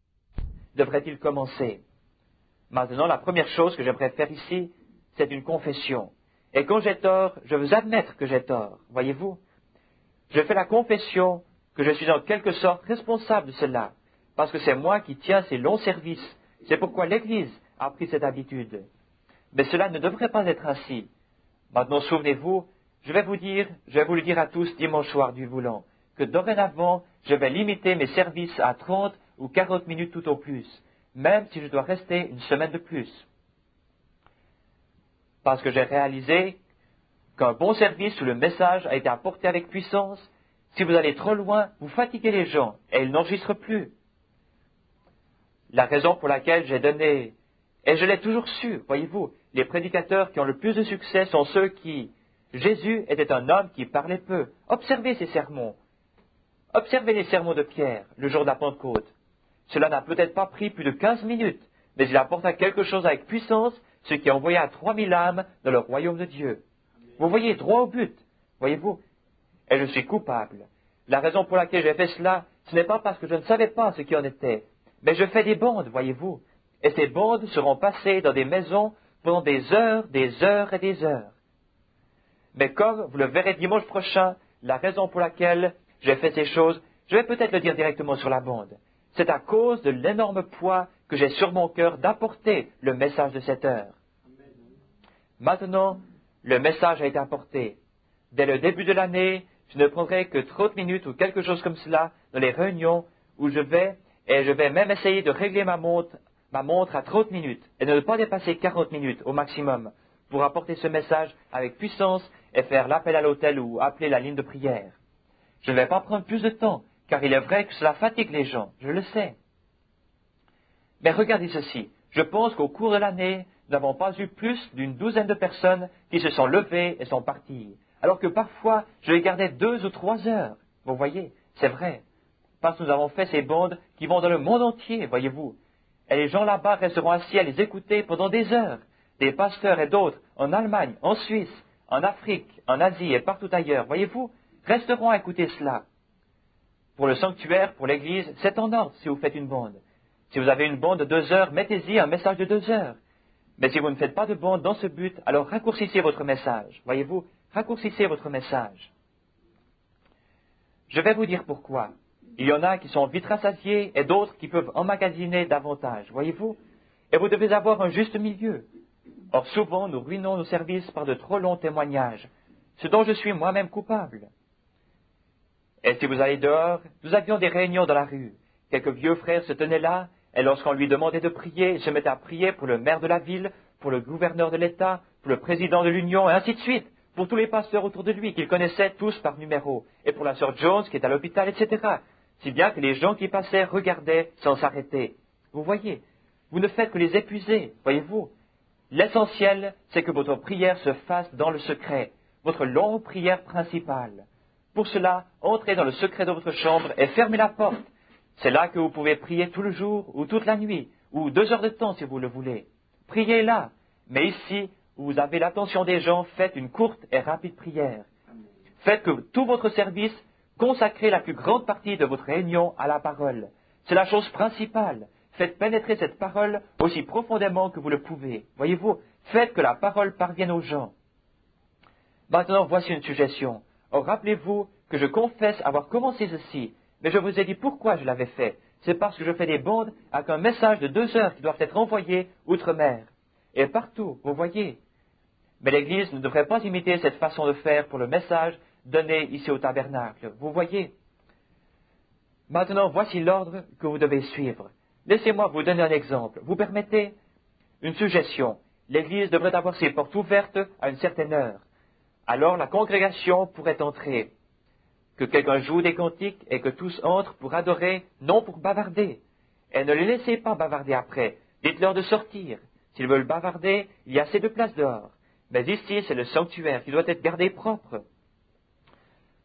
devrait-il commencer. Maintenant, la première chose que j'aimerais faire ici, c'est une confession. Et quand j'ai tort, je veux admettre que j'ai tort, voyez-vous. Je fais la confession que je suis en quelque sorte responsable de cela, parce que c'est moi qui tiens ces longs services. C'est pourquoi l'Église a pris cette habitude. Mais cela ne devrait pas être ainsi. Maintenant, souvenez-vous, je vais vous le dire à tous dimanche soir du voulant, que dorénavant, je vais limiter mes services à 30 ou 40 minutes tout au plus, même si je dois rester une semaine de plus. Parce que j'ai réalisé qu'un bon service où le message a été apporté avec puissance, si vous allez trop loin, vous fatiguez les gens et ils n'enregistrent plus. La raison pour laquelle j'ai donné, et je l'ai toujours su, voyez-vous, les prédicateurs qui ont le plus de succès sont ceux qui... Jésus était un homme qui parlait peu. Observez ses sermons. Observez les sermons de Pierre, le jour de la Pentecôte. Cela n'a peut-être pas pris plus de 15 minutes, mais il apporta quelque chose avec puissance, ce qui envoya 3000 âmes dans le royaume de Dieu. Vous voyez, droit au but, voyez-vous. Et je suis coupable. La raison pour laquelle j'ai fait cela, ce n'est pas parce que je ne savais pas ce qui en était, mais je fais des bandes, voyez-vous. Et ces bandes seront passées dans des maisons pendant des heures et des heures. Mais comme vous le verrez dimanche prochain, la raison pour laquelle j'ai fait ces choses, je vais peut-être le dire directement sur la bande. C'est à cause de l'énorme poids que j'ai sur mon cœur d'apporter le message de cette heure. Maintenant, le message a été apporté. Dès le début de l'année, je ne prendrai que 30 minutes ou quelque chose comme cela dans les réunions où je vais même essayer de régler ma montre à 30 minutes et de ne pas dépasser 40 minutes au maximum pour apporter ce message avec puissance et faire l'appel à l'autel ou appeler la ligne de prière. Je ne vais pas prendre plus de temps, car il est vrai que cela fatigue les gens, je le sais. Mais regardez ceci, je pense qu'au cours de l'année, nous n'avons pas eu plus d'une douzaine de personnes qui se sont levées et sont parties, alors que parfois, je les gardais 2 ou 3 heures. Vous voyez, c'est vrai, parce que nous avons fait ces bandes qui vont dans le monde entier, voyez-vous, et les gens là-bas resteront assis à les écouter pendant des heures, des pasteurs et d'autres, en Allemagne, en Suisse, en Afrique, en Asie et partout ailleurs, voyez-vous, resteront à écouter cela. Pour le sanctuaire, pour l'église, c'est en ordre si vous faites une bande. Si vous avez une bande de 2 heures, mettez-y un message de 2 heures. Mais si vous ne faites pas de bande dans ce but, alors raccourcissez votre message. Voyez-vous, raccourcissez votre message. Je vais vous dire pourquoi. Il y en a qui sont vite rassasiés et d'autres qui peuvent emmagasiner davantage. Voyez-vous, et vous devez avoir un juste milieu. Or souvent, nous ruinons nos services par de trop longs témoignages, ce dont je suis moi-même coupable. Et si vous allez dehors, nous avions des réunions dans la rue. Quelques vieux frères se tenaient là, et lorsqu'on lui demandait de prier, il se mettait à prier pour le maire de la ville, pour le gouverneur de l'État, pour le président de l'Union, et ainsi de suite, pour tous les pasteurs autour de lui, qu'il connaissait tous par numéro, et pour la sœur Jones qui est à l'hôpital, etc. Si bien que les gens qui passaient regardaient sans s'arrêter. Vous voyez, vous ne faites que les épuiser, voyez-vous. L'essentiel, c'est que votre prière se fasse dans le secret, votre longue prière principale. Pour cela, entrez dans le secret de votre chambre et fermez la porte. C'est là que vous pouvez prier tout le jour ou toute la nuit, ou 2 heures de temps si vous le voulez. Priez là, mais ici, où vous avez l'attention des gens, faites une courte et rapide prière. Faites que tout votre service, consacrez la plus grande partie de votre réunion à la parole. C'est la chose principale. Faites pénétrer cette parole aussi profondément que vous le pouvez. Voyez-vous, faites que la parole parvienne aux gens. Maintenant, voici une suggestion. Or, rappelez-vous que je confesse avoir commencé ceci, mais je vous ai dit pourquoi je l'avais fait. C'est parce que je fais des bandes avec un message de 2 heures qui doivent être envoyés outre-mer. Et partout, vous voyez. Mais l'Église ne devrait pas imiter cette façon de faire pour le message donné ici au tabernacle. Vous voyez. Maintenant, voici l'ordre que vous devez suivre. Laissez-moi vous donner un exemple. Vous permettez une suggestion. L'Église devrait avoir ses portes ouvertes à une certaine heure. Alors la congrégation pourrait entrer. Que quelqu'un joue des cantiques et que tous entrent pour adorer, non pour bavarder. Et ne les laissez pas bavarder après. Dites-leur de sortir. S'ils veulent bavarder, il y a assez de place dehors. Mais ici, c'est le sanctuaire qui doit être gardé propre.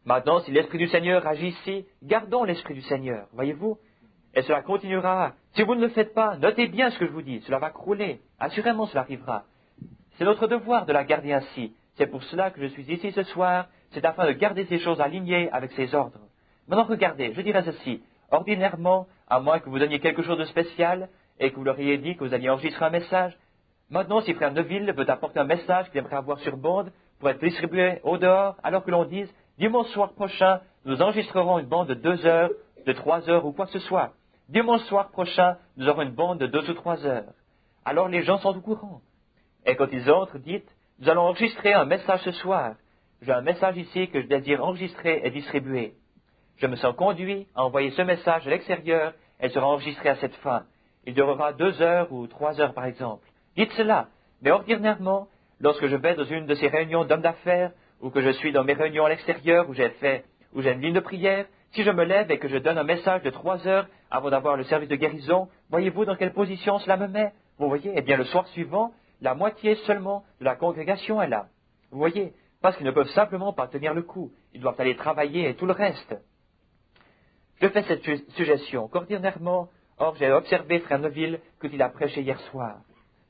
Maintenant, si l'Esprit du Seigneur agit ici, gardons l'Esprit du Seigneur, voyez-vous. Et cela continuera. Si vous ne le faites pas, notez bien ce que je vous dis. Cela va crouler. Assurément, cela arrivera. C'est notre devoir de la garder ainsi. C'est pour cela que je suis ici ce soir. C'est afin de garder ces choses alignées avec ces ordres. Maintenant, regardez, je dirais ceci. Ordinairement, à moins que vous donniez quelque chose de spécial et que vous leur ayez dit que vous alliez enregistrer un message, maintenant, si Frère Neville veut apporter un message qu'il aimerait avoir sur bande pour être distribué au dehors, alors que l'on dise, dimanche soir prochain, nous enregistrerons une bande de 2 heures, de 3 heures ou quoi que ce soit. Dimanche soir prochain, nous aurons une bande de 2 ou 3 heures. Alors les gens sont au courant. Et quand ils entrent, dites, Nous allons enregistrer un message ce soir. J'ai un message ici que je désire enregistrer et distribuer. Je me sens conduit à envoyer ce message à l'extérieur et sera enregistré à cette fin. Il durera 2 heures ou 3 heures par exemple. Dites cela, mais ordinairement, lorsque je vais dans une de ces réunions d'hommes d'affaires, ou que je suis dans mes réunions à l'extérieur où j'ai une ligne de prière, si je me lève et que je donne un message de 3 heures avant d'avoir le service de guérison, voyez-vous dans quelle position cela me met? Vous voyez, eh bien le soir suivant, la moitié seulement de la congrégation est là. Vous voyez, parce qu'ils ne peuvent simplement pas tenir le coup. Ils doivent aller travailler et tout le reste. Je fais cette suggestion qu'ordinairement, or j'ai observé Frère Neville quand il a prêché hier soir.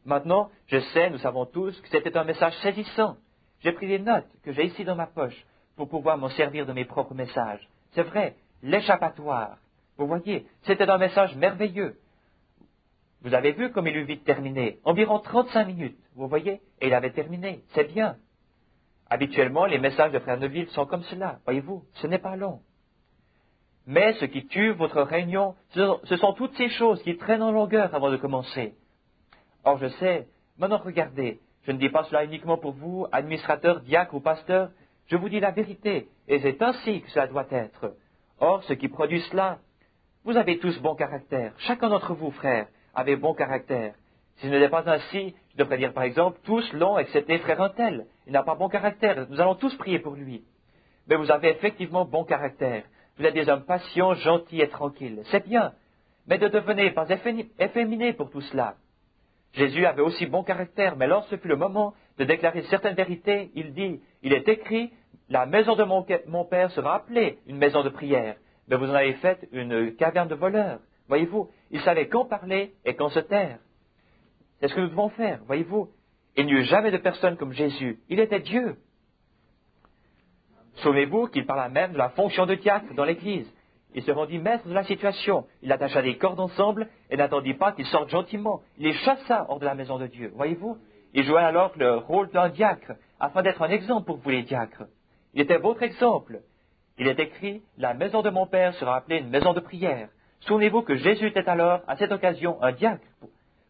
Maintenant, je sais, nous savons tous, que c'était un message saisissant. J'ai pris des notes que j'ai ici dans ma poche pour pouvoir m'en servir de mes propres messages. C'est vrai, l'échappatoire. Vous voyez, c'était un message merveilleux. Vous avez vu comme il eut vite terminé, environ 35 minutes, vous voyez, et il avait terminé, c'est bien. Habituellement, les messages de Frère Neville sont comme cela, voyez-vous, ce n'est pas long. Mais ce qui tue votre réunion, ce sont toutes ces choses qui traînent en longueur avant de commencer. Or, je sais, maintenant regardez, je ne dis pas cela uniquement pour vous, administrateurs, diacres ou pasteurs, je vous dis la vérité, et c'est ainsi que cela doit être. Or, ce qui produit cela, vous avez tous bon caractère, chacun d'entre vous, frères, avait bon caractère. Si ce n'était pas ainsi, je devrais dire par exemple, tous l'ont excepté frère Untel. Il n'a pas bon caractère, nous allons tous prier pour lui. Mais vous avez effectivement bon caractère. Vous êtes des hommes patients, gentils et tranquilles. C'est bien. Mais ne devenez pas efféminés pour tout cela. Jésus avait aussi bon caractère, mais lorsque fut le moment de déclarer certaines vérités, il dit, il est écrit, la maison de mon Père sera appelée une maison de prière. Mais vous en avez fait une caverne de voleurs. Voyez-vous, il savait quand parler et quand se taire. C'est ce que nous devons faire, voyez-vous. Il n'y eut jamais de personne comme Jésus. Il était Dieu. Souvenez-vous qu'il parla même de la fonction de diacre dans l'Église. Il se rendit maître de la situation. Il attacha des cordes ensemble et n'attendit pas qu'ils sortent gentiment. Il les chassa hors de la maison de Dieu, voyez-vous. Il jouait alors le rôle d'un diacre, afin d'être un exemple pour vous les diacres. Il était votre exemple. Il est écrit, la maison de mon Père sera appelée une maison de prière. Souvenez-vous que Jésus était alors, à cette occasion, un diacre.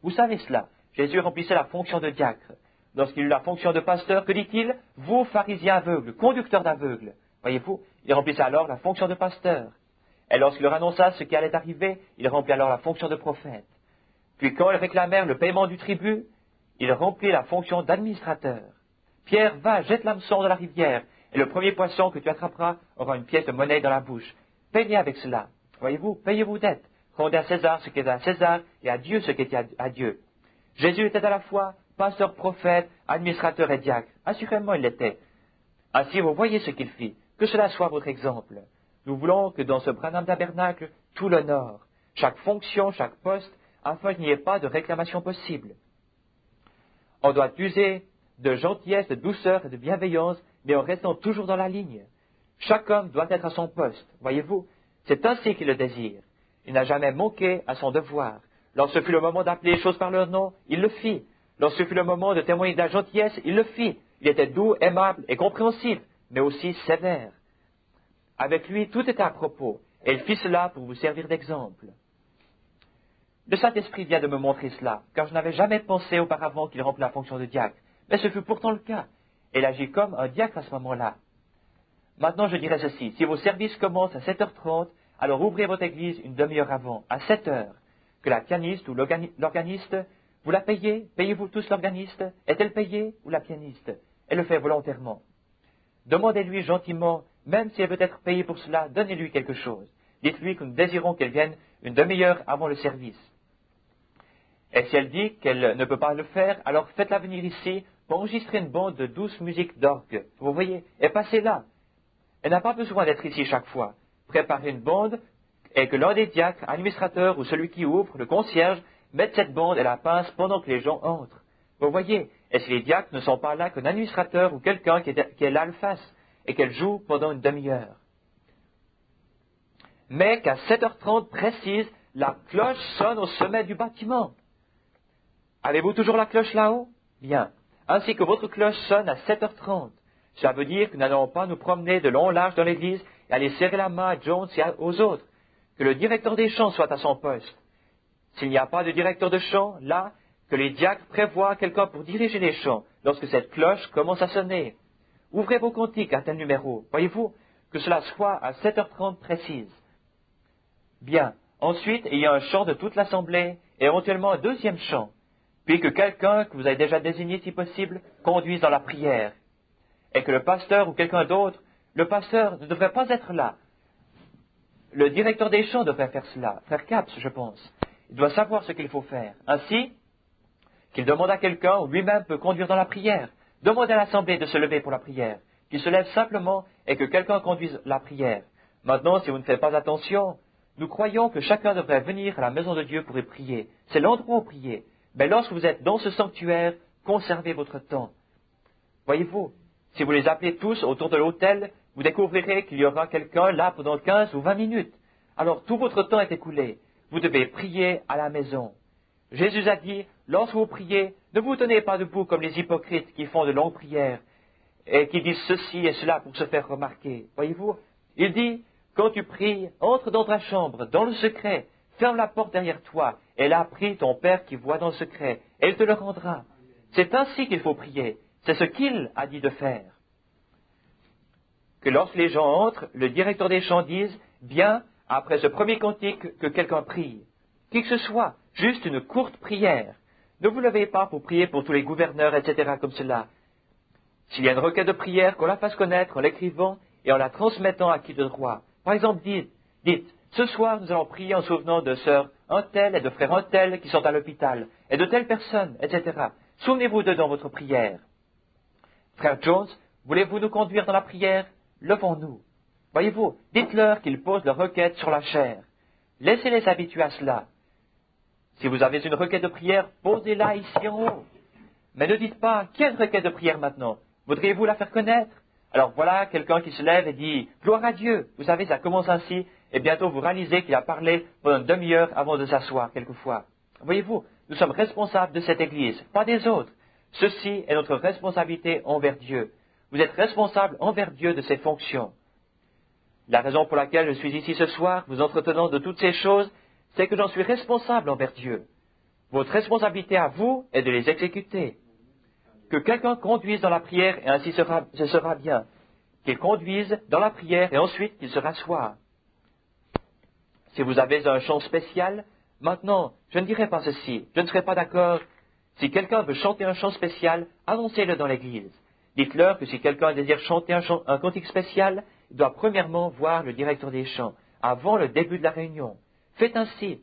Vous savez cela. Jésus remplissait la fonction de diacre. Lorsqu'il eut la fonction de pasteur, que dit-il? Vous, pharisiens aveugles, conducteurs d'aveugles. Voyez-vous, il remplissait alors la fonction de pasteur. Et lorsqu'il leur annonça ce qui allait arriver, il remplit alors la fonction de prophète. Puis quand ils réclamèrent le paiement du tribut, il remplit la fonction d'administrateur. Pierre, va, jette l'hameçon dans la rivière, et le premier poisson que tu attraperas aura une pièce de monnaie dans la bouche. Payez avec cela. Voyez-vous, payez vos dettes. Rendez à César ce qui est à César, et à Dieu ce qui est à Dieu. Jésus était à la fois pasteur, prophète, administrateur et diacre. Assurément, il l'était. Ainsi, vous voyez ce qu'il fit. Que cela soit votre exemple. Nous voulons que dans ce Branham Tabernacle, tout l'honneur, chaque fonction, chaque poste, afin qu'il n'y ait pas de réclamation possible. On doit user de gentillesse, de douceur et de bienveillance, mais en restant toujours dans la ligne. Chaque homme doit être à son poste, voyez-vous. C'est ainsi qu'il le désire. Il n'a jamais manqué à son devoir. Lorsque fut le moment d'appeler les choses par leur nom, il le fit. Lorsque fut le moment de témoigner de la gentillesse, il le fit. Il était doux, aimable et compréhensif, mais aussi sévère. Avec lui, tout était à propos, et il fit cela pour vous servir d'exemple. Le Saint-Esprit vient de me montrer cela, car je n'avais jamais pensé auparavant qu'il remplit la fonction de diacre, mais ce fut pourtant le cas, et il agit comme un diacre à ce moment-là. Maintenant, je dirais ceci, si vos services commencent à 7h30, alors ouvrez votre église une demi-heure avant, à 7h, que la pianiste ou l'organiste, vous la payez, payez-vous tous l'organiste, est-elle payée ou la pianiste? Elle le fait volontairement. Demandez-lui gentiment, même si elle veut être payée pour cela, donnez-lui quelque chose. Dites-lui que nous désirons qu'elle vienne une demi-heure avant le service. Et si elle dit qu'elle ne peut pas le faire, alors faites-la venir ici pour enregistrer une bande de douce musique d'orgue. Vous voyez, et passez-la. Elle n'a pas besoin d'être ici chaque fois. Préparez une bande et que l'un des diacres, administrateurs ou celui qui ouvre, le concierge, mette cette bande et la pince pendant que les gens entrent. Vous voyez, et si les diacres ne sont pas là qu'un administrateur ou quelqu'un qui est là le fasse, et qu'elle joue pendant une demi-heure. Mais qu'à 7h30 précise, la cloche sonne au sommet du bâtiment. Avez-vous toujours la cloche là-haut? Bien. Ainsi que votre cloche sonne à 7h30. Cela veut dire que nous n'allons pas nous promener de long en large dans l'église et aller serrer la main à Jones et aux autres. Que le directeur des chants soit à son poste. S'il n'y a pas de directeur de chant, là, que les diacres prévoient quelqu'un pour diriger les chants lorsque cette cloche commence à sonner. Ouvrez vos cantiques à tel numéro. Voyez-vous, que cela soit à 7h30 précise. Bien. Ensuite, il y a un chant de toute l'assemblée et éventuellement un deuxième chant. Puis que quelqu'un que vous avez déjà désigné si possible conduise dans la prière. Et que le pasteur ou quelqu'un d'autre, le pasteur ne devrait pas être là. Le directeur des chants devrait faire cela, Frère Capps, je pense. Il doit savoir ce qu'il faut faire. Ainsi, qu'il demande à quelqu'un ou lui-même peut conduire dans la prière. Demandez à l'assemblée de se lever pour la prière. Qu'il se lève simplement et que quelqu'un conduise la prière. Maintenant, si vous ne faites pas attention, nous croyons que chacun devrait venir à la maison de Dieu pour y prier. C'est l'endroit où prier. Mais lorsque vous êtes dans ce sanctuaire, conservez votre temps. Voyez-vous, si vous les appelez tous autour de l'autel, vous découvrirez qu'il y aura quelqu'un là pendant 15 ou 20 minutes. Alors tout votre temps est écoulé. Vous devez prier à la maison. Jésus a dit, lorsque vous priez, ne vous tenez pas debout comme les hypocrites qui font de longues prières et qui disent ceci et cela pour se faire remarquer. Voyez-vous, il dit, quand tu pries, entre dans ta chambre, dans le secret, ferme la porte derrière toi, et là prie ton Père qui voit dans le secret, et il te le rendra. C'est ainsi qu'il faut prier. C'est ce qu'il a dit de faire. Que lorsque les gens entrent, le directeur des chants dise, bien, après ce premier cantique, que quelqu'un prie. Qui que ce soit, juste une courte prière. Ne vous levez pas pour prier pour tous les gouverneurs, etc. comme cela. S'il y a une requête de prière, qu'on la fasse connaître en l'écrivant et en la transmettant à qui de droit. Par exemple, dites, ce soir nous allons prier en souvenant de sœur un tel et de frère un tel qui sont à l'hôpital, et de telles personnes, etc. Souvenez-vous d'eux dans votre prière. Frère Jones, voulez-vous nous conduire dans la prière? Levons-nous. Voyez-vous, dites-leur qu'ils posent leur requête sur la chair. Laissez-les habituer à cela. Si vous avez une requête de prière, posez-la ici en haut. Mais ne dites pas, qui a une requête de prière maintenant? Voudriez-vous la faire connaître? Alors voilà quelqu'un qui se lève et dit, gloire à Dieu. Vous savez, ça commence ainsi, et bientôt vous réalisez qu'il a parlé pendant une demi-heure avant de s'asseoir quelquefois. Voyez-vous, nous sommes responsables de cette Église, pas des autres. Ceci est notre responsabilité envers Dieu. Vous êtes responsable envers Dieu de ses fonctions. La raison pour laquelle je suis ici ce soir, vous entretenant de toutes ces choses, c'est que j'en suis responsable envers Dieu. Votre responsabilité à vous est de les exécuter. Que quelqu'un conduise dans la prière et ainsi ce sera bien. Qu'il conduise dans la prière et ensuite qu'il se rassoie. Si vous avez un chant spécial, maintenant, je ne dirai pas ceci, je ne serai pas d'accord. Si quelqu'un veut chanter un chant spécial, annoncez-le dans l'église. Dites-leur que si quelqu'un désire chanter un cantique spécial, il doit premièrement voir le directeur des chants, avant le début de la réunion. Faites ainsi.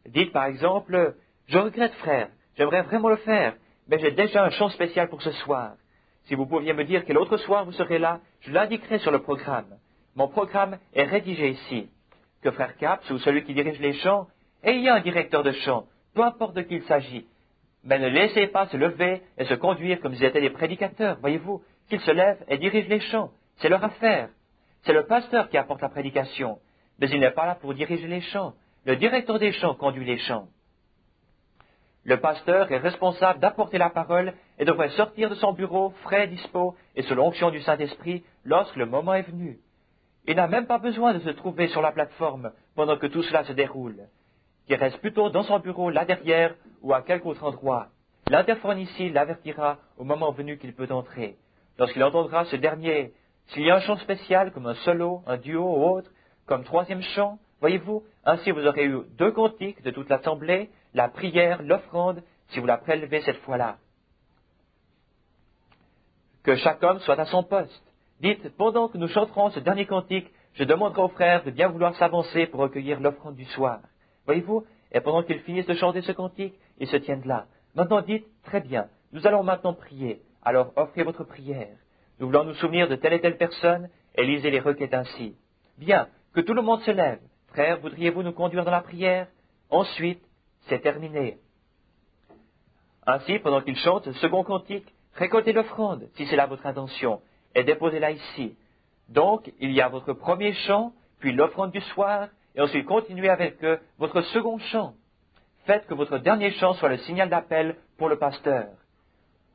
Dites par exemple, je regrette frère, j'aimerais vraiment le faire, mais j'ai déjà un chant spécial pour ce soir. Si vous pouviez me dire quel autre soir vous serez là, je l'indiquerai sur le programme. Mon programme est rédigé ici. Que frère Capps ou celui qui dirige les chants, ayez un directeur de chant, peu importe de qui il s'agit. Mais ne laissez pas se lever et se conduire comme s'ils étaient des prédicateurs, voyez-vous, qu'ils se lèvent et dirigent les chants. C'est leur affaire. C'est le pasteur qui apporte la prédication, mais il n'est pas là pour diriger les chants. Le directeur des chants conduit les chants. Le pasteur est responsable d'apporter la parole et devrait sortir de son bureau frais et dispo et sous l'onction du Saint-Esprit lorsque le moment est venu. Il n'a même pas besoin de se trouver sur la plateforme pendant que tout cela se déroule. Il reste plutôt dans son bureau là derrière ou à quelque autre endroit. L'interphone ici l'avertira au moment venu qu'il peut entrer. Lorsqu'il entendra ce dernier, s'il y a un chant spécial comme un solo, un duo ou autre, comme troisième chant, voyez-vous, ainsi vous aurez eu 2 cantiques de toute l'assemblée, la prière, l'offrande, si vous la prélevez cette fois-là. Que chaque homme soit à son poste. Dites, pendant que nous chanterons ce dernier cantique, je demanderai aux frères de bien vouloir s'avancer pour recueillir l'offrande du soir. Voyez-vous, et pendant qu'ils finissent de chanter ce cantique, ils se tiennent là. Maintenant dites, très bien, nous allons maintenant prier, alors offrez votre prière. Nous voulons nous souvenir de telle et telle personne, et lisez les requêtes ainsi. Bien, que tout le monde se lève. Frères, voudriez-vous nous conduire dans la prière? Ensuite, c'est terminé. Ainsi, pendant qu'ils chantent le second cantique, récoltez l'offrande, si c'est là votre intention, et déposez-la ici. Donc, il y a votre premier chant, puis l'offrande du soir, et ensuite continuez avec votre second chant. Faites que votre dernier chant soit le signal d'appel pour le pasteur.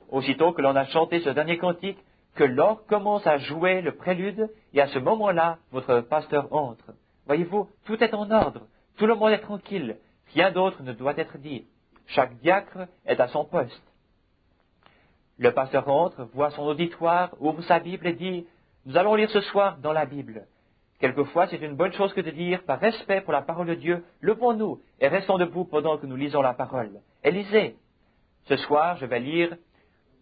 Aussitôt que l'on a chanté ce dernier cantique, que l'orgue commence à jouer le prélude, et à ce moment-là, votre pasteur entre. Voyez-vous, tout est en ordre, tout le monde est tranquille, rien d'autre ne doit être dit. chaque diacre est à son poste. Le pasteur entre, voit son auditoire, ouvre sa Bible et dit « Nous allons lire ce soir dans la Bible ». Quelquefois, c'est une bonne chose que de dire, par respect pour la parole de Dieu, levons-nous et restons debout pendant que nous lisons la parole. Et lisez. Ce soir, je vais lire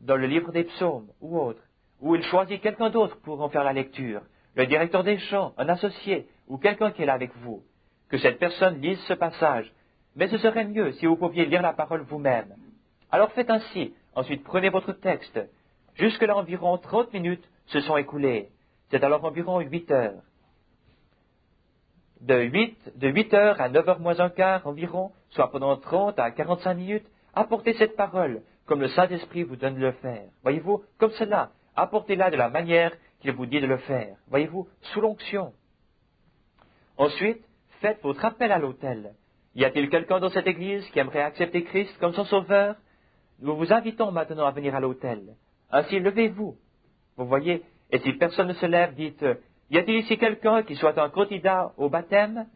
dans le livre des psaumes ou autre, où il choisit quelqu'un d'autre pour en faire la lecture, le directeur des chants, un associé ou quelqu'un qui est là avec vous. Que cette personne lise ce passage. Mais ce serait mieux si vous pouviez lire la parole vous-même. Alors faites ainsi. Ensuite, prenez votre texte. Jusque-là, environ 30 minutes se sont écoulées. C'est alors environ 8 heures. De 8 heures à 9 heures moins un quart environ, soit pendant 30 à 45 minutes, apportez cette parole, comme le Saint-Esprit vous donne de le faire. Voyez-vous, comme cela, apportez-la de la manière qu'il vous dit de le faire. Voyez-vous, sous l'onction. Ensuite, faites votre appel à l'autel. Y a-t-il quelqu'un dans cette église qui aimerait accepter Christ comme son sauveur? Nous vous invitons maintenant à venir à l'autel. Ainsi, levez-vous. Vous voyez, et si personne ne se lève, dites, y a-t-il ici quelqu'un qui soit un candidat au baptême?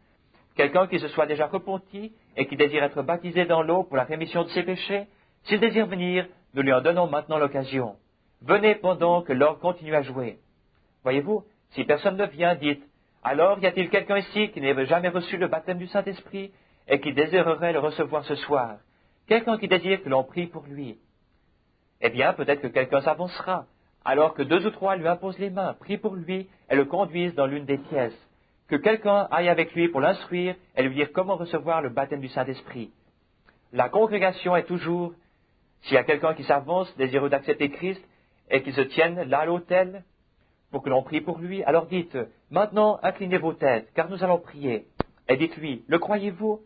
Quelqu'un qui se soit déjà repenti et qui désire être baptisé dans l'eau pour la rémission de ses péchés? S'il désire venir, nous lui en donnons maintenant l'occasion. Venez pendant que l'orgue continue à jouer. Voyez-vous, si personne ne vient, dites, alors y a-t-il quelqu'un ici qui n'ait jamais reçu le baptême du Saint-Esprit et qui désirerait le recevoir ce soir? Quelqu'un qui désire que l'on prie pour lui? Eh bien, peut-être que quelqu'un s'avancera, alors que 2 ou 3 lui imposent les mains, prient pour lui et le conduisent dans l'une des pièces. Que quelqu'un aille avec lui pour l'instruire et lui dire comment recevoir le baptême du Saint-Esprit. La congrégation est toujours, s'il y a quelqu'un qui s'avance, désireux d'accepter Christ, et qui se tienne là à l'autel, pour que l'on prie pour lui, alors dites, maintenant inclinez vos têtes, car nous allons prier. Et dites-lui, le croyez-vous?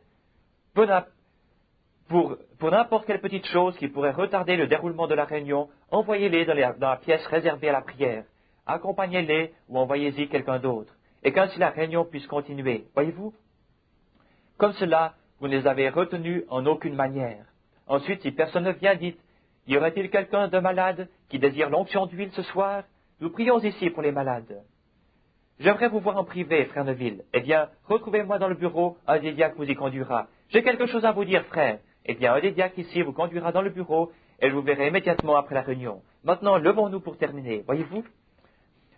Pour n'importe quelle petite chose qui pourrait retarder le déroulement de la réunion, envoyez-les dans la pièce réservée à la prière. Accompagnez-les ou envoyez-y quelqu'un d'autre, et qu'ainsi la réunion puisse continuer. Voyez-vous? Comme cela, vous ne les avez retenus en aucune manière. Ensuite, si personne ne vient, dites, y aurait-il quelqu'un de malade qui désire l'onction d'huile ce soir? Nous prions ici pour les malades. J'aimerais vous voir en privé, frère Neville. Eh bien, retrouvez-moi dans le bureau, un des diacres vous y conduira. J'ai quelque chose à vous dire, frère. Eh bien, un des diacres ici vous conduira dans le bureau, et je vous verrai immédiatement après la réunion. Maintenant, levons-nous pour terminer, voyez-vous?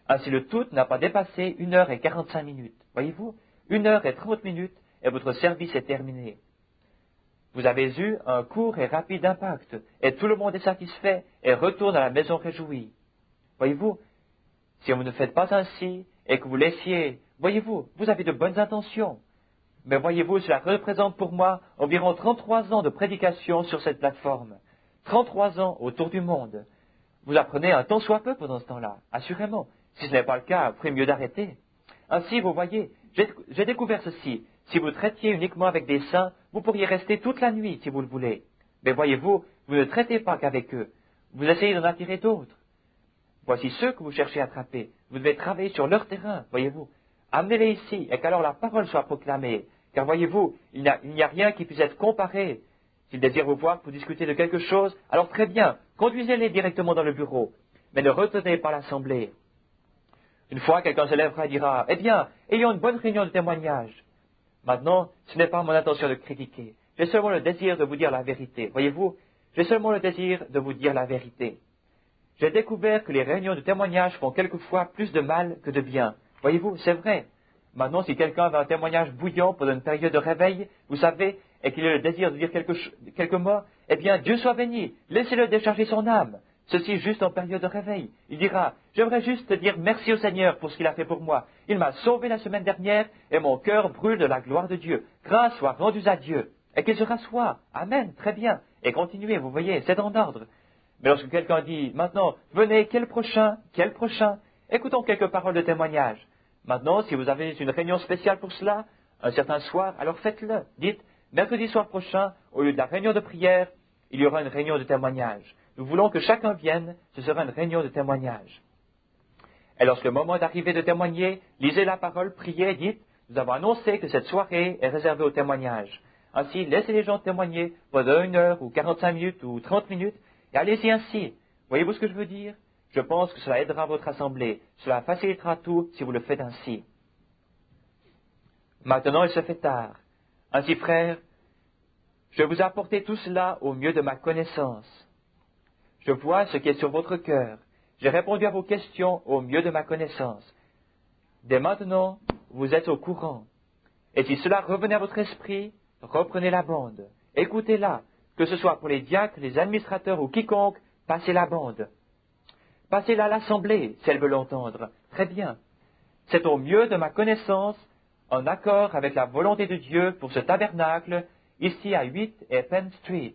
Ainsi, le tout n'a pas dépassé 1 heure et 45 minutes. Voyez-vous? 1 heure et 30 minutes, et votre service est terminé. Vous avez eu un court et rapide impact, et tout le monde est satisfait, et retourne à la maison réjoui. Voyez-vous? Si vous ne faites pas ainsi, et que vous laissiez, voyez-vous, vous avez de bonnes intentions. Mais voyez-vous, cela représente pour moi environ 33 ans de prédication sur cette plateforme. 33 ans autour du monde. Vous apprenez un tant soit peu pendant ce temps-là, assurément. Si ce n'est pas le cas, vous ferez mieux d'arrêter. Ainsi, vous voyez, j'ai découvert ceci. Si vous traitiez uniquement avec des saints, vous pourriez rester toute la nuit si vous le voulez. Mais voyez-vous, vous ne traitez pas qu'avec eux. Vous essayez d'en attirer d'autres. Voici ceux que vous cherchez à attraper. Vous devez travailler sur leur terrain, voyez-vous. Amenez-les ici, et qu'alors la parole soit proclamée. Car voyez-vous, il n'y a rien qui puisse être comparé. S'ils désirent vous voir pour discuter de quelque chose, alors très bien, conduisez-les directement dans le bureau. Mais ne retenez pas l'assemblée. Une fois, quelqu'un se lèvera et dira, eh bien, ayons une bonne réunion de témoignage. Maintenant, ce n'est pas mon intention de critiquer. J'ai seulement le désir de vous dire la vérité. Voyez-vous, j'ai seulement le désir de vous dire la vérité. J'ai découvert que les réunions de témoignage font quelquefois plus de mal que de bien. Voyez-vous, c'est vrai. Maintenant, si quelqu'un veut un témoignage bouillant pendant une période de réveil, vous savez, et qu'il a le désir de dire quelques mots, eh bien, Dieu soit béni. Laissez-le décharger son âme. Ceci juste en période de réveil. Il dira, j'aimerais juste dire merci au Seigneur pour ce qu'il a fait pour moi. Il m'a sauvé la semaine dernière et mon cœur brûle de la gloire de Dieu. Grâce soit rendue à Dieu. Et qu'il se rassoie. Amen. Très bien. Et continuez, vous voyez, c'est en ordre. Mais lorsque quelqu'un dit, maintenant, venez, quel prochain? Écoutons quelques paroles de témoignage. Maintenant, si vous avez une réunion spéciale pour cela, un certain soir, alors faites-le. Dites, mercredi soir prochain, au lieu de la réunion de prière, il y aura une réunion de témoignage. Nous voulons que chacun vienne, ce sera une réunion de témoignage. Et lorsque le moment est arrivé de témoigner, lisez la parole, priez et dites, nous avons annoncé que cette soirée est réservée au témoignage. Ainsi, laissez les gens témoigner pendant 1 heure ou 45 minutes ou 30 minutes, et allez-y ainsi. Voyez-vous ce que je veux dire? Je pense que cela aidera votre assemblée. Cela facilitera tout si vous le faites ainsi. Maintenant, il se fait tard. Ainsi, frères, Je vous ai apporté tout cela au mieux de ma connaissance. Je vois ce qui est sur votre cœur. J'ai répondu à vos questions au mieux de ma connaissance. Dès maintenant, vous êtes au courant. Et si cela revenait à votre esprit, reprenez la bande. Écoutez-la, que ce soit pour les diacres, les administrateurs ou quiconque, passez la bande. Passez-la à l'assemblée, si elle veut l'entendre. Très bien. C'est au mieux de ma connaissance, en accord avec la volonté de Dieu pour ce tabernacle, ici à 8 et Penn Street.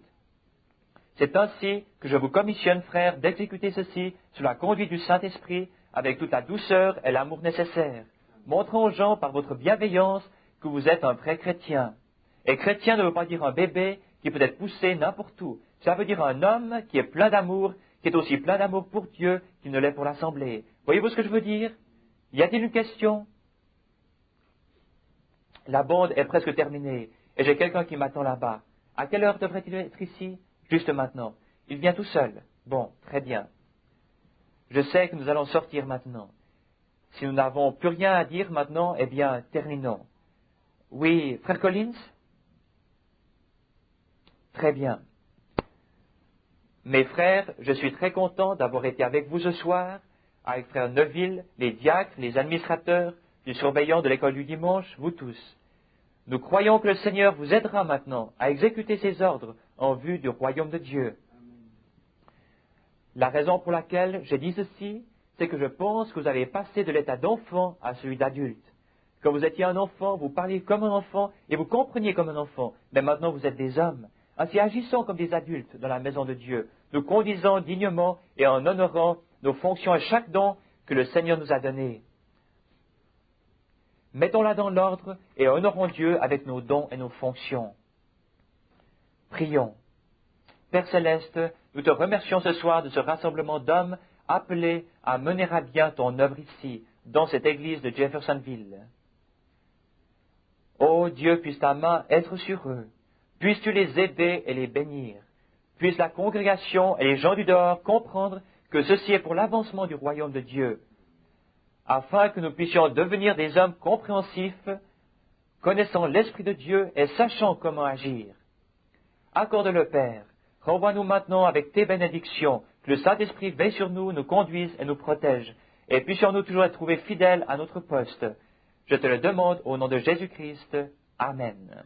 C'est ainsi que je vous commissionne, frères, d'exécuter ceci sous la conduite du Saint-Esprit, avec toute la douceur et l'amour nécessaires, montrant aux gens par votre bienveillance que vous êtes un vrai chrétien. Et chrétien ne veut pas dire un bébé qui peut être poussé n'importe où. Ça veut dire un homme qui est plein d'amour, qui est aussi plein d'amour pour Dieu qu'il ne l'est pour l'Assemblée. Voyez-vous ce que je veux dire? Y a-t-il une question? La bande est presque terminée, et j'ai quelqu'un qui m'attend là-bas. À quelle heure devrait-il être ici? Juste maintenant. Il vient tout seul. Bon, très bien. Je sais que nous allons sortir maintenant. Si nous n'avons plus rien à dire maintenant, eh bien, terminons. Oui, frère Collins? Très bien. Mes frères, je suis très content d'avoir été avec vous ce soir, avec frère Neville, les diacres, les administrateurs, les surveillants de l'école du dimanche, vous tous. Nous croyons que le Seigneur vous aidera maintenant à exécuter ses ordres en vue du royaume de Dieu. La raison pour laquelle j'ai dit ceci, c'est que je pense que vous avez passé de l'état d'enfant à celui d'adulte. Quand vous étiez un enfant, vous parliez comme un enfant et vous compreniez comme un enfant, mais maintenant vous êtes des hommes. Ainsi agissons comme des adultes dans la maison de Dieu, nous conduisant dignement et en honorant nos fonctions et chaque don que le Seigneur nous a donné. Mettons-la dans l'ordre et honorons Dieu avec nos dons et nos fonctions. Prions. Père Céleste, nous te remercions ce soir de ce rassemblement d'hommes appelés à mener à bien ton œuvre ici, dans cette église de Jeffersonville. Ô Dieu, puisse ta main être sur eux. Puisses-tu les aider et les bénir. Puisse la congrégation et les gens du dehors comprendre que ceci est pour l'avancement du royaume de Dieu, afin que nous puissions devenir des hommes compréhensifs, connaissant l'Esprit de Dieu et sachant comment agir. Accorde-le, Père. Renvoie-nous maintenant avec tes bénédictions, que le Saint-Esprit veille sur nous, nous conduise et nous protège, et puissions-nous toujours être trouvés fidèles à notre poste. Je te le demande au nom de Jésus-Christ. Amen.